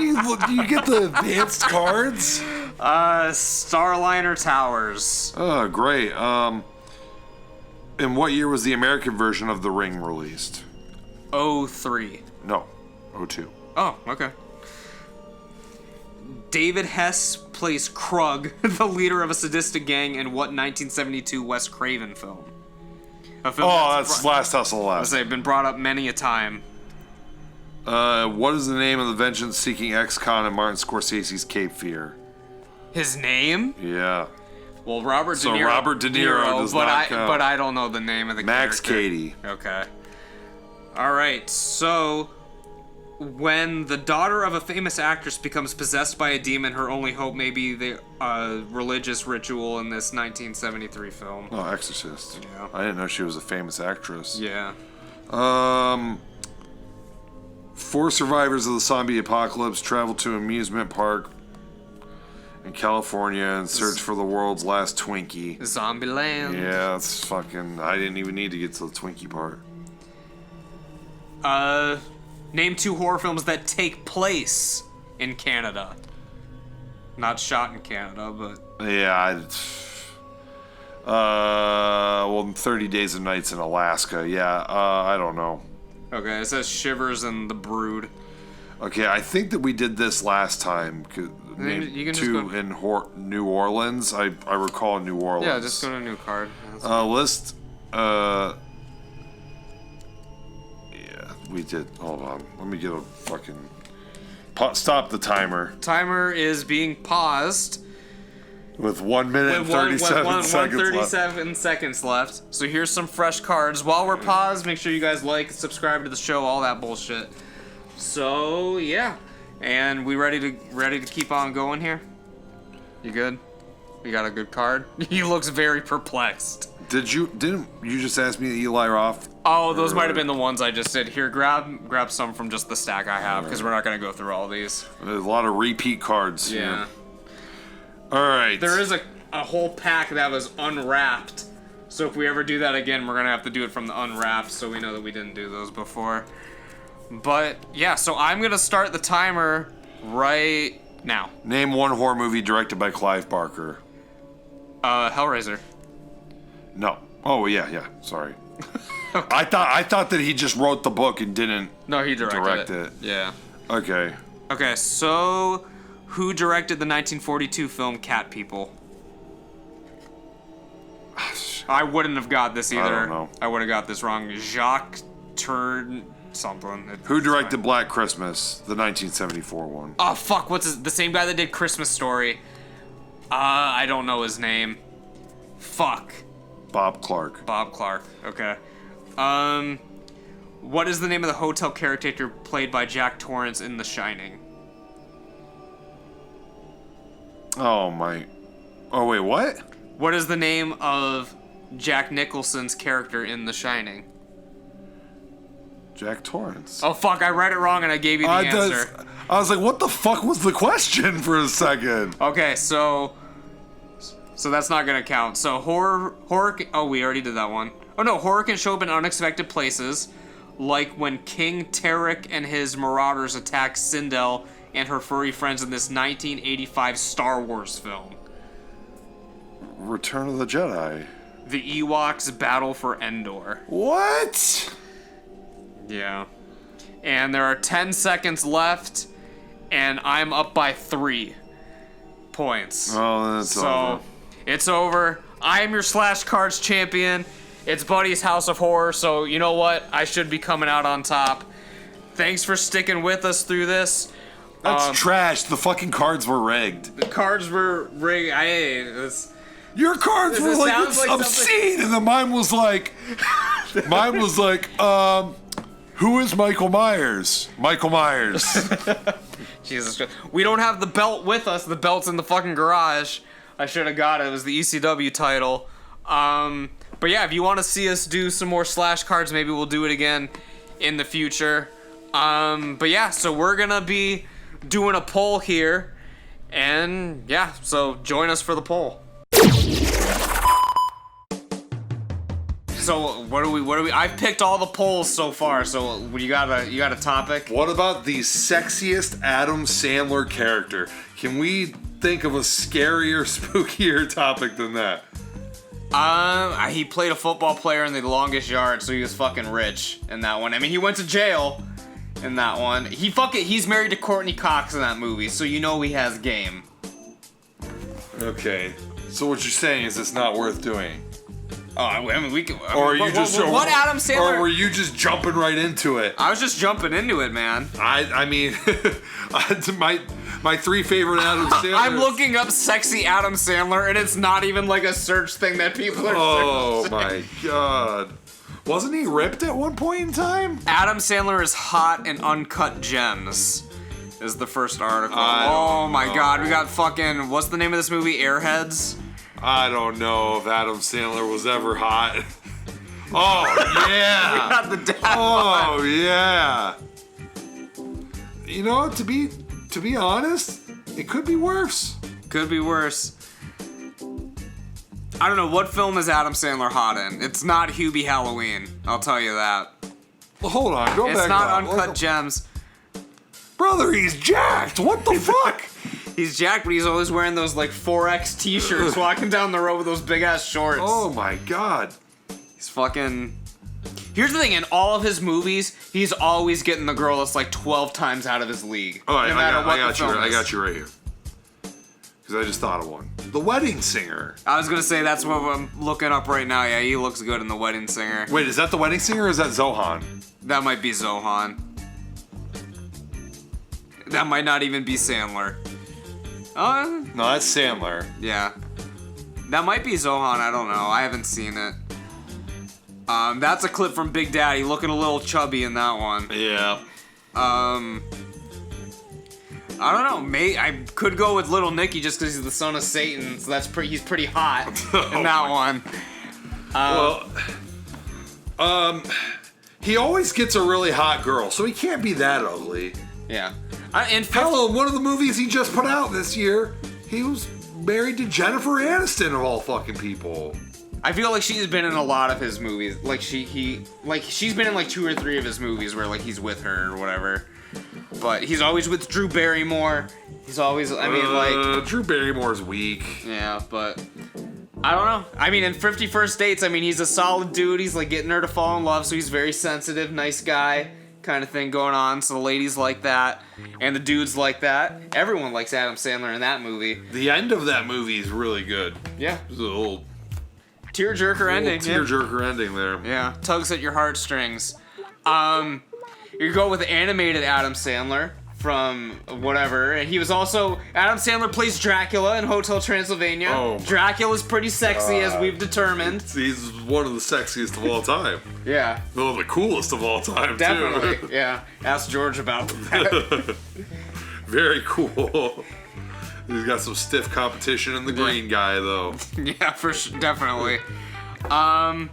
You get the advanced cards? Starliner Towers. Oh, great. In what year was the American version of The Ring released? 03. No, 02. Oh, okay. David Hess plays Krug, the leader of a sadistic gang, in what 1972 Wes Craven film? A film that's Last Hustle Last. They've been brought up many a time. What is the name of the vengeance-seeking ex-con in Martin Scorsese's Cape Fear? His name? Yeah. Well, Robert De Niro. Robert De Niro does not count. But I don't know the name of the Max character. Cady. Okay. All right. So, when the daughter of a famous actress becomes possessed by a demon, her only hope may be the religious ritual in this 1973 film. Oh, Exorcist. Yeah. I didn't know she was a famous actress. Yeah. 4 survivors of the zombie apocalypse travel to an amusement park in California and search for the world's last Twinkie. Zombieland. Yeah, that's fucking... I didn't even need to get to the Twinkie part. Name 2 horror films that take place in Canada. Not shot in Canada, but... Yeah, well, 30 Days and Nights in Alaska. Yeah, I don't know. Okay, it says Shivers and The Brood. Okay, I think that we did this last time. You can just 2 go... in New Orleans. I recall New Orleans. Yeah, just go to a new card. List. Yeah, we did. Hold on. Let me get a fucking... Stop the timer. Timer is being paused. With 1 minute and 37 seconds 37 seconds left. So here's some fresh cards. While we're paused, make sure you guys like, subscribe to the show, all that bullshit. So yeah, and we ready to keep on going here? You good? You got a good card? He looks very perplexed. Didn't you just ask me to Eli Roth? Oh, those might have been the ones I just did. Here, grab some from just the stack I have, because we're not gonna go through all these. There's a lot of repeat cards. Yeah. Here. All right. There is a whole pack that was unwrapped. So if we ever do that again, we're gonna have to do it from the unwrapped, so we know that we didn't do those before. But yeah, so I'm gonna start the timer right now. Name 1 horror movie directed by Clive Barker. Hellraiser. No. Oh yeah. Sorry. Okay. I thought that he just wrote the book and didn't. No, he directed it. Yeah. Okay. Okay, so who directed the 1942 film Cat People? I wouldn't have got this either. I don't know. I would have got this wrong. Jacques Turn something. Who directed Black Christmas, the 1974 one? Oh fuck! The same guy that did Christmas Story? I don't know his name. Fuck. Bob Clark. Bob Clark. Okay. What is the name of the hotel caretaker played by Jack Torrance in The Shining? Oh my. Oh wait, what? What is the name of Jack Nicholson's character in The Shining? Jack Torrance. Oh fuck, I read it wrong and I gave you the answer. I was like, what the fuck was the question for a second? Okay, so that's not gonna count. So horror oh, we already did that one. Oh no, horror can show up in unexpected places, like when King Tarek and his marauders attack Sindel and her furry friends in this 1985 Star Wars film. Return of the Jedi. The Ewoks Battle for Endor. What? Yeah. And there are 10 seconds left, and I'm up by 3 points. Oh, that's over. It's over. I am your Slash Cards champion. It's Buddy's House of Horror, so you know what? I should be coming out on top. Thanks for sticking with us through this. That's trash. The fucking cards were rigged. The cards were rigged. Your cards were like obscene, and then mine was like, who is Michael Myers? Michael Myers. Jesus Christ. We don't have the belt with us. The belt's in the fucking garage. I should have got it. It was the ECW title. But yeah, if you want to see us do some more Slash Cards, maybe we'll do it again in the future. But yeah, so we're gonna be doing a poll here. And yeah, so join us for the poll. so what do we? I've picked all the polls so far. So you got a topic? What about the sexiest Adam Sandler character? Can we think of a scarier, spookier topic than that? He played a football player in The Longest Yard, so he was fucking rich in that one. I mean, he went to jail in that one. He's married to Courtney Cox in that movie, so you know he has game. Okay. So what you're saying is it's not worth doing. Oh, I mean, we can. Or are you what Adam Sandler? Or were you just jumping right into it? I was just jumping into it, man. I mean, my three favorite Adam Sandler. I'm looking up sexy Adam Sandler, and it's not even like a search thing that people are Oh searching. my god. Wasn't he ripped at one point in time? Adam Sandler is hot in Uncut Gems. Is the first article. Oh my god, we got fucking. What's the name of this movie? Airheads? I don't know if Adam Sandler was ever hot. Oh, yeah. We got the dad. Oh, yeah. You know, to be honest, it could be worse. Could be worse. I don't know, what film is Adam Sandler hot in? It's not Hubie Halloween, I'll tell you that. Well, hold on, go back. It's not up. Uncut Gems. Brother, he's jacked. What the fuck? He's jacked, but he's always wearing those like 4X t-shirts walking down the road with those big ass shorts. Oh my god. He's fucking... Here's the thing, in all of his movies, he's always getting the girl that's like 12 times out of his league. All right, no matter what the film I is. got you right here. Because I just thought of one. The Wedding Singer. I was gonna say that's what I'm looking up right now. Yeah, he looks good in The Wedding Singer. Wait, is that The Wedding Singer or is that Zohan? That might be Zohan. That might not even be Sandler. No, that's Sandler. Yeah. That might be Zohan, I don't know. I haven't seen it. That's a clip from Big Daddy, looking a little chubby in that one. Yeah. I don't know. I could go with Little Nicky just because he's the son of Satan, so he's pretty hot in that one. He always gets a really hot girl, so he can't be that ugly. Yeah. Hell, one of the movies he just put out this year, he was married to Jennifer Aniston of all fucking people. I feel like she's been in a lot of his movies. Like she's been in like 2 or 3 of his movies where like he's with her or whatever. But he's always with Drew Barrymore. He's always, Drew Barrymore's weak. Yeah, but I don't know. I mean, in 50 First Dates, I mean, he's a solid dude. He's like getting her to fall in love, so he's very sensitive, nice guy kind of thing going on. So the ladies like that, and the dudes like that. Everyone likes Adam Sandler in that movie. The end of that movie is really good. Yeah. It's a little tearjerker ending. Tearjerker ending there. Yeah, tugs at your heartstrings. You go with animated Adam Sandler from whatever, and he was also Adam Sandler plays Dracula in Hotel Transylvania. Oh, Dracula's pretty sexy, as we've determined. He's one of the sexiest of all time. Yeah, One of the coolest of all time, definitely. too. Yeah, ask George about that. Very cool. He's got some stiff competition in the green guy, though. Yeah, for sure, definitely. I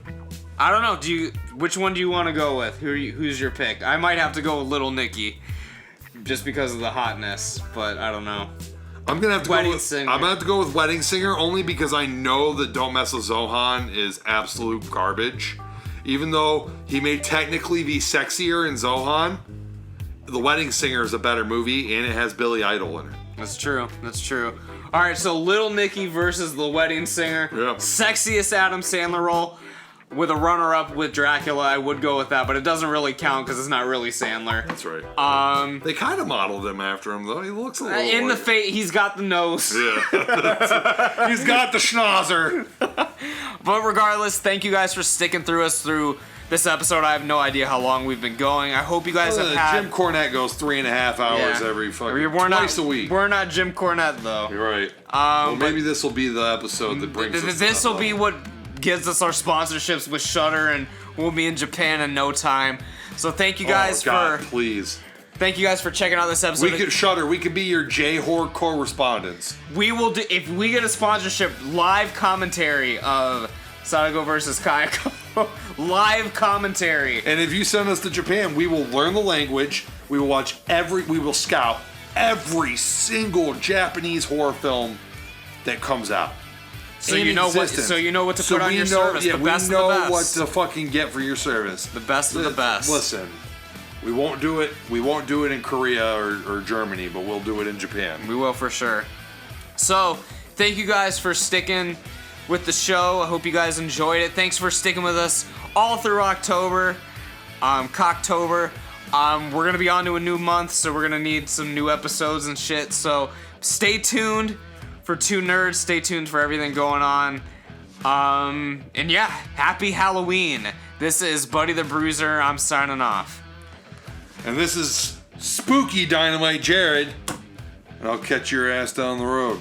don't know. Which one do you want to go with? Who's your pick? I might have to go with Little Nicky, just because of the hotness. But I don't know. I'm gonna have to Wedding go with, Singer. I'm gonna have to go with Wedding Singer only because I know that Don't Mess with Zohan is absolute garbage. Even though he may technically be sexier in Zohan, The Wedding Singer is a better movie and it has Billy Idol in it. That's true. All right, so Little Nicky versus The Wedding Singer. Yep. Sexiest Adam Sandler role. With a runner-up with Dracula, I would go with that, but it doesn't really count because it's not really Sandler. That's right. They kind of modeled him after him, though. He looks a little in the face, he's got the nose. Yeah. He's got the schnauzer. But regardless, thank you guys for sticking through us through this episode. I have no idea how long we've been going. I hope you guys have had... Jim Cornette goes 3.5 hours every fucking twice a week. We're not Jim Cornette, though. You're right. Well, maybe this will be the episode that brings us... This will be what gives us our sponsorships with Shudder, and we'll be in Japan in no time. So thank you guys please. Thank you guys for checking out this episode. We could Shudder. We could be your J-Horror correspondents. We will do, if we get a sponsorship, live commentary of Sadako versus Kayako. Live commentary. And if you send us to Japan, we will learn the language. We will watch we will scout every single Japanese horror film that comes out. So you know what? So you know what to put on your service. Yeah, The best we know of the best. what to fucking get for your service. The best of the best. Listen, we won't do it. We won't do it in Korea or Germany, but we'll do it in Japan. We will for sure. So thank you guys for sticking with the show. I hope you guys enjoyed it. Thanks for sticking with us all through October, Cocktober. We're gonna be on to a new month, so we're gonna need some new episodes and shit. So stay tuned for Two Nerds. Stay tuned for everything going on. And yeah, happy Halloween. This is Buddy the Bruiser. I'm signing off. And this is Spooky Dynamite Jarrod. And I'll catch your ass down the road.